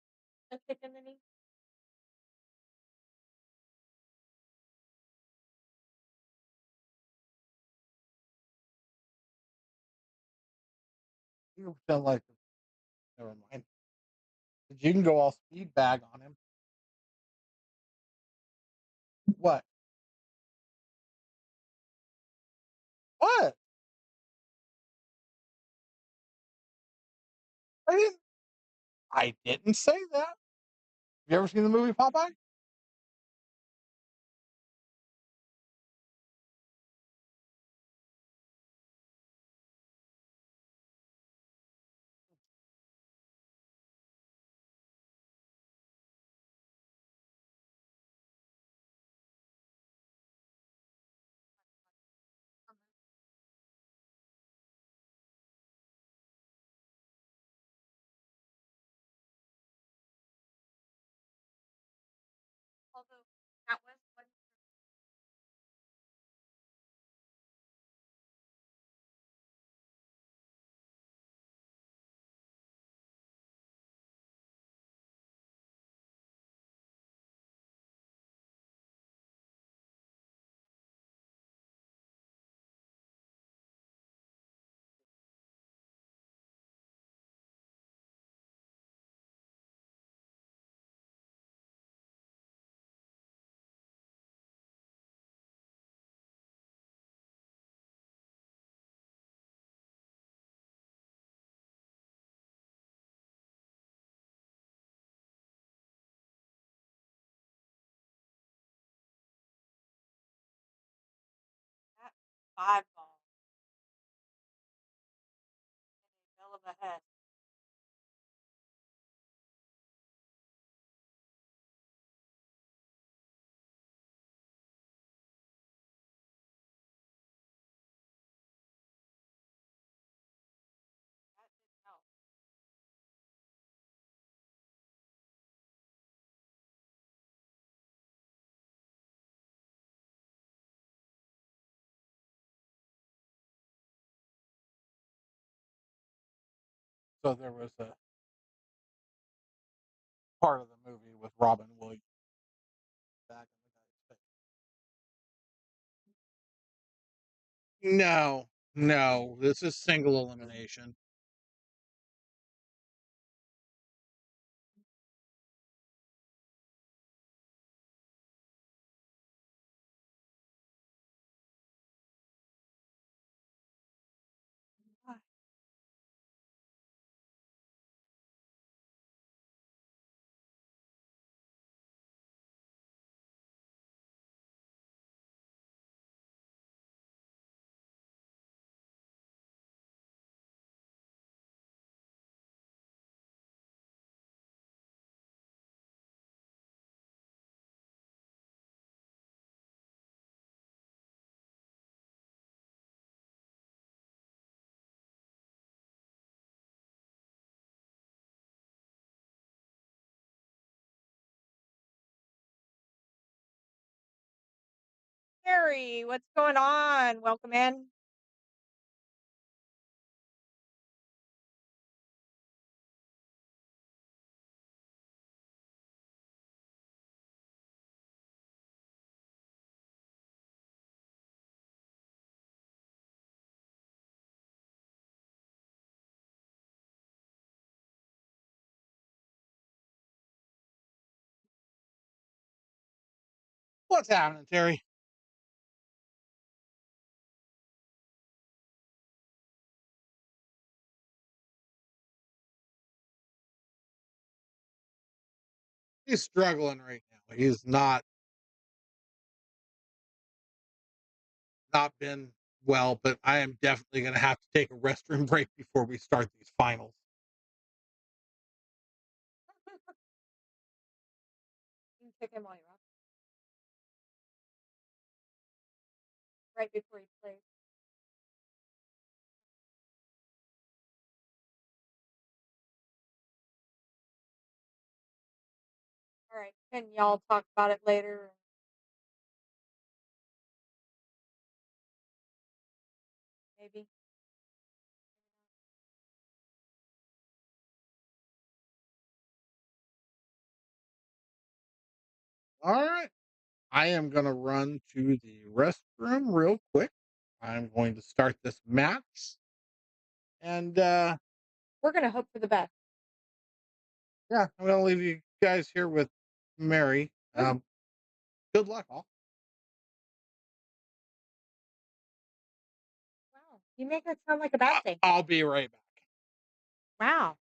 a kick in the knee. You pretend like never mind. You can go all speed bag on him. What? What? I didn't I didn't say that. Have you ever seen the movie Popeye? Although that was one. That 5 ball in a hell of a head. That didn't help. So there was a part of the movie with Robin Williams back in the guy's face. No, no, this is single elimination. Harry, what's going on? Welcome in. What's happening, Terry? He's struggling right now. He's not been well, but I am definitely going to have to take a restroom break before we start these finals. kick him while you're up, right before he plays. All right. Can y'all talk about it later? Maybe. All right. I am going to run to the restroom real quick. I'm going to start this match. And We're gonna hope for the best. yeah, I'm going to leave you guys here with Mary. Okay. Good luck, all. Wow. You make that sound like a bad thing. I'll be right back. Wow.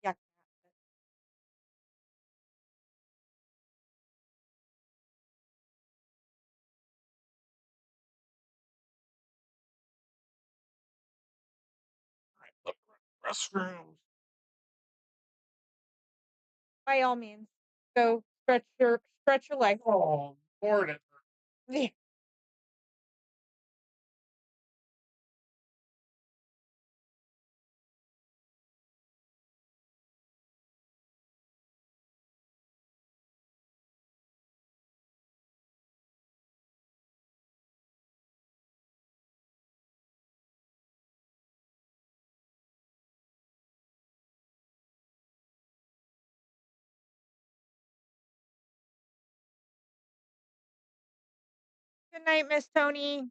Yuck. All right, look, restrooms. By all means, go stretch your leg. Oh, Lord, it hurts. Yeah. Good night, Miss Tony.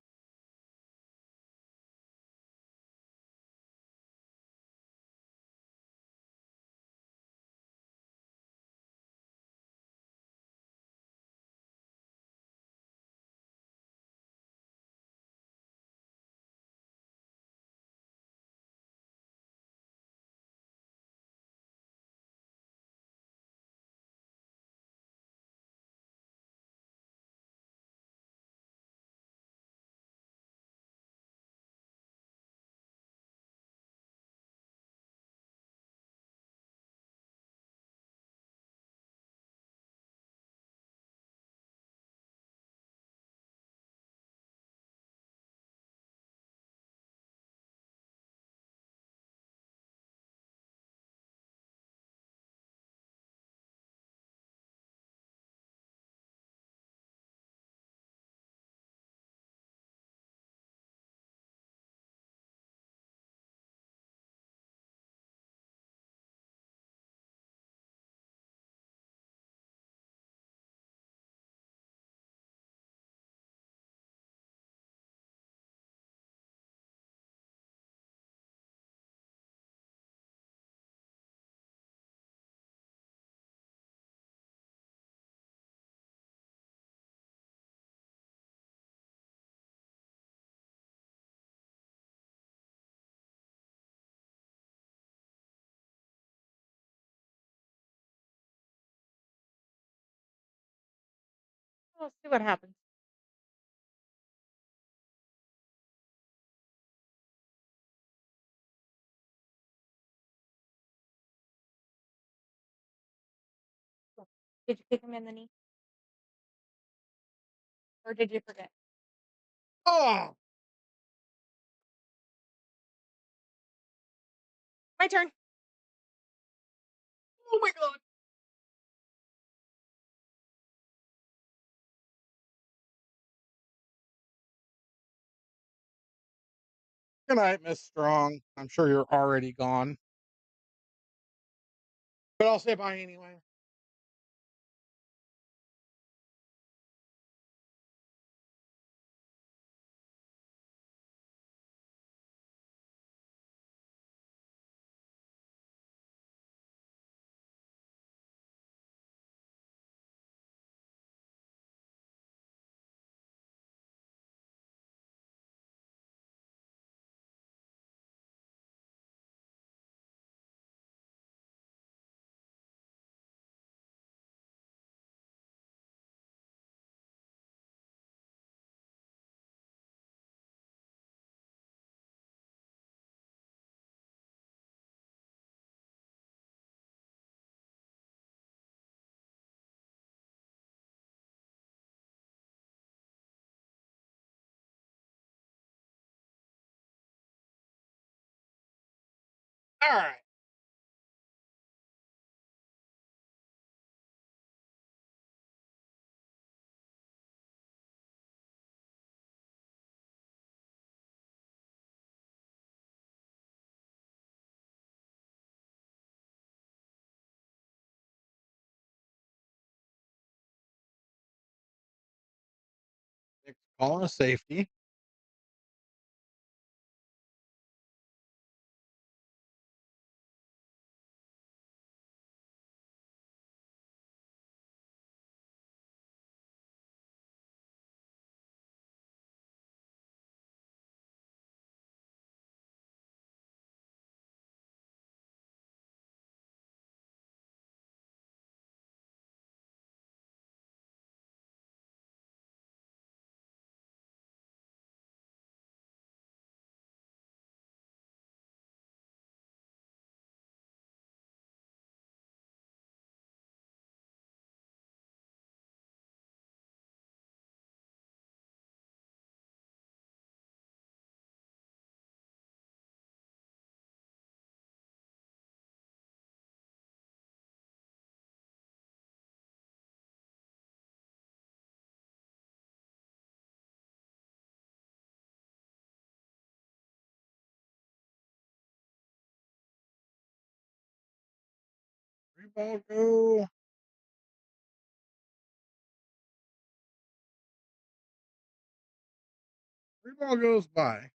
We'll see what happens. Did you kick him in the knee? Or did you forget? Oh, My turn. oh my God. Good night, Miss Strong. I'm sure you're already gone, but I'll say bye anyway. All right. Nick's calling a safety. Three ball go. Three ball goes by.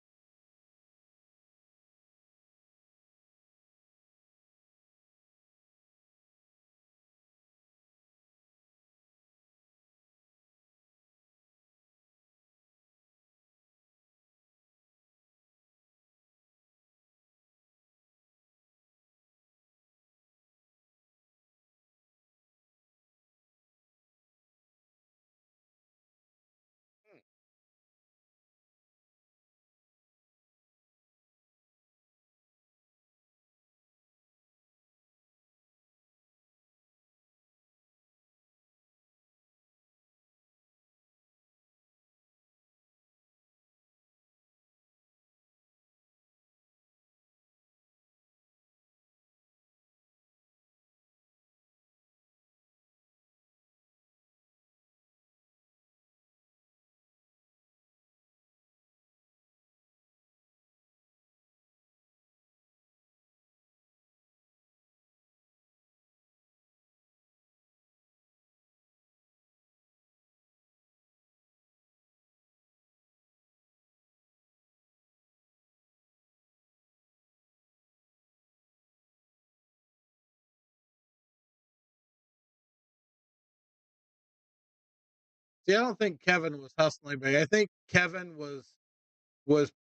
See, I don't think Kevin was hustling big. I think Kevin was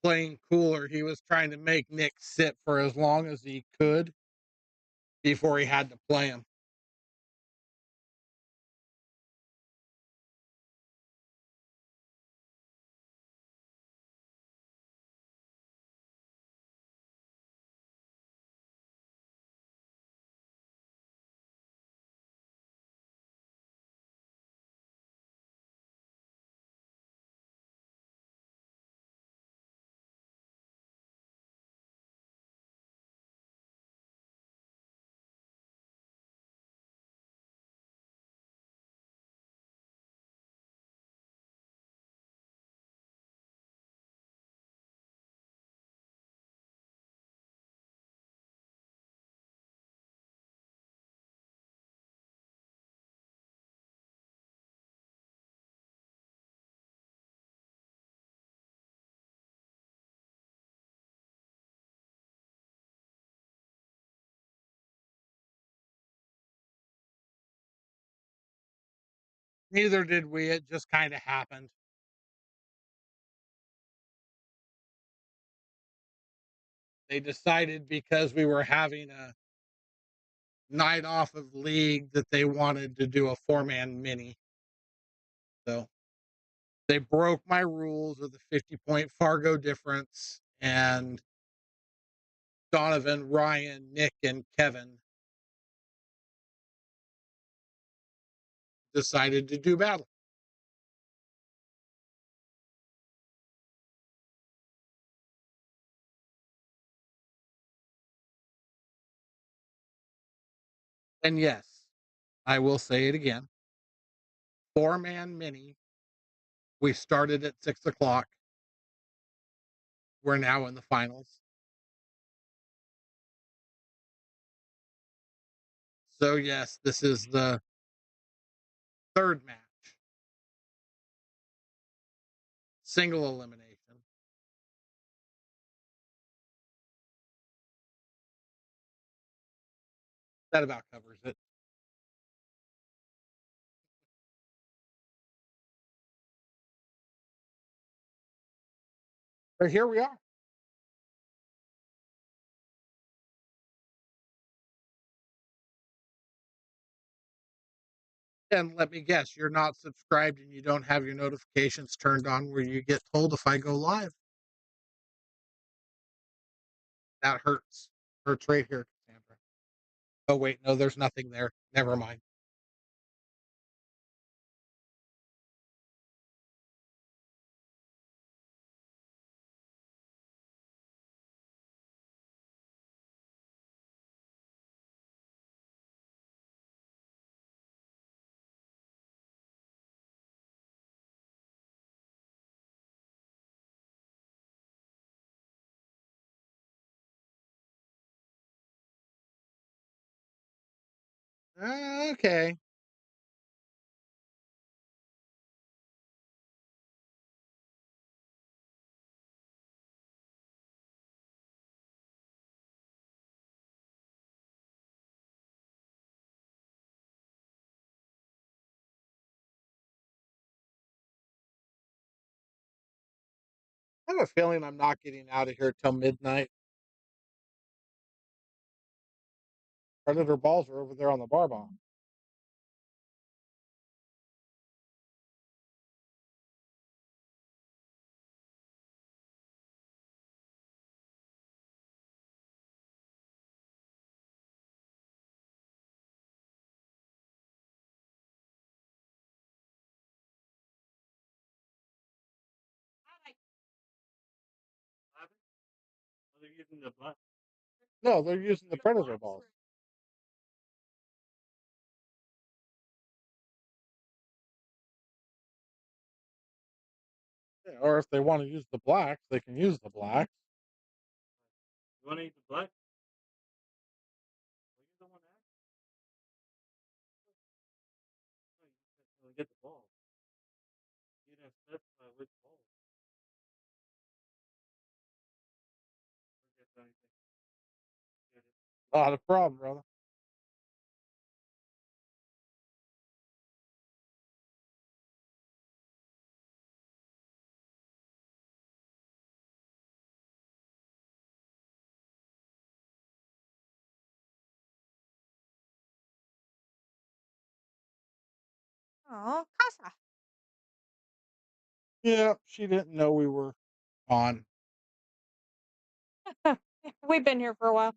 playing cooler. He was trying to make Nick sit for as long as he could before he had to play him. Neither did we. It just kind of happened. They decided because we were having a night off of league that they wanted to do a 4-man mini. So they broke my rules of the 50-point Fargo difference, and Donovan, Ryan, Nick, and Kevin decided to do battle. And yes, I will say it again. 4-man mini. We started at 6 o'clock. We're now in the finals. So yes, this is the third match. Single elimination. That about covers it. But here we are. And let me guess, you're not subscribed and you don't have your notifications turned on where you get told if I go live. That hurts. Hurts right here, Cassandra. Oh, wait, no, there's nothing there. Never mind. Okay. I have a feeling I'm not getting out of here till midnight. Predator balls are over there on the bar bomb. They're using the black. No, they're using the Predator balls. Yeah, or if they want to use the blacks, they can use the blacks. You want to eat the black? Well, you don't want to get the ball. You didn't specify which ball. Forget anything. Get it. Not a problem, brother. Oh, casa. Yeah, she didn't know we were on. We've been here for a while.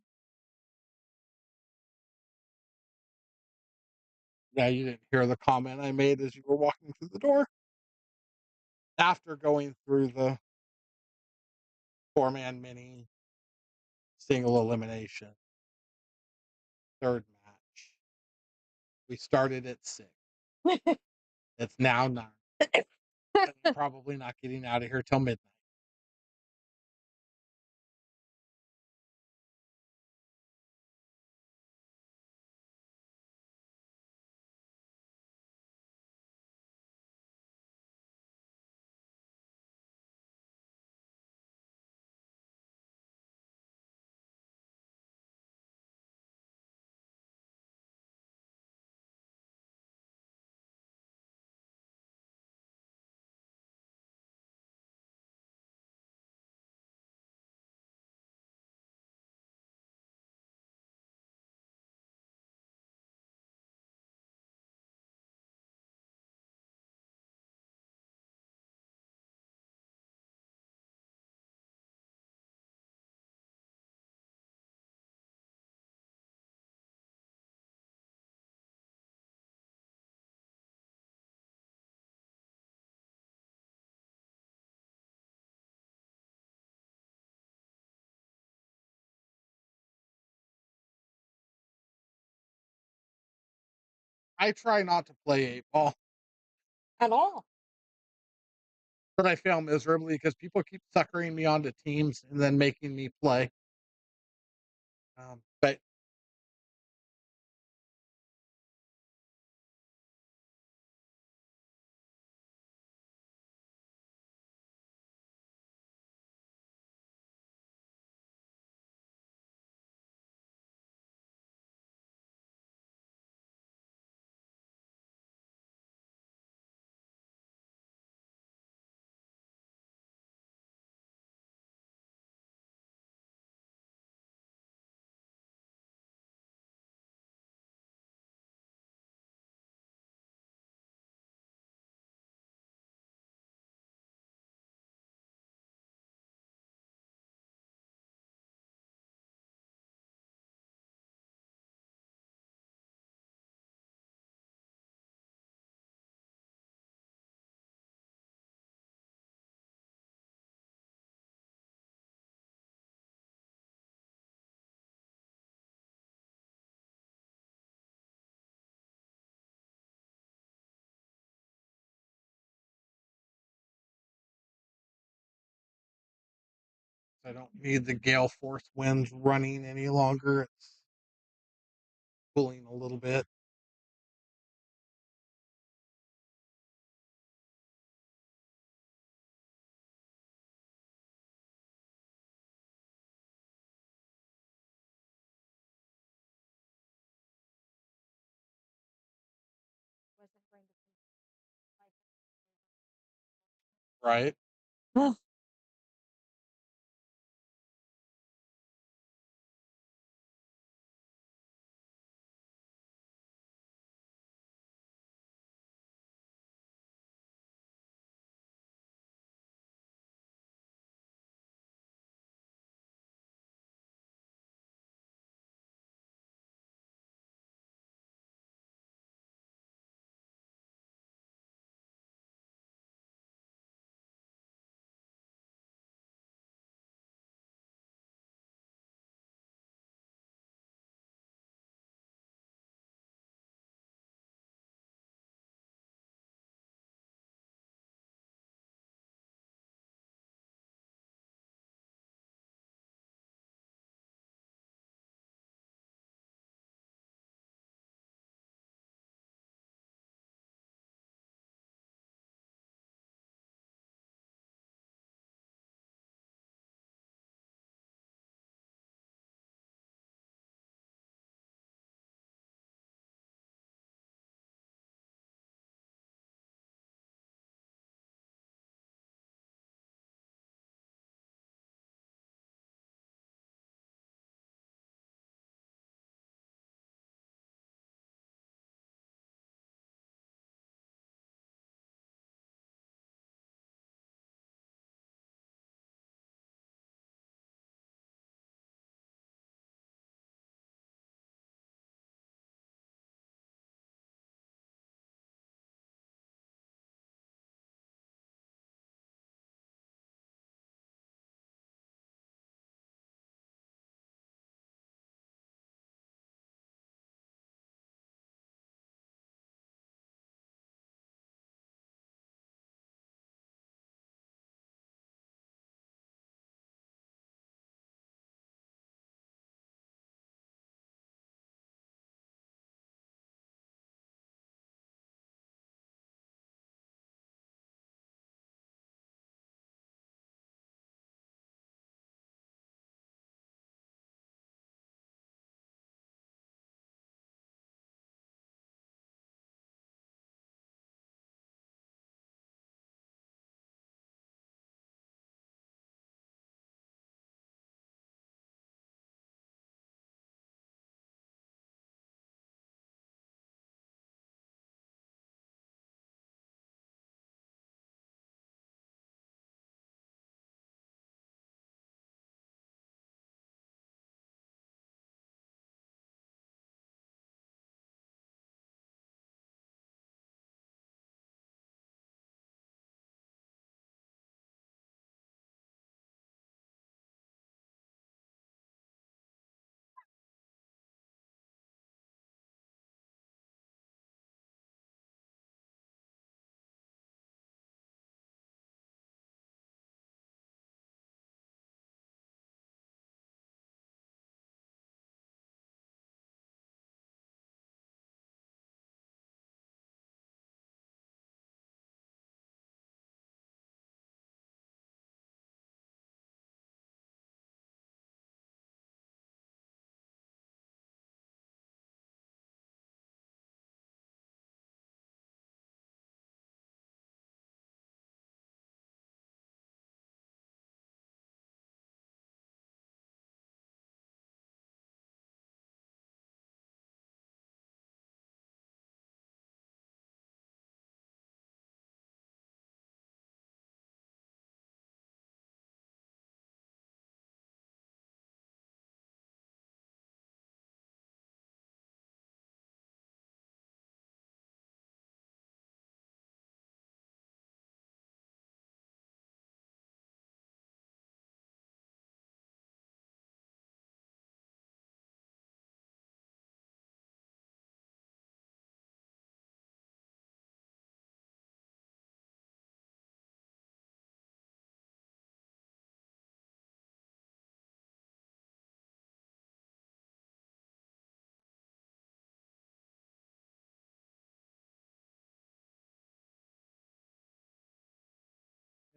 Yeah, you didn't hear the comment I made as you were walking through the door after going through the 4-man mini single elimination third match. We started at 6. It's now 9. And I'm probably not getting out of here till midnight. I try not to play 8 ball, At all. but I fail miserably because people keep suckering me onto teams and then making me play. But I don't need the gale force winds running any longer. It's cooling a little bit. Wasn't going to be like Right.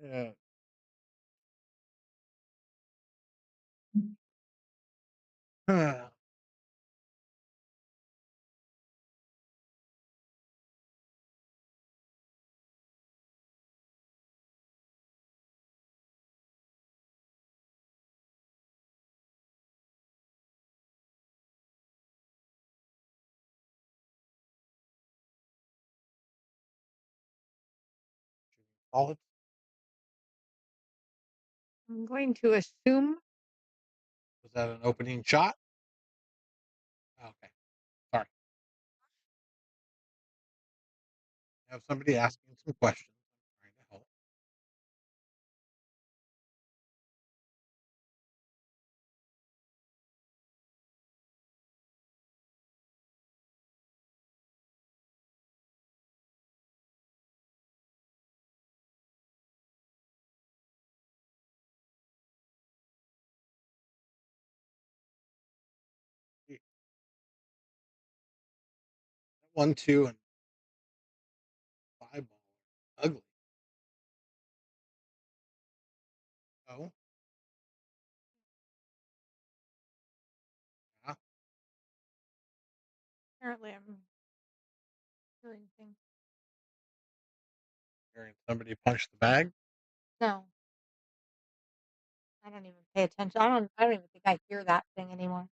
Yeah. Solid. I'm going to assume Was that an opening shot? Okay. Sorry. I have somebody asking some questions. I'm trying to help. That 1, 2, and 5 ball are ugly. Oh, yeah. apparently I'm hearing things. Hearing somebody punch the bag. No, I don't even pay attention. I don't even think I hear that thing anymore.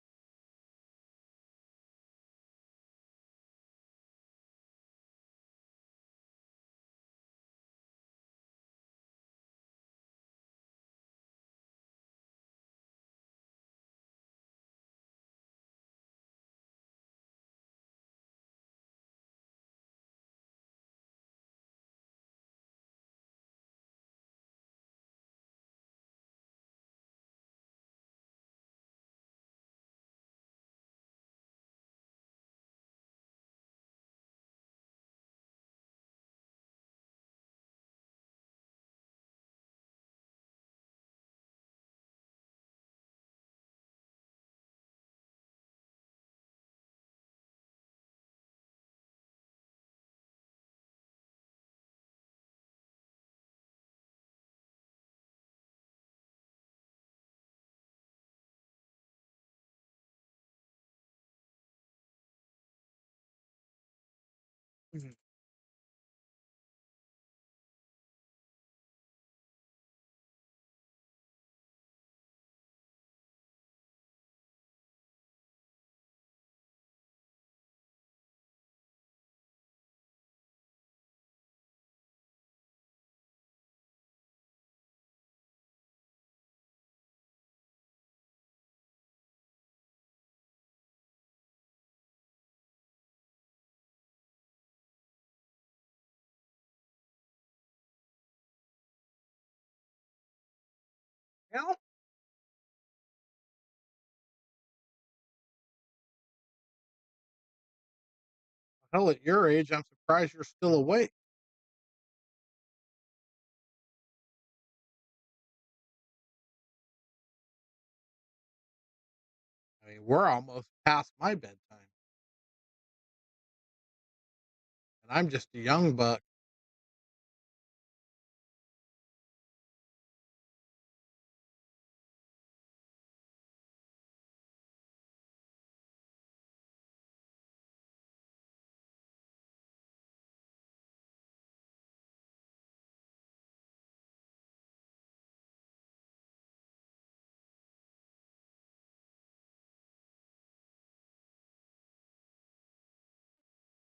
Mhm. 'Well, hell, at your age, I'm surprised you're still awake. I mean, we're almost past my bedtime, and I'm just a young buck.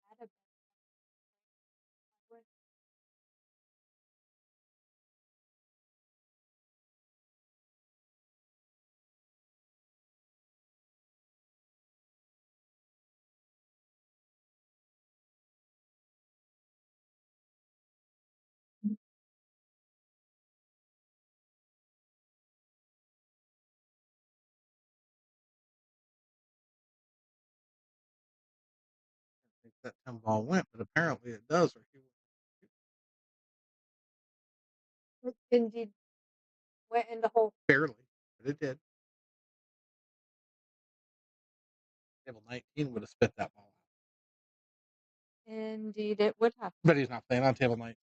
Had a bedtime. I think that 10 ball went, but apparently it does, or he would It indeed went in the hole. barely, but it did. Table 19 would have spit that ball out, Indeed, it would have. but he's not playing on table 19.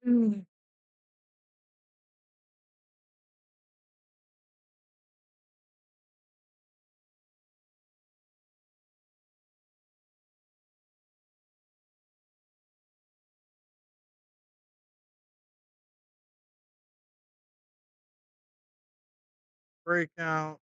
Mm. Breakout.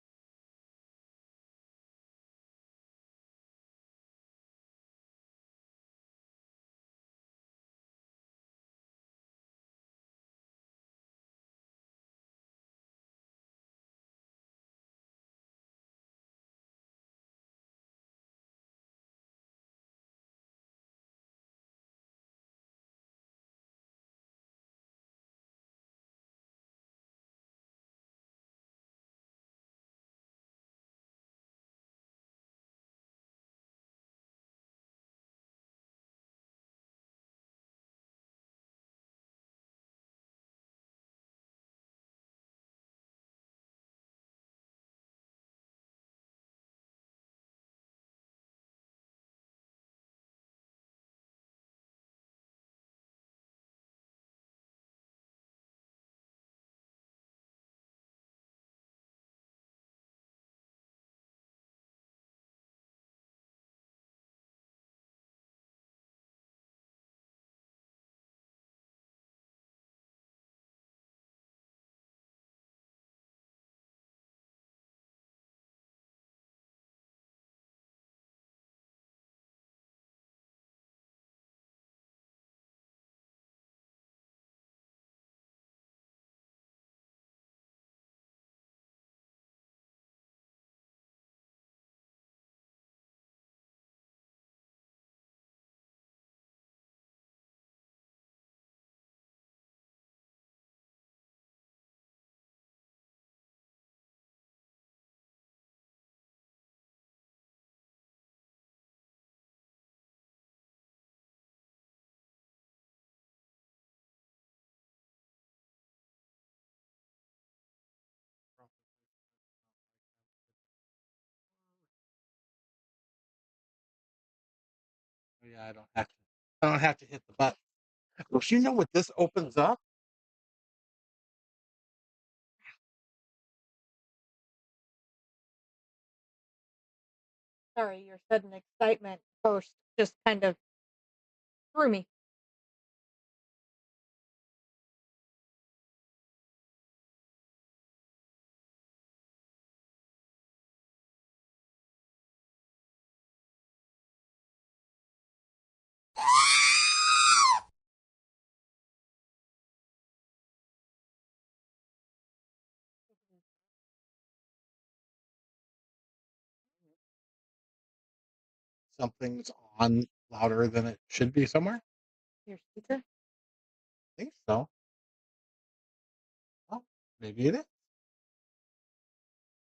Oh, yeah, I don't have to hit the button. Well, you know what this opens up? Sorry, your sudden excitement post just kind of threw me. Something's on louder than it should be somewhere. Your speaker? I think so. Oh, maybe it is.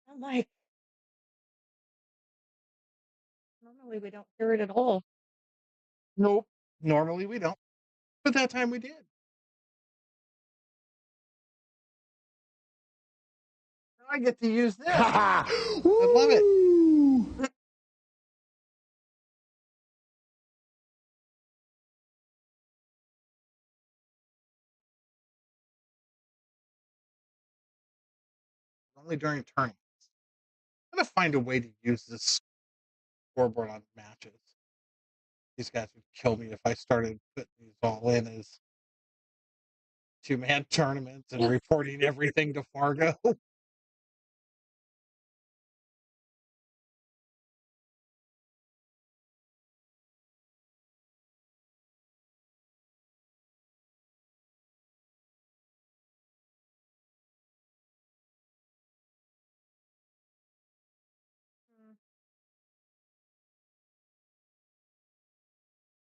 I'm like, normally we don't hear it at all. Nope. Normally we don't, but that time we did. Now I get to use this. I love it. Only during tournaments. I'm gonna find a way to use this scoreboard on matches. These guys would kill me if I started putting these all in as two-man tournaments and reporting everything to Fargo. Mm.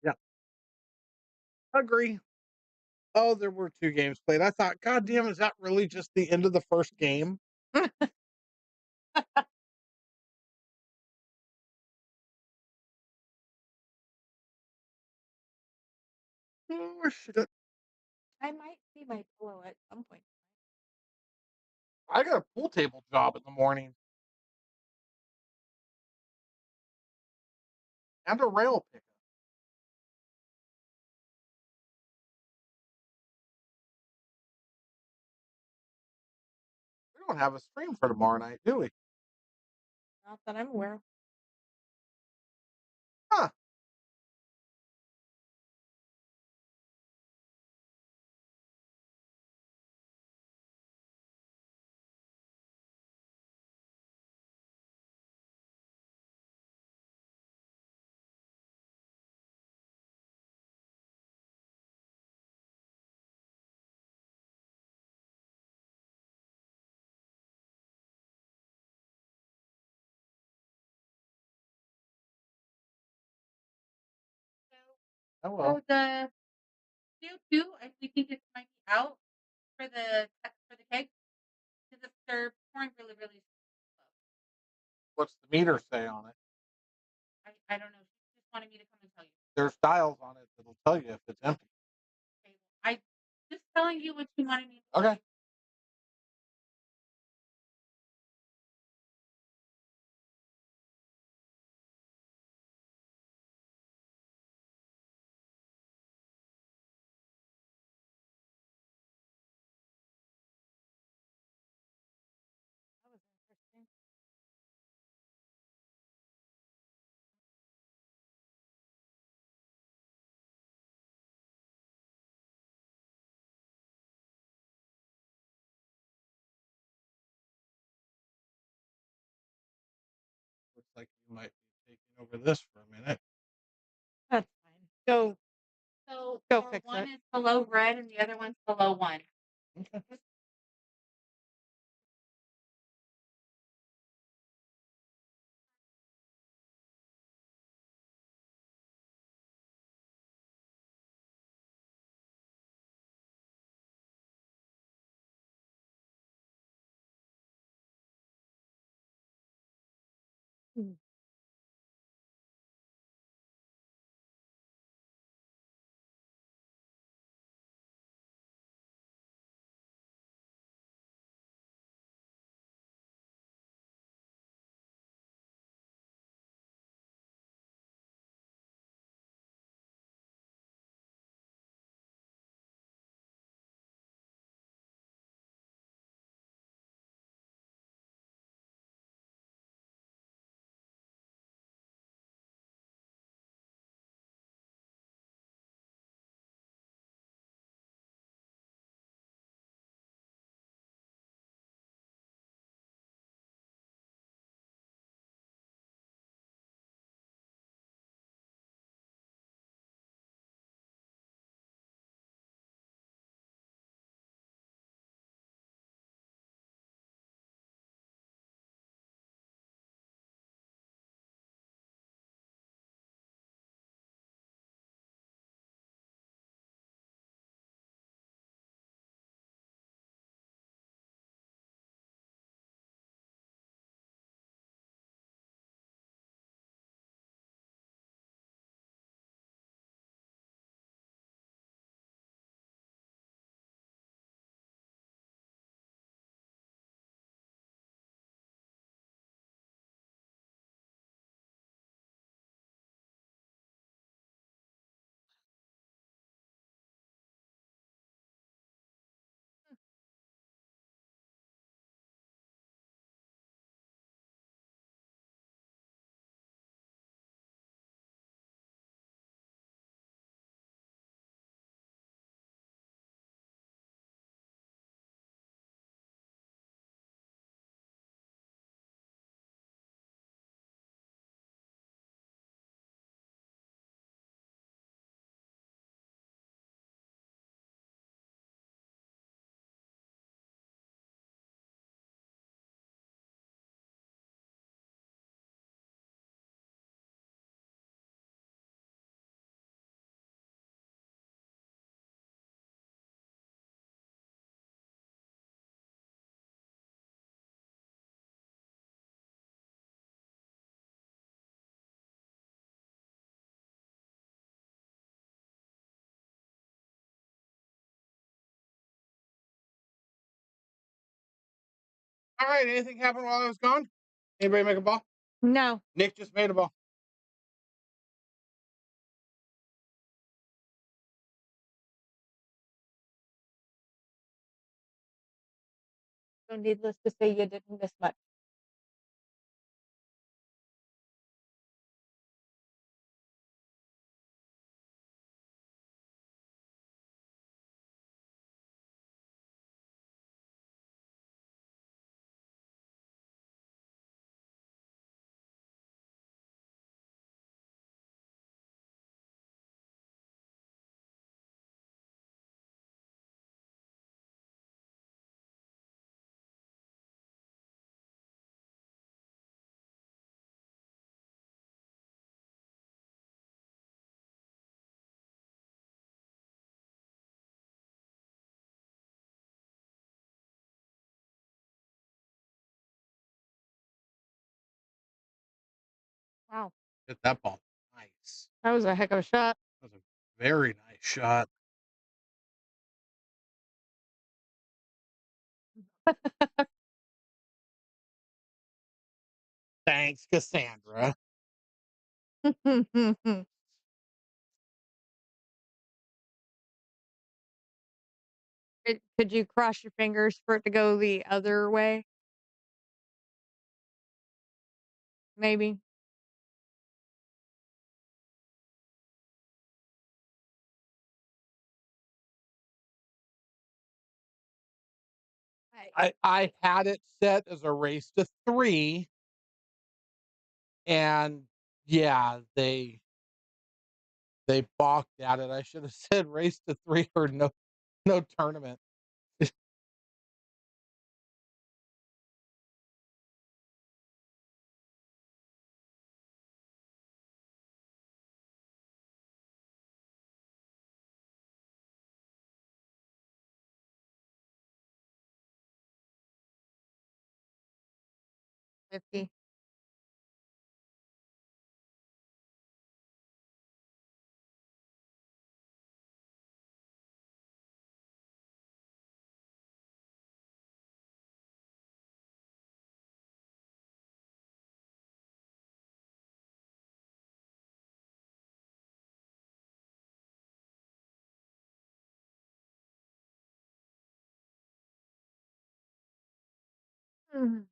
Yeah, agree. Oh, there were 2 games played. I thought, "God damn, is that really just the end of the first game?" Oh, shit. I might see my pillow at some point. I got a pool table job in the morning and a rail pickup. don't have a stream for tomorrow night, do we? Not that I'm aware of. Huh. Oh well. So the CO2, we think it might be out for the keg because they're pouring really, really slow. What's the meter say on it? I don't know. She just wanted me to come and tell you. There's dials on it that'll tell you if it's empty. Okay, well, I just telling you what she wanted me to. Okay. That was interesting. Looks like you might be taking over this for a minute. That's fine. Go Go or fix one it. is below red and the other one's below one. Okay. Hmm. All right. Anything happened while I was gone? Anybody make a ball? No. Nick just made a ball. So needless to say, you didn't miss much. Wow, Hit that ball. Nice. that was a heck of a shot. That was a very nice shot. Thanks, Cassandra. Could you cross your fingers for it to go the other way? Maybe. I had it set as a race to 3, and yeah, they balked at it. I should have said race to 3 or no tournament. 50. Mhm.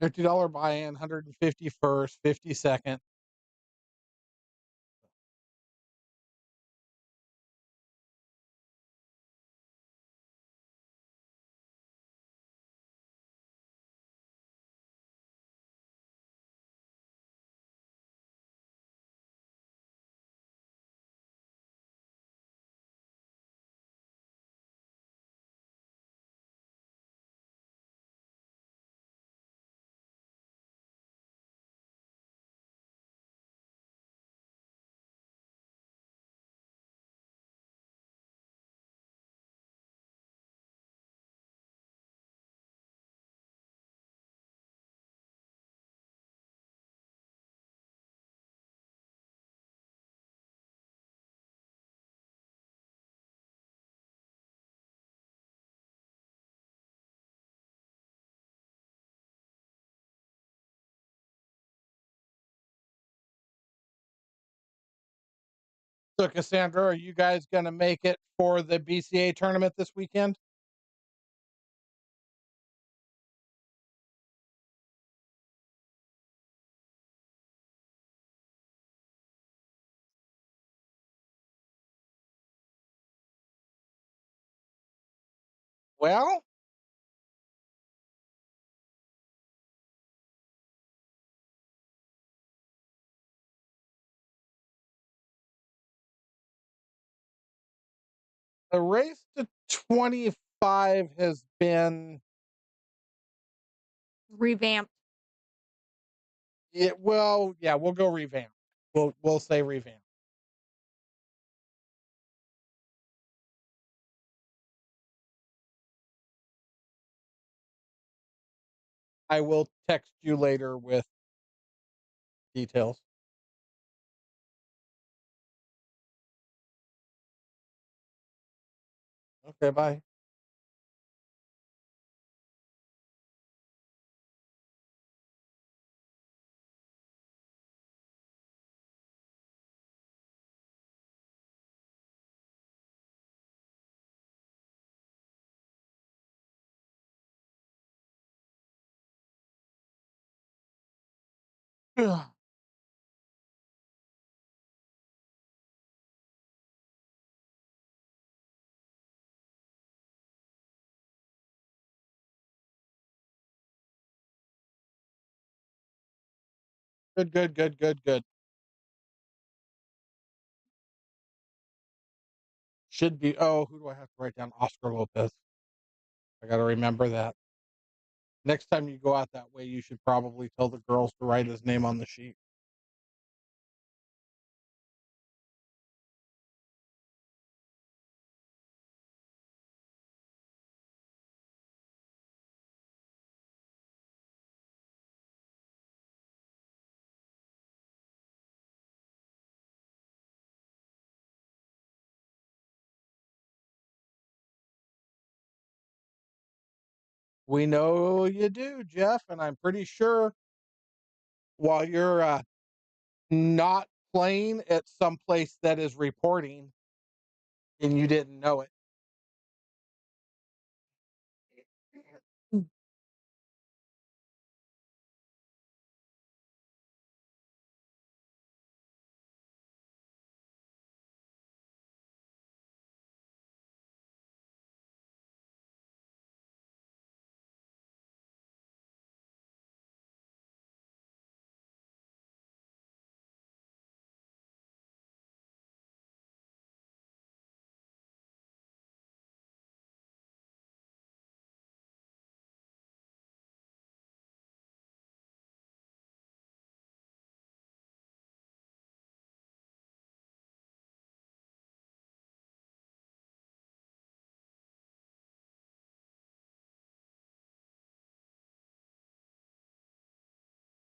$50 buy-in, 151st, 52nd. So, Cassandra, are you guys going to make it for the BCA tournament this weekend? Well, the race to 25 has been Revamped. it. Well, yeah, we'll go revamp. We'll say revamp. I will text you later with Details. Okay, bye. Good, good, good, good, good. Should be who do I have to write down? Oscar Lopez. I gotta remember that. Next time you go out that way, you should probably tell the girls to write his name on the sheet. We know you do, Jeff, and I'm pretty sure while you're not playing at some place that is reporting and you didn't know it.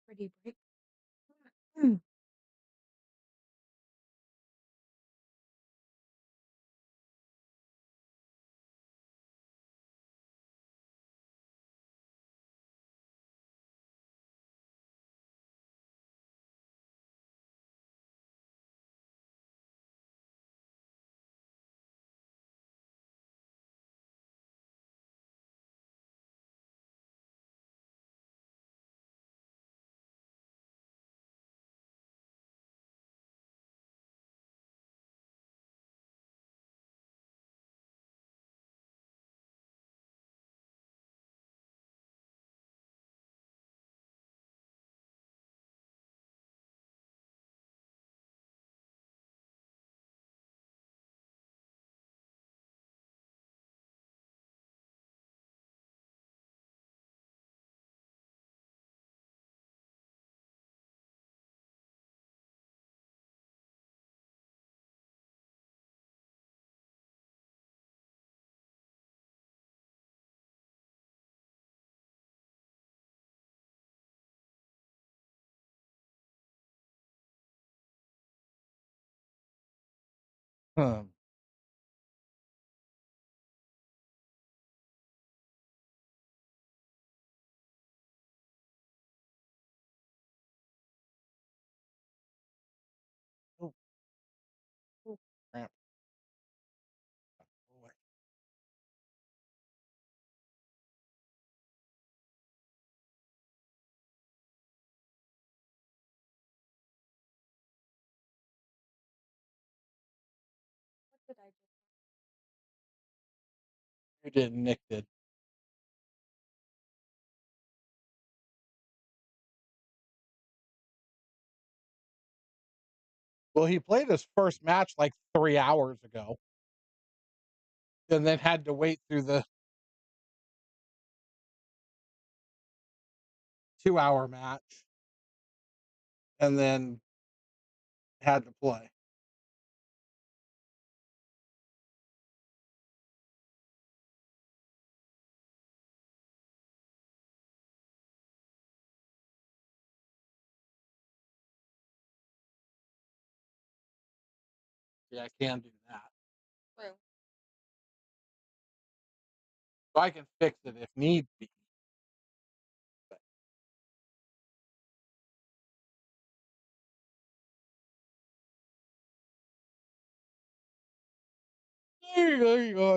Pretty break. Mm. Hmm. Oh, oh, crap. Oh, What did I just? you didn't. Nick did. Well, he played his first match like 3 hours ago and then had to wait through the 2 hour match and then had to play. I can do that. True. So I can fix it if need be. But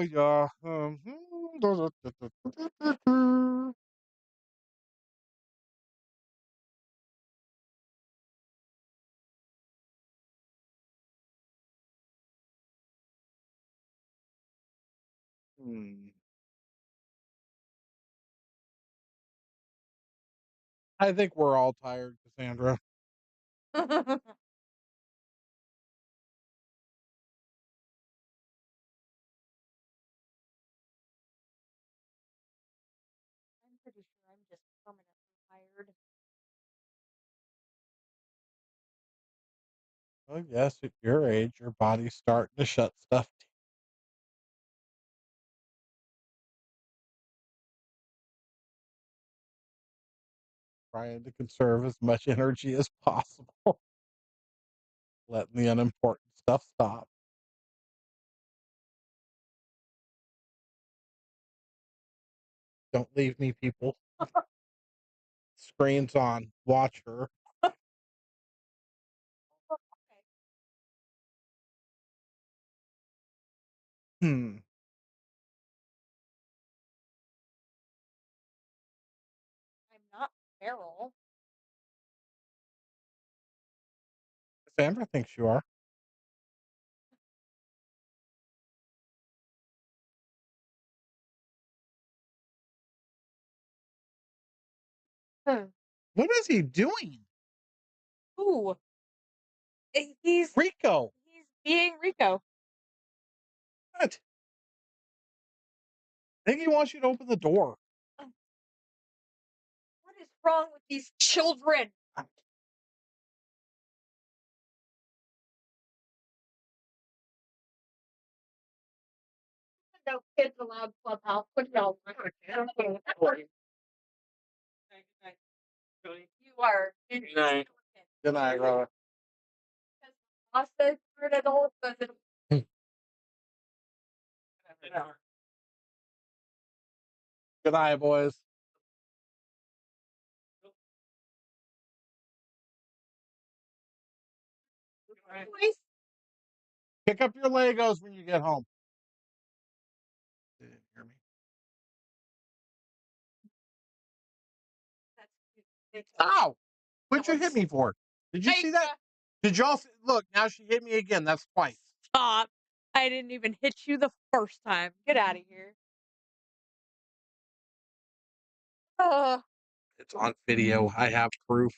yeah. Hmm. I think we're all tired, Cassandra. I'm pretty sure I'm just permanently tired. Oh yes, at your age, your body's starting to shut stuff down, trying to conserve as much energy as possible, letting the unimportant stuff stop. Don't leave me, people. Screens on. Watch her. Okay. Hmm. I'm not feral. Cassandra thinks you are. Hmm. What is he doing? Ooh. He's Rico. being Rico. What? I think he wants you to open the door. What is wrong with these children? No kids allowed clubhouse. Put y'all. You are. Good night. Good night, Robert. Us as an adult, but Good night, boys. anyways, Pick up your Legos when you get home. They didn't hear me. that's cute. Ow! What'd you hit me for? Did you see that? Did y'all look? Now she hit me again. That's twice. Stop. I didn't even hit you the first time. Get out of here. Uh, It's on video. I have proof.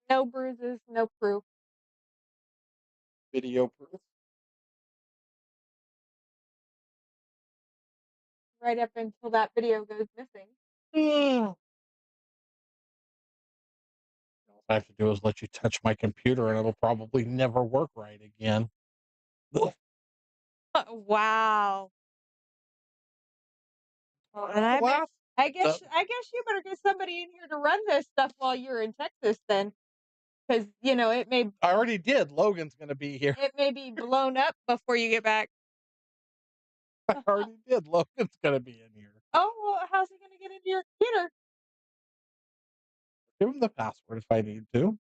no bruises, no proof. Video proof. Right up until that video goes missing. All I have to do is let you touch my computer, and it'll probably never work right again. Wow. Well, and Laugh. I guess you better get somebody in here to run this stuff while you're in Texas then, because I already did. Logan's going to be here. it may be blown up before you get back. I already did. Logan's going to be in here. Oh, well, how's he gonna get into your computer? Give him the password if I need to.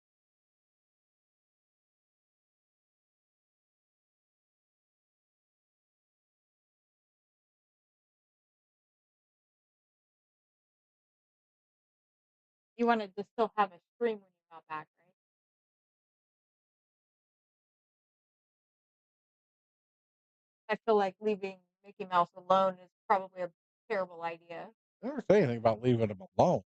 You wanted to still have a stream when you got back, right? I feel like leaving Mickey Mouse alone is probably a terrible idea. I never say anything about leaving him alone.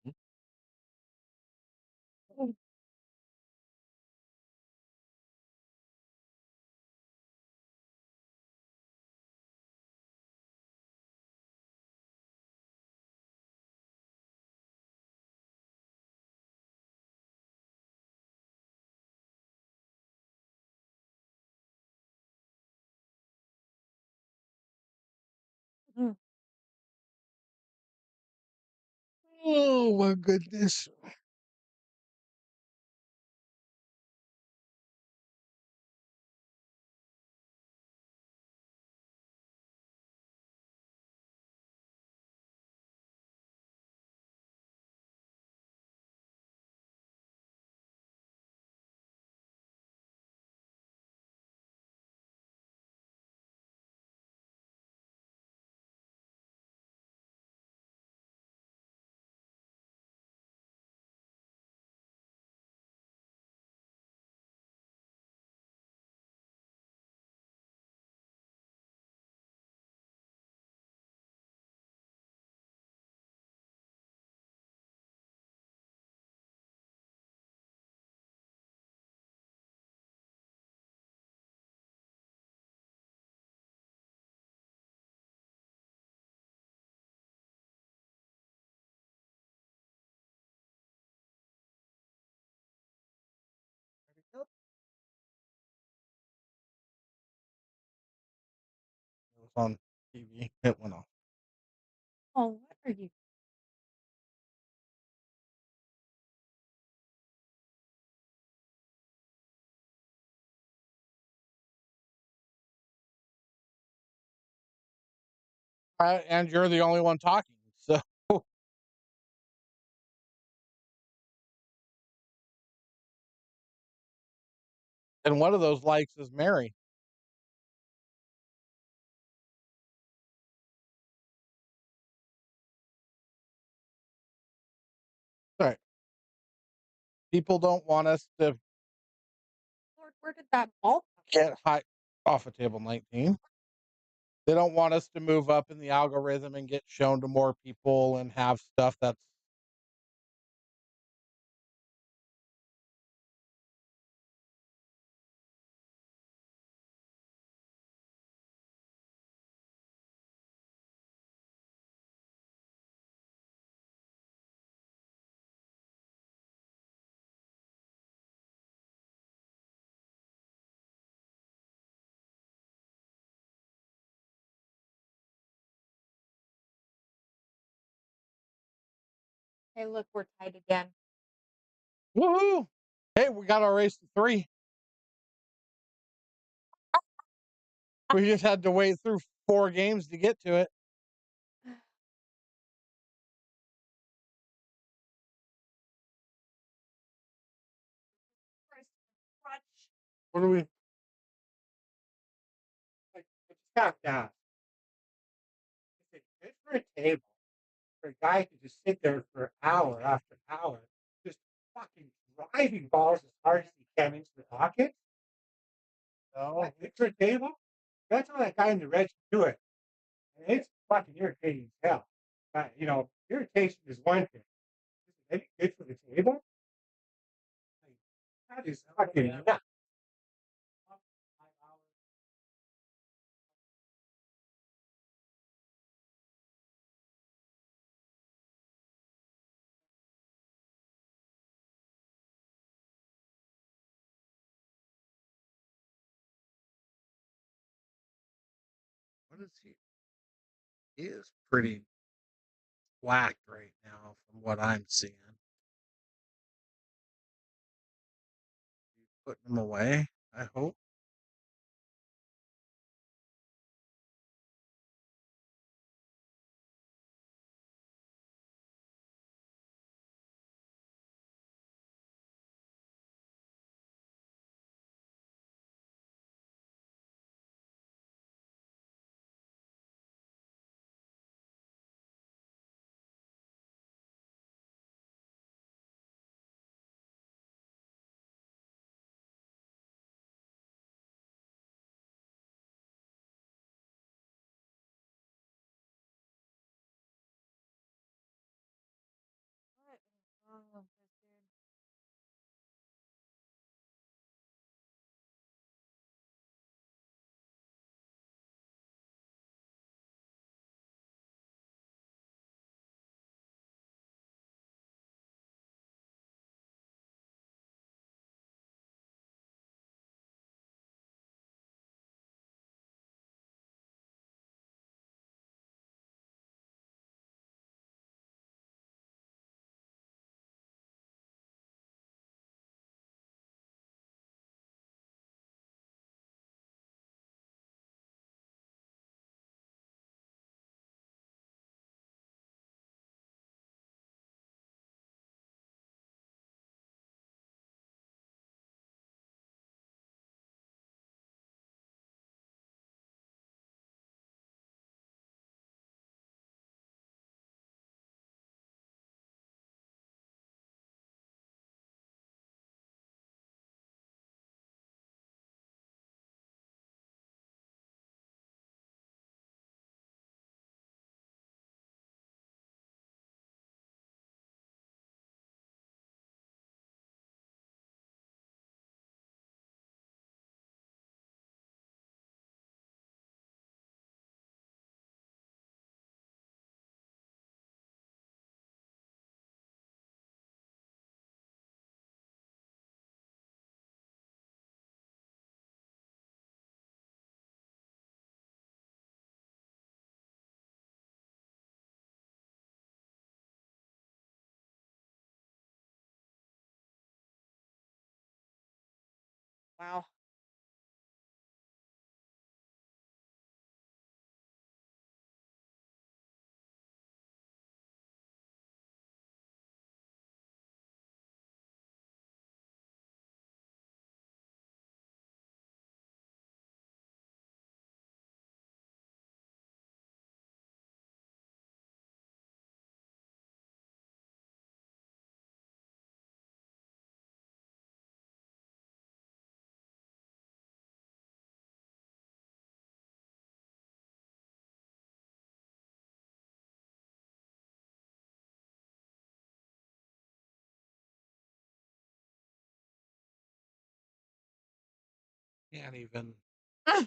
Mm. Oh my goodness. was on TV. It went off. Oh, what are you? And you're the only one talking. So, and one of those likes is Mary. Right. People don't want us to Lord, where did that ball come get high off of table 19. They don't want us to move up in the algorithm and get shown to more people and have stuff that's Hey, look, we're tied again. woohoo. Hey, we got our race to 3. We just had to wait through 4 games to get to it. What do we? I just got that. If it's good for a table, for a guy to just sit there for hour after hour, just fucking driving balls as hard as he can into the pocket, No. like it's for a table, that's how that guy in the red should do it. And it's fucking irritating as hell. Irritation is one thing. Is it good for the table? Like, that is fucking nuts. What is he? He is pretty whacked right now from what I'm seeing. Putting him away, I hope. Wow. Can't even. I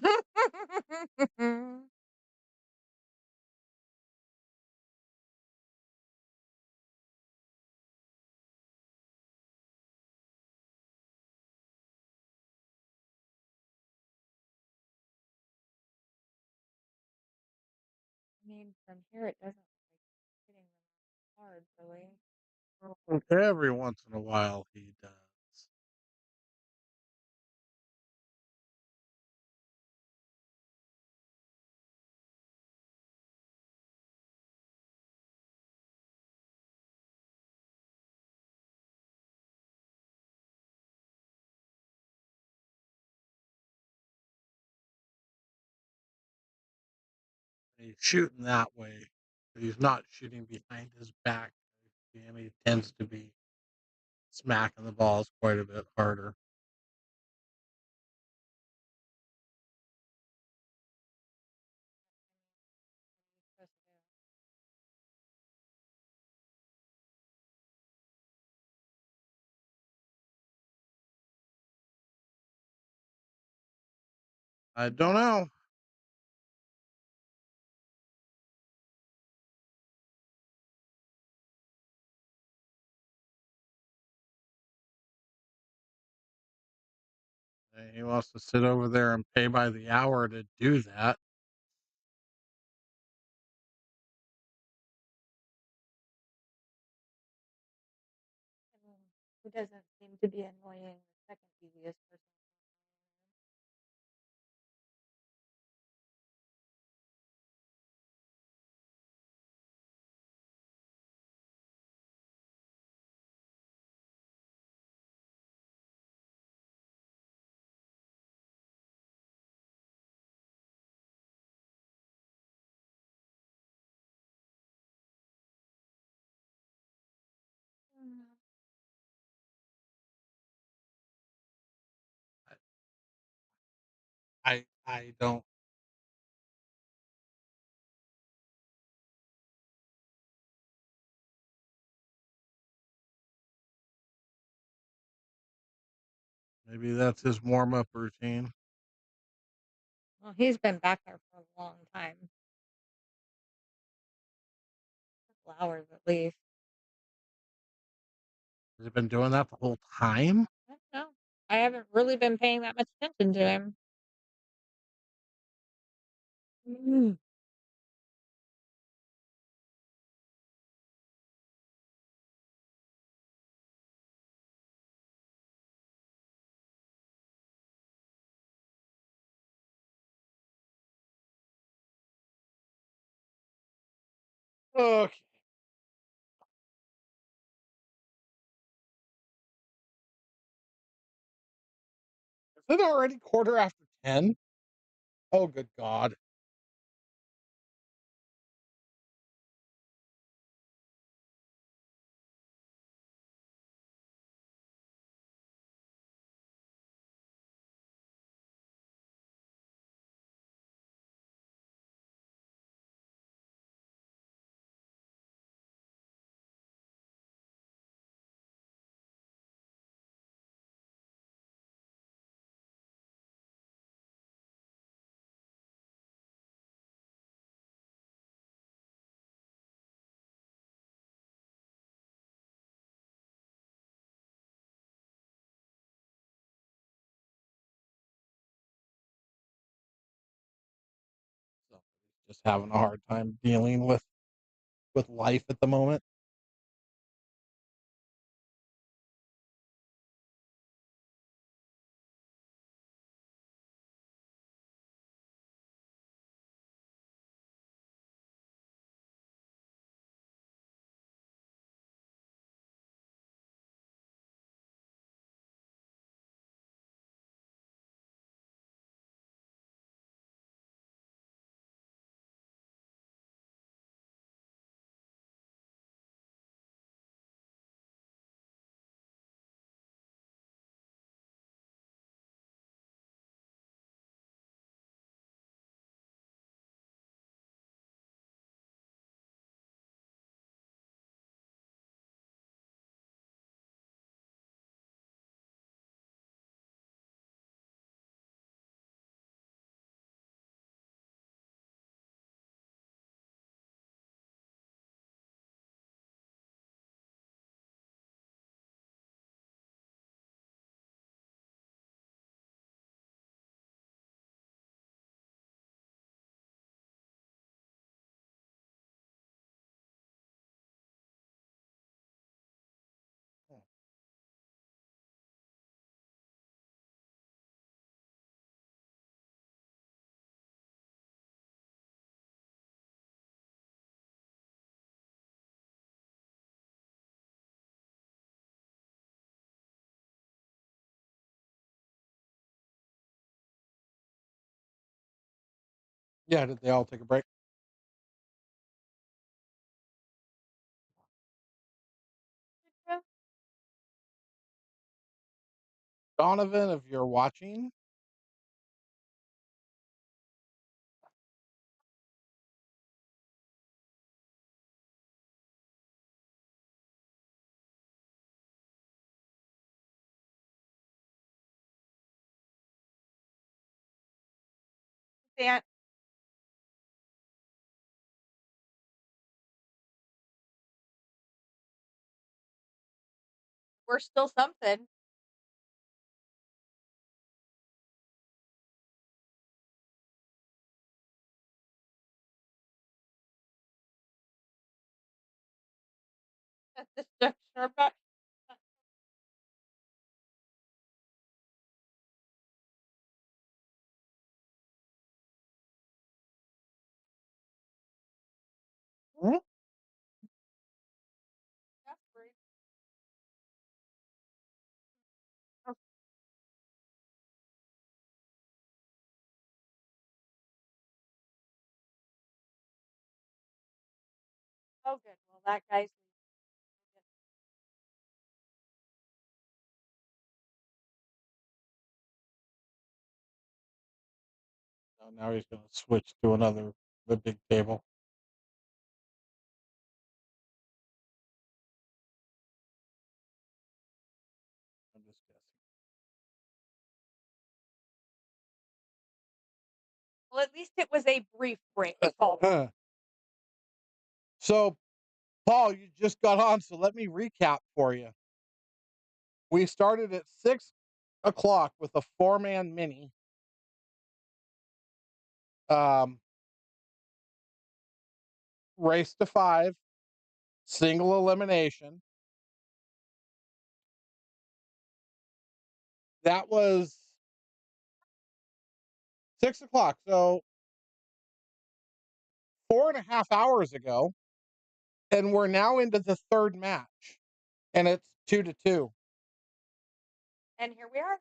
mean, from here it doesn't look like it's hitting them hard, really. Every once in a while he does. He's shooting that way. He's not shooting behind his back. And he tends to be smacking the balls quite a bit harder. What are you supposed to do? I don't know. He wants to sit over there and pay by the hour to do that. I mean, who doesn't seem to be annoying the second easiest person? Mm. I don't. Maybe that's his warm up routine. Well, he's been back there for a long time, a couple hours at least. Has he been doing that the whole time? I don't know. I haven't really been paying that much attention to him. Mm. Okay. Is it already 10:15? Oh, good God. Somebody's just having a hard time dealing with life at the moment. Yeah, did they all take a break? Donovan, if you're watching, Dan, we're still something. At this juncture, I'm not. Hmm? Desperate. Oh, good. Well, that guy's. So now he's going to switch to the big table. I'm just guessing. Well, at least it was a brief break. So, Paul, you just got on, so let me recap for you. We started at 6 o'clock with a 4-man mini. Um, race to 5, single elimination. That was 6 o'clock. So 4.5 hours ago. And we're now into the third match. And it's 2-2. And here we are.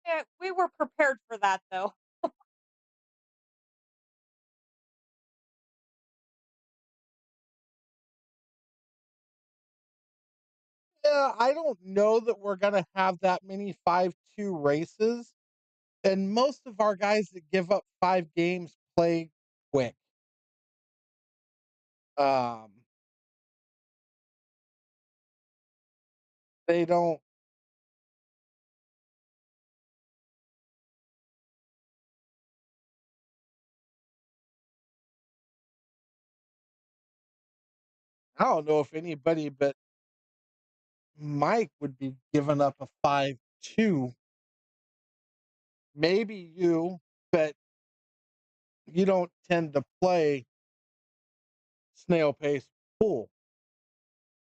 Yeah, we were prepared for that, though. Yeah, I don't know that we're going to have that many 5-2 races. And most of our guys that give up 5 games play quick. Um, they don't. I don't know if anybody but Mike would be giving up a 5-2. Maybe you, but you don't tend to play snail pace pool.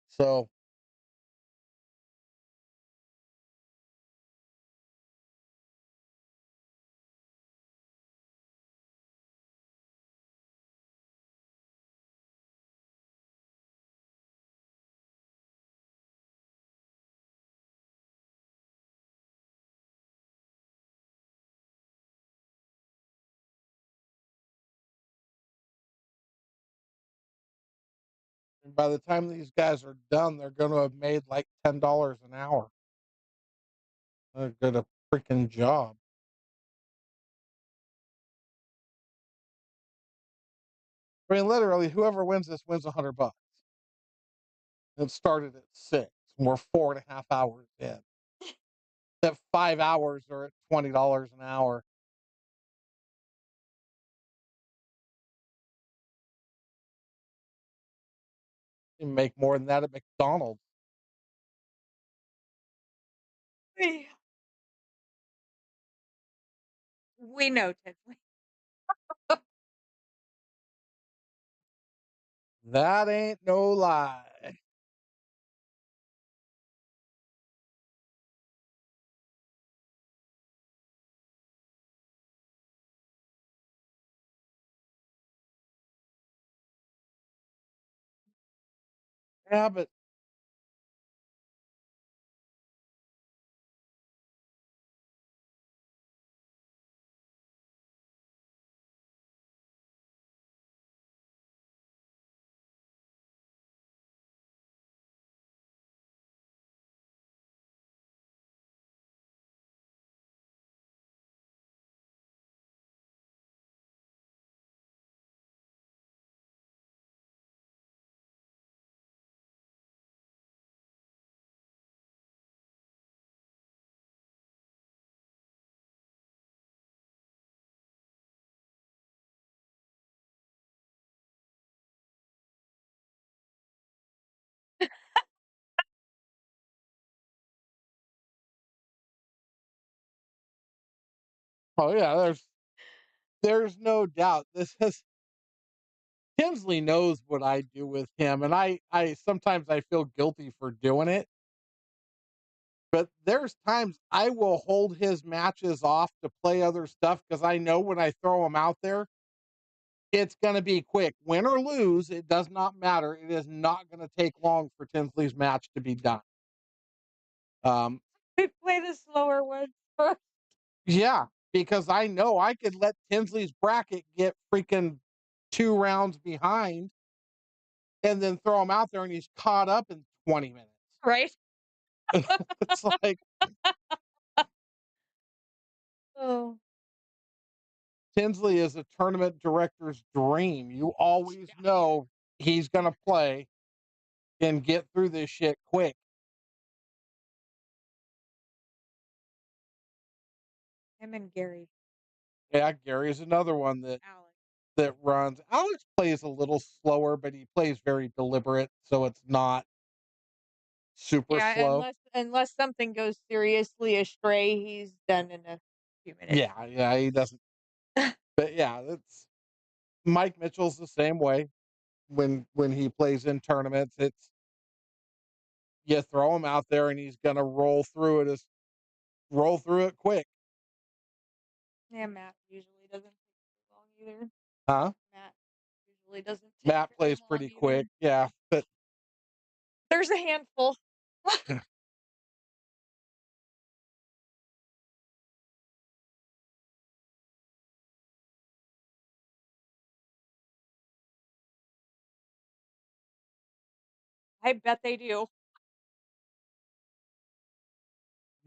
So And by the time these guys are done, they're going to have made like $10 an hour. They did a freaking job. I mean, literally, whoever wins this wins $100. It started at 6. We're 4.5 hours in. That 5 hours are at $20 an hour. You can make more than that at McDonald's. We know, Tinsley. That ain't no lie. Yeah, but oh yeah, there's no doubt. This is Tinsley knows what I do with him, and I sometimes I feel guilty for doing it. But there's times I will hold his matches off to play other stuff because I know when I throw him out there, it's going to be quick. Win or lose, it does not matter. It is not going to take long for Tinsley's match to be done. Um, We play the slower ones first. yeah, because I know I could let Tinsley's bracket get freaking 2 rounds behind and then throw him out there and he's caught up in 20 minutes. Right? It's like Oh. Tinsley is a tournament director's dream. You always know he's going to play and get through this shit quick. Him and Gary. Yeah, Gary's another one Alex. that runs. Alex plays a little slower, but he plays very deliberate, so it's not super Yeah, slow. unless something goes seriously astray, he's done in a few minutes. Yeah, he doesn't. But yeah, it's Mike Mitchell's the same way. When he plays in tournaments, it's you throw him out there and he's gonna roll through it quick. Yeah, Matt usually doesn't take too long either. Huh? Matt usually doesn't take Matt very plays long pretty either. quick, yeah. But There's a handful. I bet they do.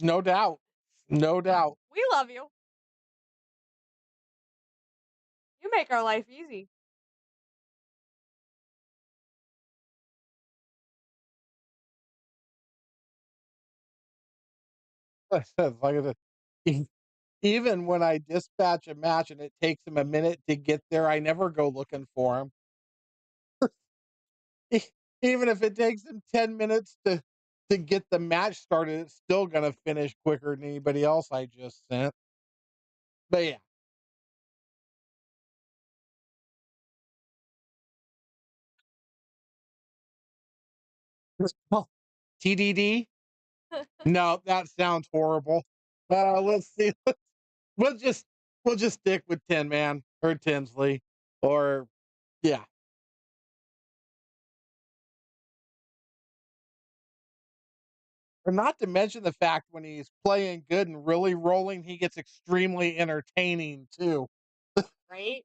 no doubt. No doubt. We love you. You make our life easy. Like I said, even when I dispatch a match and it takes him a minute to get there, I never go looking for him. Even if it takes him 10 minutes to get the match started, it's still gonna finish quicker than anybody else I just sent. But yeah. Oh, TDD? No, that sounds horrible. Let's see. We'll just we'll just stick with 10 man or Tinsley or yeah. Or not to mention the fact when he's playing good and really rolling, he gets extremely entertaining too. Right?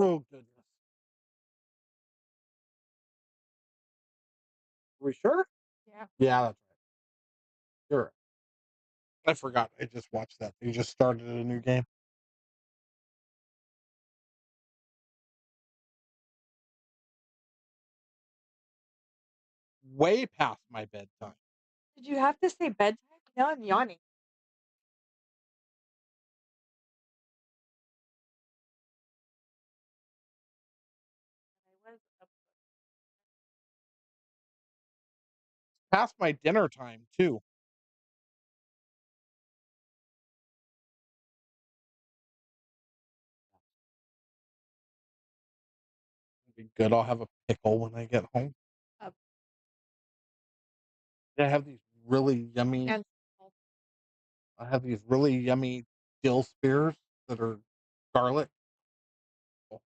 Oh goodness. Are we sure? Yeah. Yeah, that's right. Sure. I forgot. I just watched that. They just started a new game. Way past my bedtime. Did you have to say bedtime? Now I'm yawning. I was up. Past my dinner time too. Be good. I'll have a pickle when I get home. Up. I have these really yummy. And I have these really yummy dill spears that are garlic. Oh,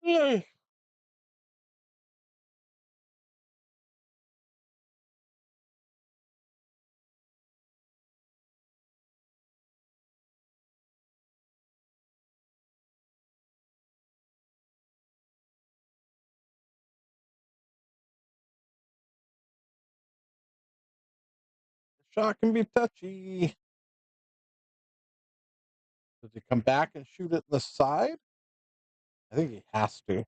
yay. The shot can be touchy. Does he come back and shoot it in the side? I think he has to.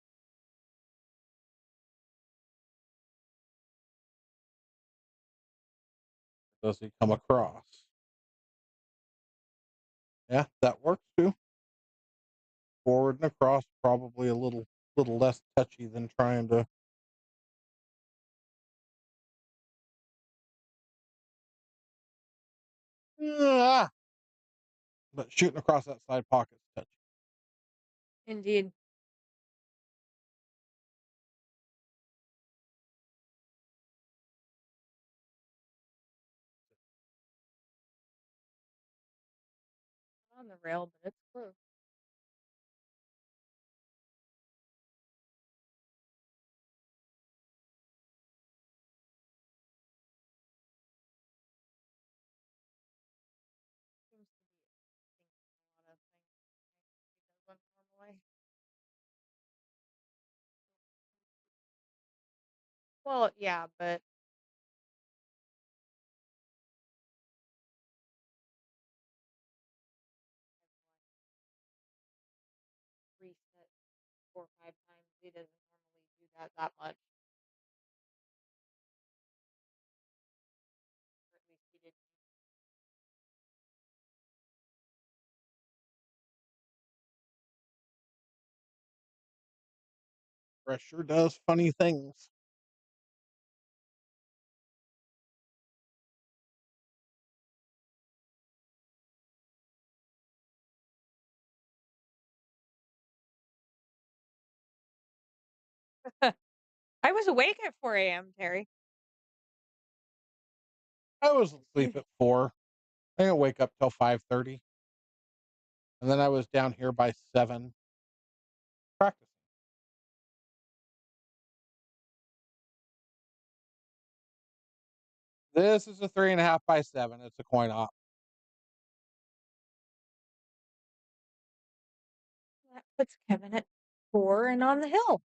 Does he come across? Yeah, that works too. Forward and across, probably a little less touchy than trying to. Ah, but shooting across that side pocket's touchy. indeed. On the rail, but it's close. Seems to be thinking a lot of things he doesn't normally. Well, yeah, but I've watched reset 4 or 5 times. He doesn't normally do that much. Or at least he didn't. Pressure does funny things. I was awake at 4 a.m., Terry. I was asleep at 4. I didn't wake up till 5:30, and then I was down here by 7 practicing. This is a 3.5 by 7. It's a coin op. That puts Kevin at 4 and on the hill.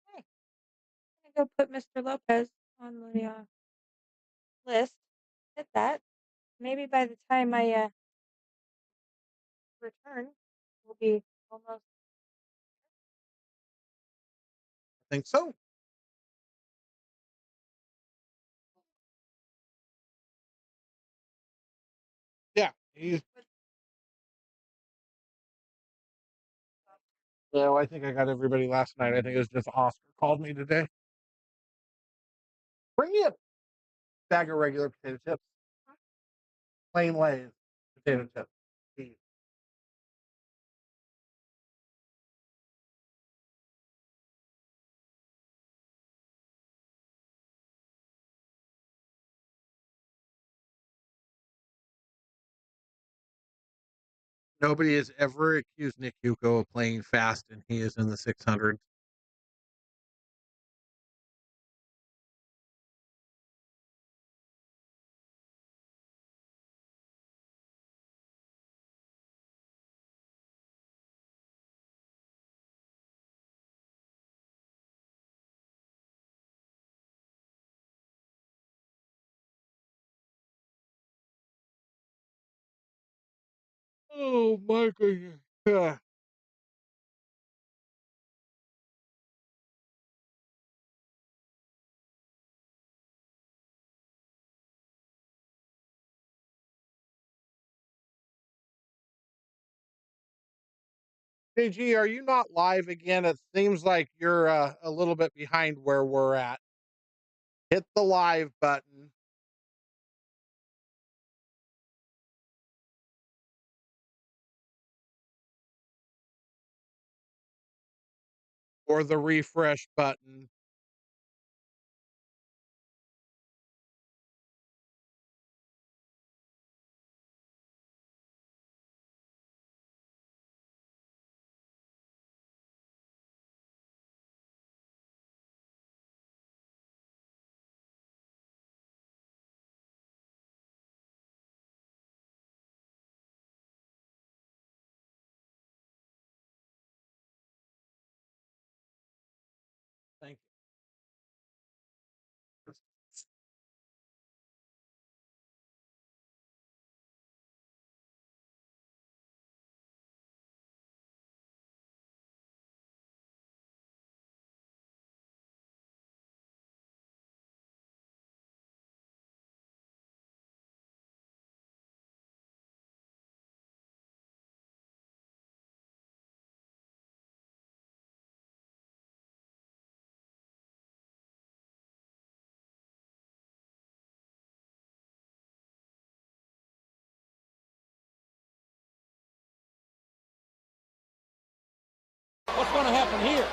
Okay. I'm gonna go put Mr. Lopez on the list. Hit that. Maybe by the time I return, we'll be almost. I think so. Yeah, he's. Well, I think I got everybody last night. I think it was just Oscar called me today. Bring me a bag of regular potato chips, plain Lay's potato chips. Please. Nobody has ever accused Nick Yuko of playing fast, and he is in the 600s. Oh my goodness. KG, are you not live again? It seems like you're a little bit behind where we're at. Hit the live button or the refresh button. Thank you. What's going to happen here?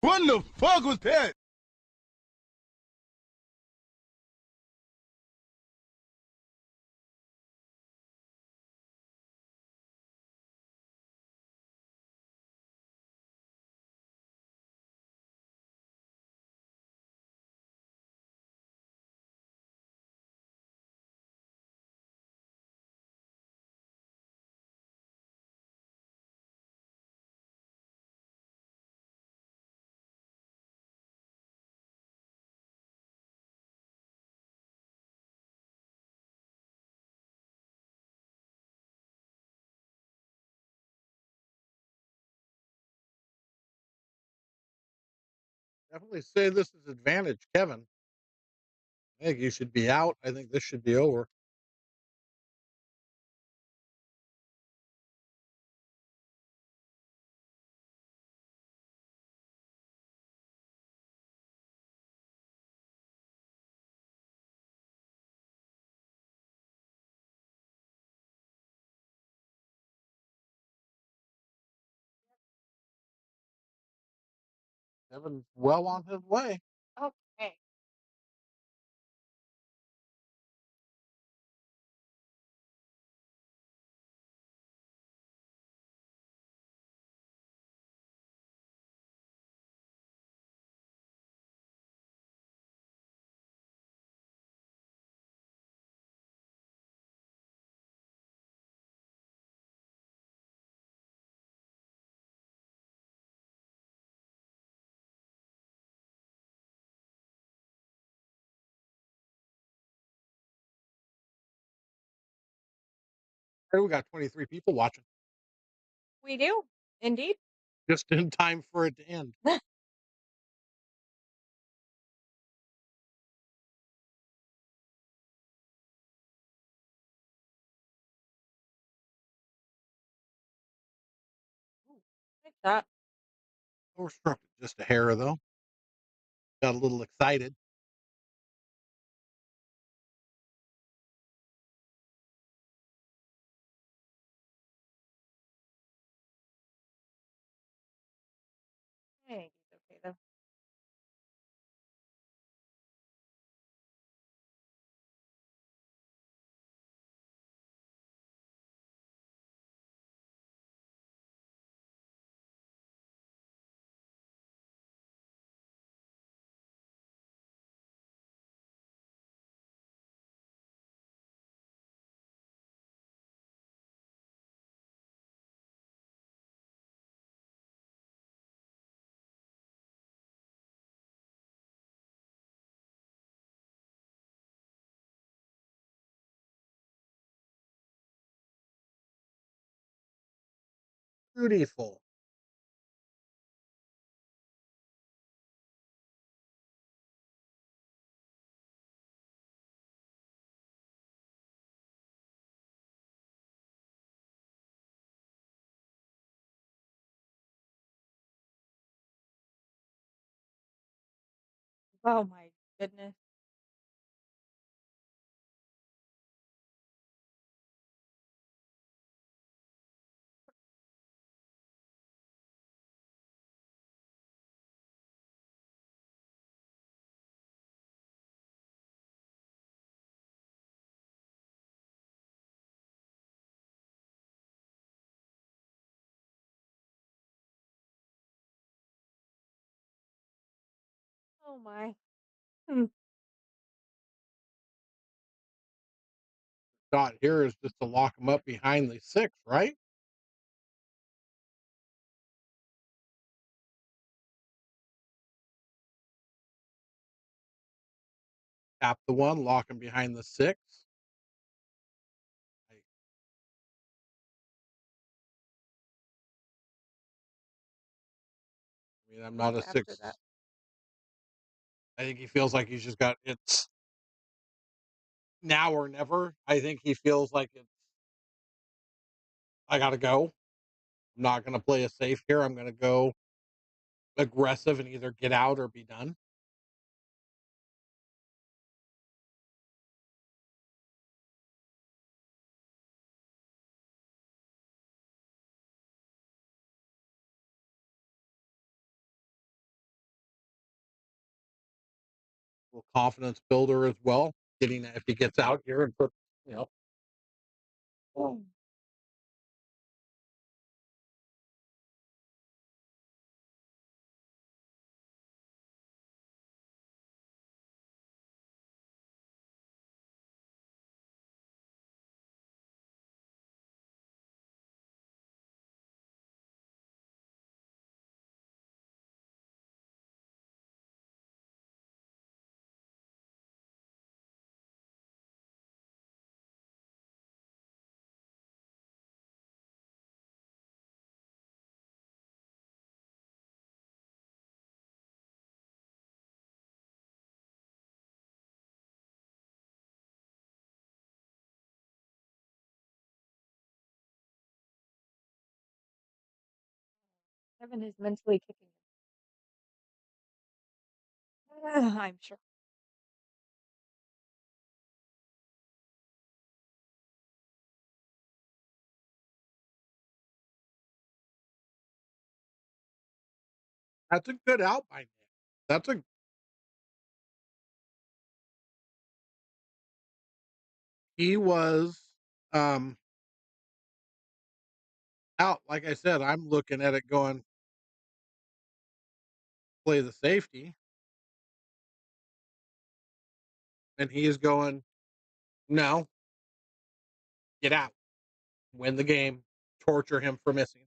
What the fuck was that? Definitely say this is advantage, Kevin. I think you should be out. I think this should be over. Kevin's well on his way. Okay. Hey, we got 23 people watching We do. Indeed. just in time for it to end. Like that. Overstruck it just a hair, though. Got a little excited. Beautiful. Oh my goodness. Oh my. Hmm. Dot here is just to lock them up behind the 6, right? Tap the 1, lock him behind the 6. I mean, I'm not What's a after 6. that? I think he feels like he's just got it's now or never. I think he feels like it's I gotta go. I'm not gonna play it safe here. I'm gonna go aggressive and either get out or be done. Little confidence builder as well. Getting that if he gets out here and put, you know, Oh. Kevin is mentally kicking him. I'm sure. that's a good out by Nick. That's a he was um out. Like I said, I'm looking at it going play the safety, and he is going no, get out, win the game, torture him for missing.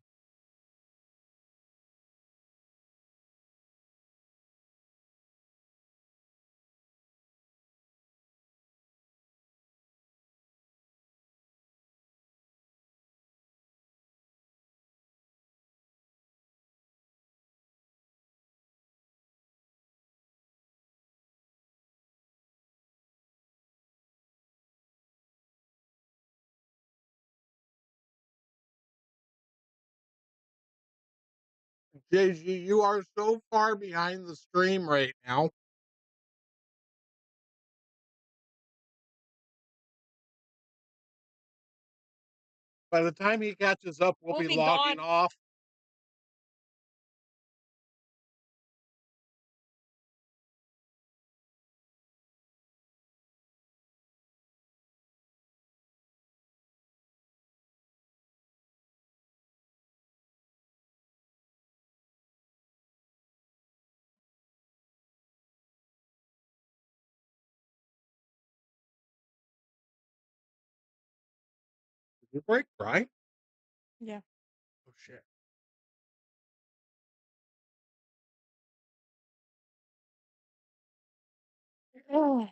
JG, you are so far behind the stream right now. By the time he catches up, we'll We'll be be logging gone. off. Did you break, right? Yeah. Oh shit. Ugh.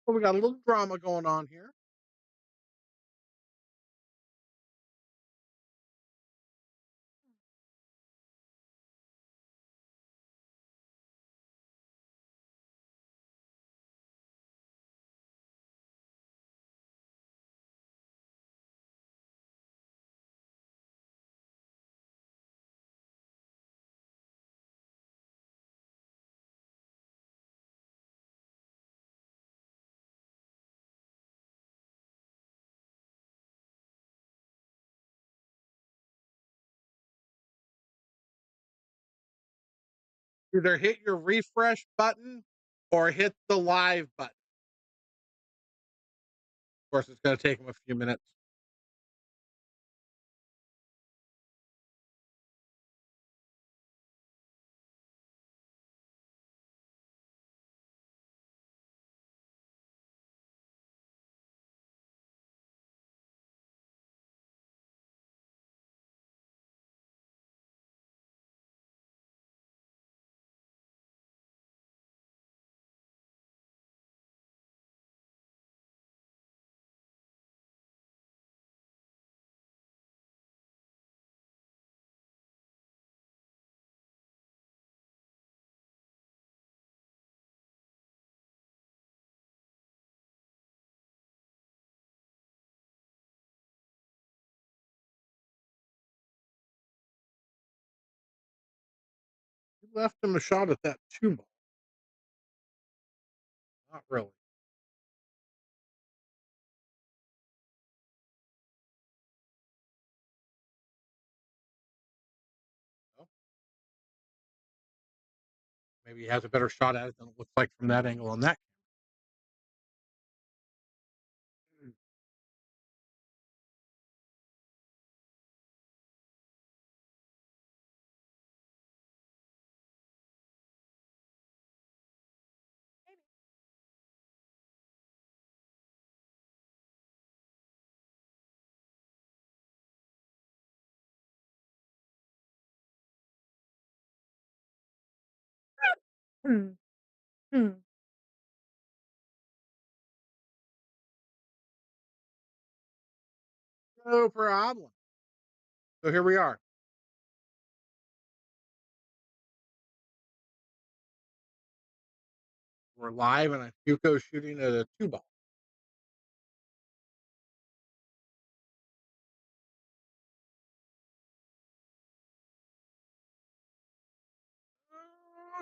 Well, we got a little drama going on here. Either hit your refresh button or hit the live button. Of course, it's going to take them a few minutes. You left him a shot at that two ball. Not really. No. Maybe he has a better shot at it than it looks like from that angle on that. Hmm. Hmm. No problem. So here we are. We're live, and Yuko's shooting at a two ball.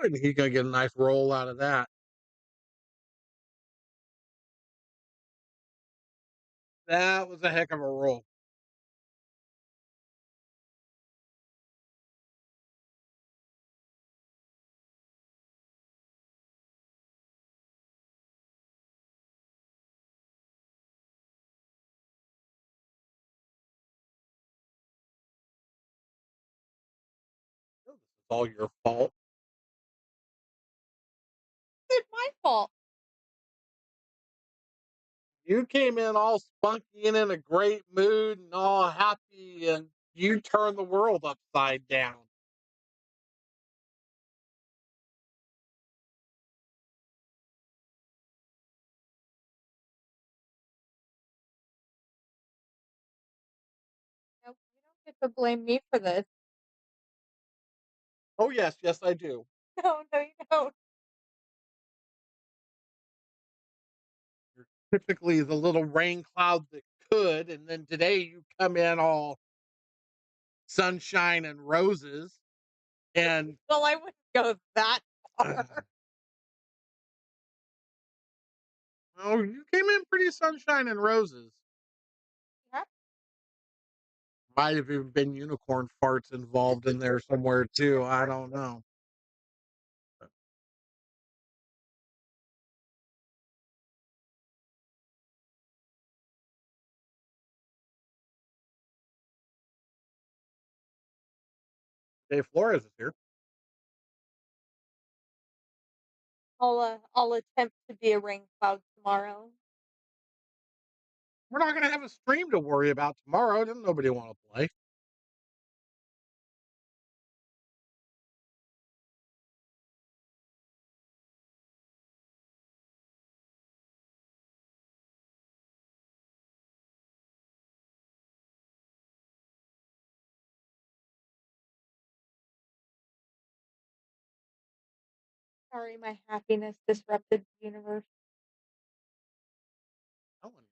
And he's going to get a nice roll out of that. That was a heck of a roll. This is all your fault. It's my fault. You came in all spunky and in a great mood and all happy, and you turned the world upside down. Nope, you don't get to blame me for this. Oh, yes, yes, I do. No, no, you don't. You're typically the little rain cloud that could, and then today you come in all sunshine and roses, and Well, I wouldn't go that uh, far. oh, you came in pretty sunshine and roses. Yeah. Might have even been unicorn farts involved in there somewhere too. I don't know. Dave Flores is here. I'll attempt to be a rain cloud tomorrow. We're not going to have a stream to worry about tomorrow. Doesn't nobody want to play? Sorry, my happiness disrupted the universe. Telling you.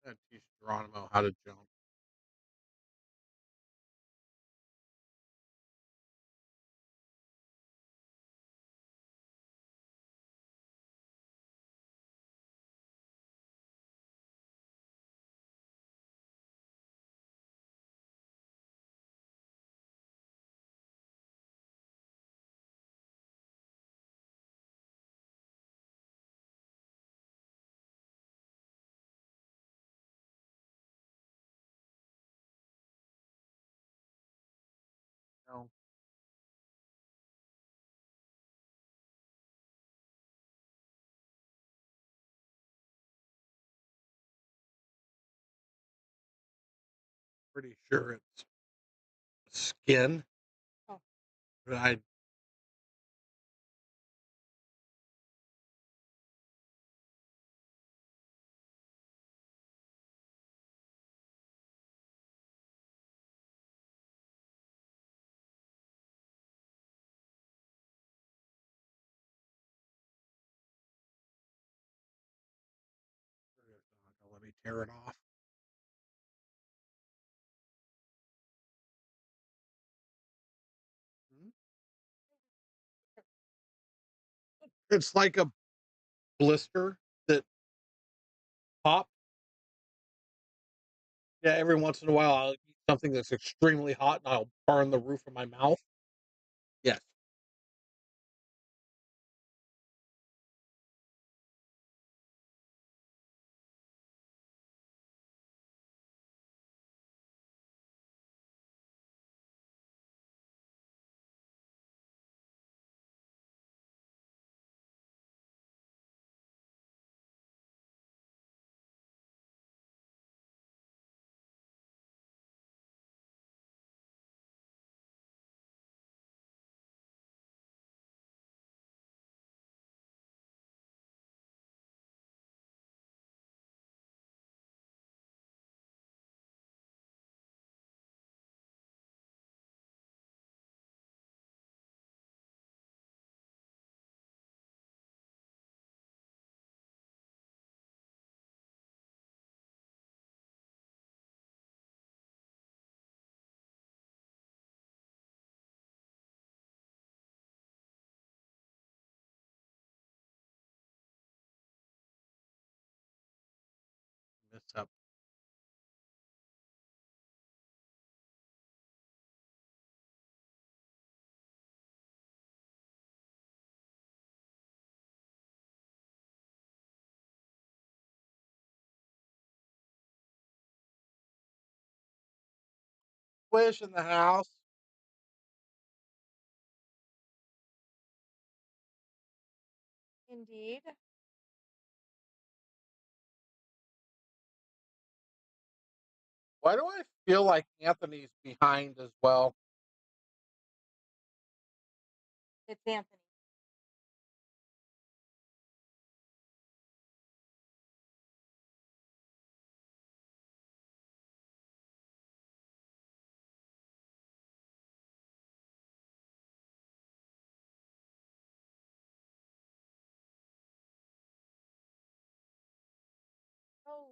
I teach Geronimo how to jump. No, pretty sure it's skin. Oh. But I it's not gonna let me tear it off. Hmm? It's like a blister that pops. Yeah, every once in a while I'll eat something that's extremely hot and I'll burn the roof of my mouth. Yes. Mess up. Squish in the house. Indeed. Why do I feel like Anthony's behind as well? It's Anthony. Oh,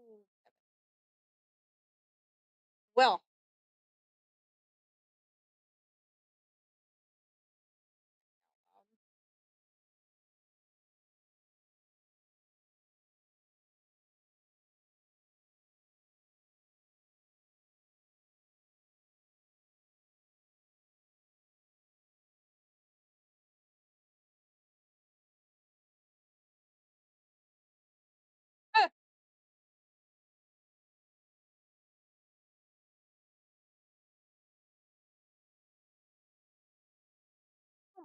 well,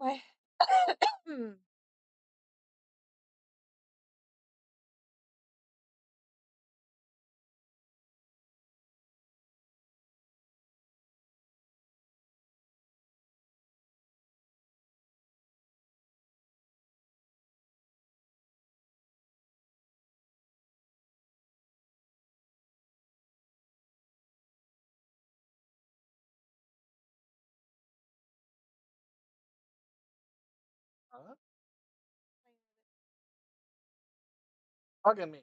Anyway. Huh? Hugging me.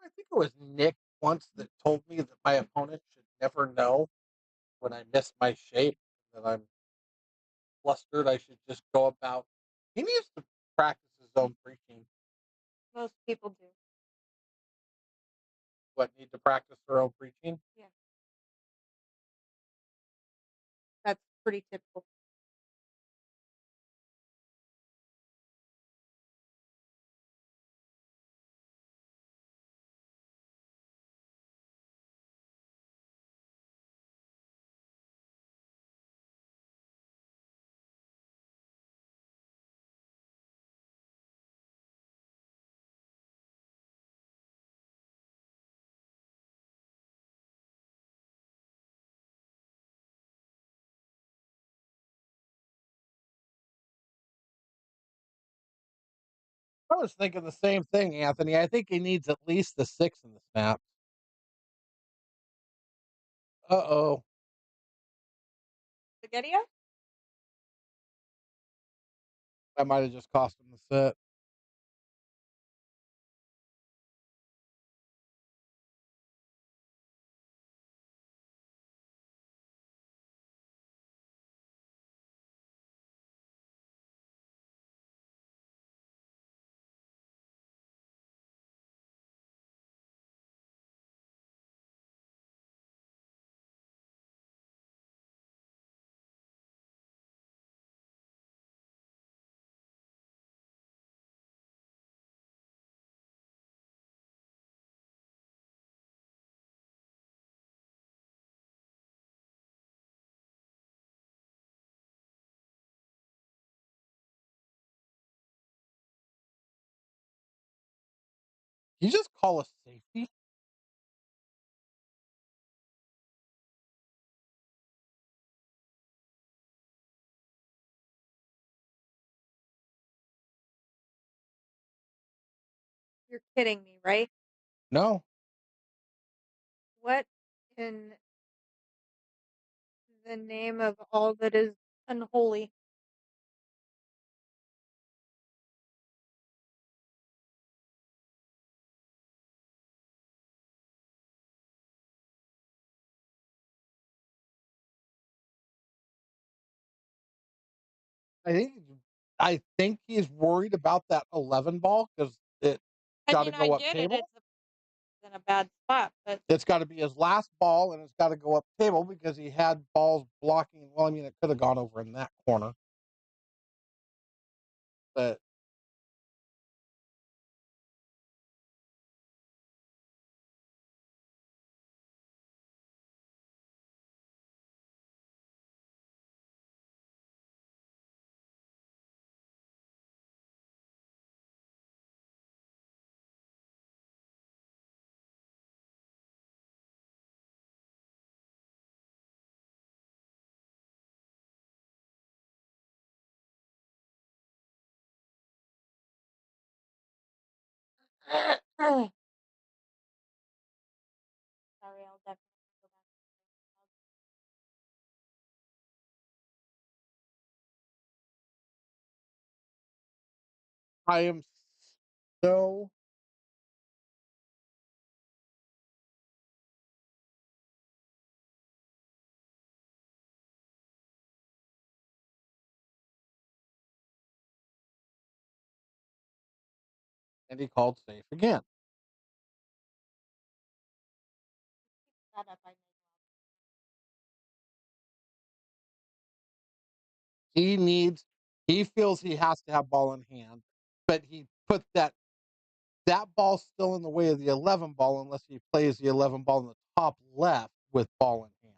I think it was Nick once that told me that my opponent should never know when I miss my shape, that I'm flustered. I should just go about. He needs to practice his own preaching. Most people do. What, need to practice their own preaching? Yeah. That's pretty typical. I was thinking the same thing, Anthony. I think he needs at least the 6 in the snaps. Uh-oh. Spaghetti-O? That might have just cost him the set. You just call a safety? You're kidding me, right? No. What in the name of all that is unholy? I think I think he's worried about that 11 ball because it I got to mean, I go up get it. table. It's in a bad spot, but It's got to be his last ball, and it's got to go up table because he had balls blocking. Well, I mean, it could have gone over in that corner, but sorry, I'll definitely go back. I am so and he called safe again. That up, I He needs he feels he has to have ball in hand, but he put that ball's still in the way of the 11 ball unless he plays the 11 ball in the top left with ball in hand.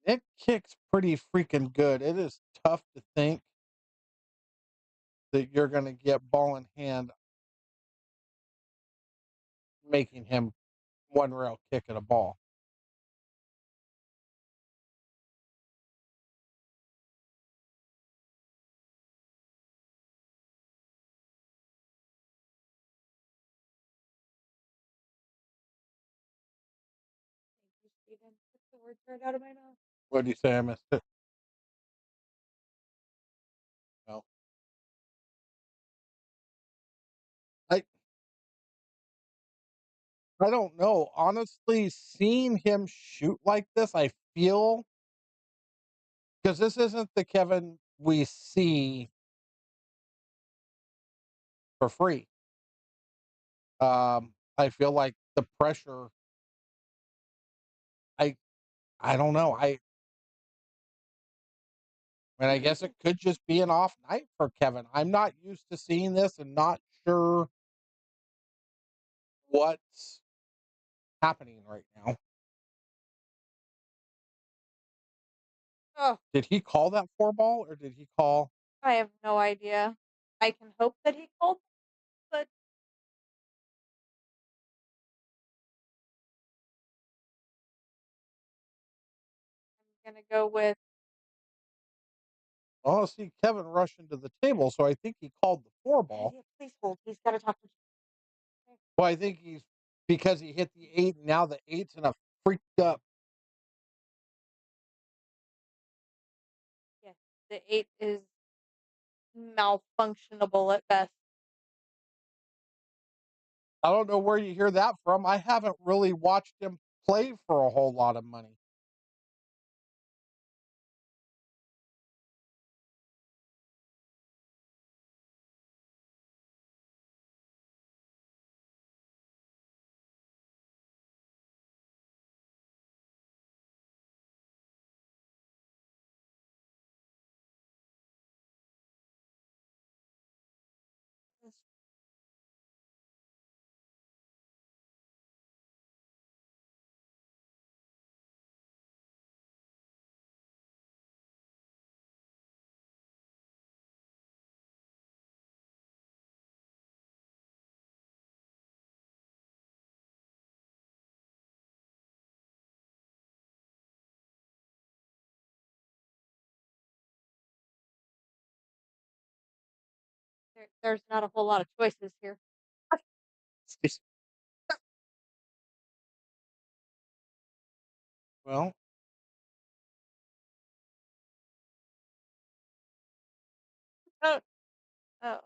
It kicks pretty freaking good. It is tough to think that you're going to get ball in hand making him one rail kick at a ball. Thank you, Steven. Took the words right out of my mouth. What do you say? I missed it. No. I I don't know. Honestly, seeing him shoot like this, I feel because this isn't the Kevin we see for free. I feel like the pressure. I I don't know. I guess it could just be an off night for Kevin. I'm not used to seeing this and not sure what's happening right now. Oh, Did he call that four ball or did he call? I have no idea. I can hope that he called, but I'm gonna go with Oh, see Kevin rush into the table, so I think he called the four ball. yeah, please hold. He's got to talk to. Well, I think he's because he hit the eight, and now the eight's in a freaked up. Yes, the 8 is malfunctionable at best. I don't know where you hear that from. I haven't really watched him play for a whole lot of money. There's not a whole lot of choices here. Well, Oh, oh,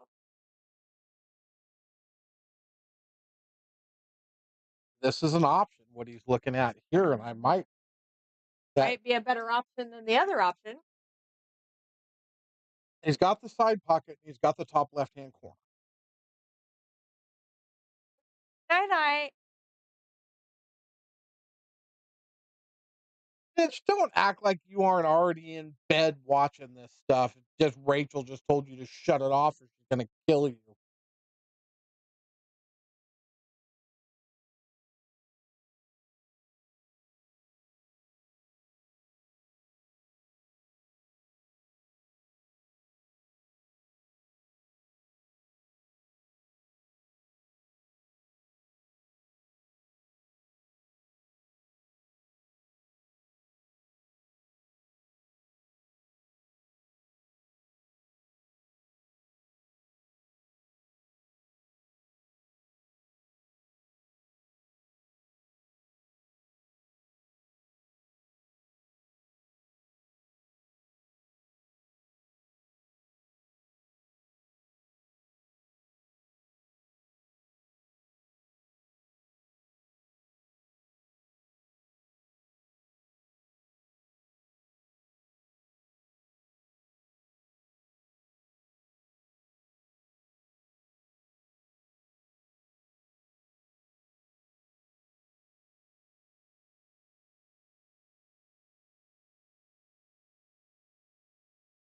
this is an option. What he's looking at here, and I might that might be a better option than the other option. he's got the side pocket. He's got the top left hand corner. Night night. Bitch, don't act like you aren't already in bed watching this stuff. Just Rachel just told you to shut it off or she's gonna kill you.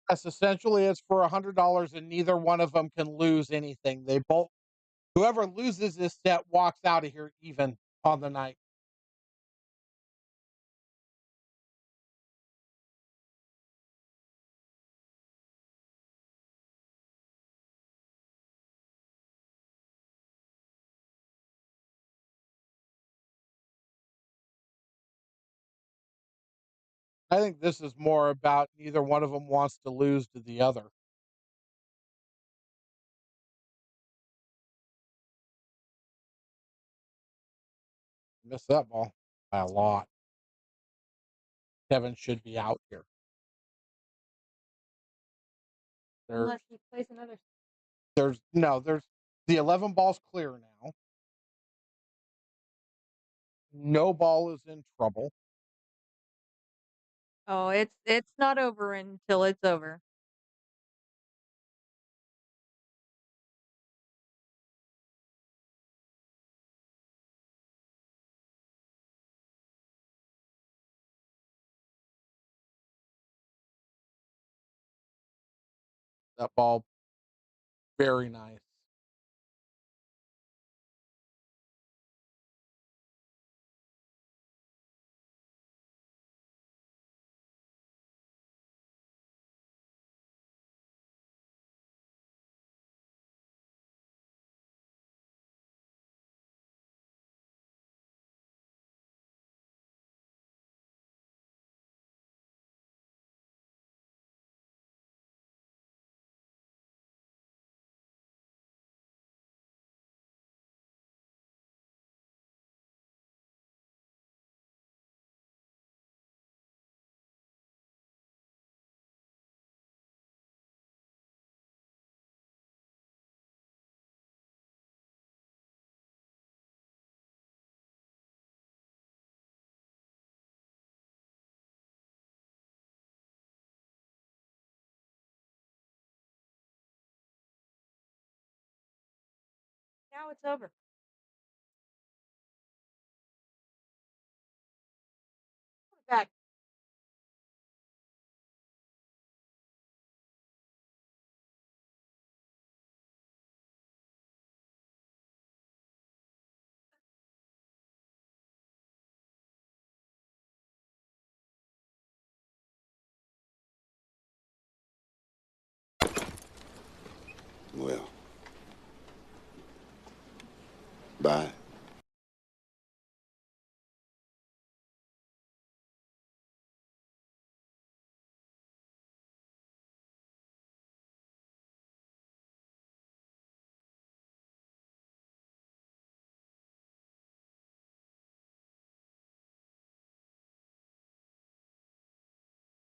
Yes, essentially, it's for $100, and neither one of them can lose anything. They both whoever loses this set walks out of here even on the night. I think this is more about neither one of them wants to lose to the other. Miss that ball by a lot. Kevin should be out here. Unless he plays another. There's the 11 ball's clear now. No ball is in trouble. Oh, it's not over until it's over. That ball, very nice. Now it's over. Back. Well, bye.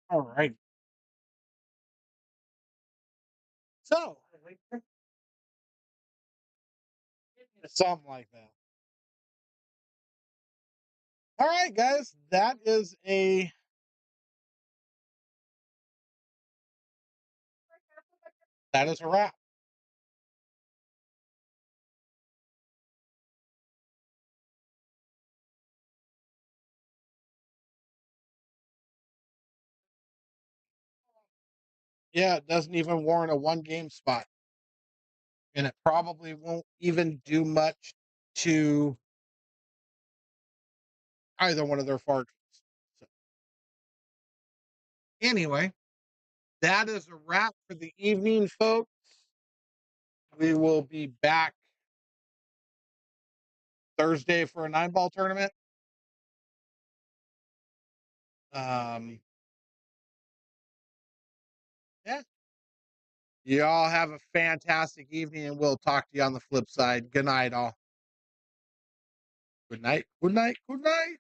All right. So, something like that. All right, guys. That is a wrap. Yeah, it doesn't even warrant a one game spot. And it probably won't even do much to either one of their fortunes. So, anyway, that is a wrap for the evening, folks. We will be back Thursday for a 9-ball tournament. Um, yeah. You all have a fantastic evening, and we'll talk to you on the flip side. Good night, all. Good night. Good night. Good night.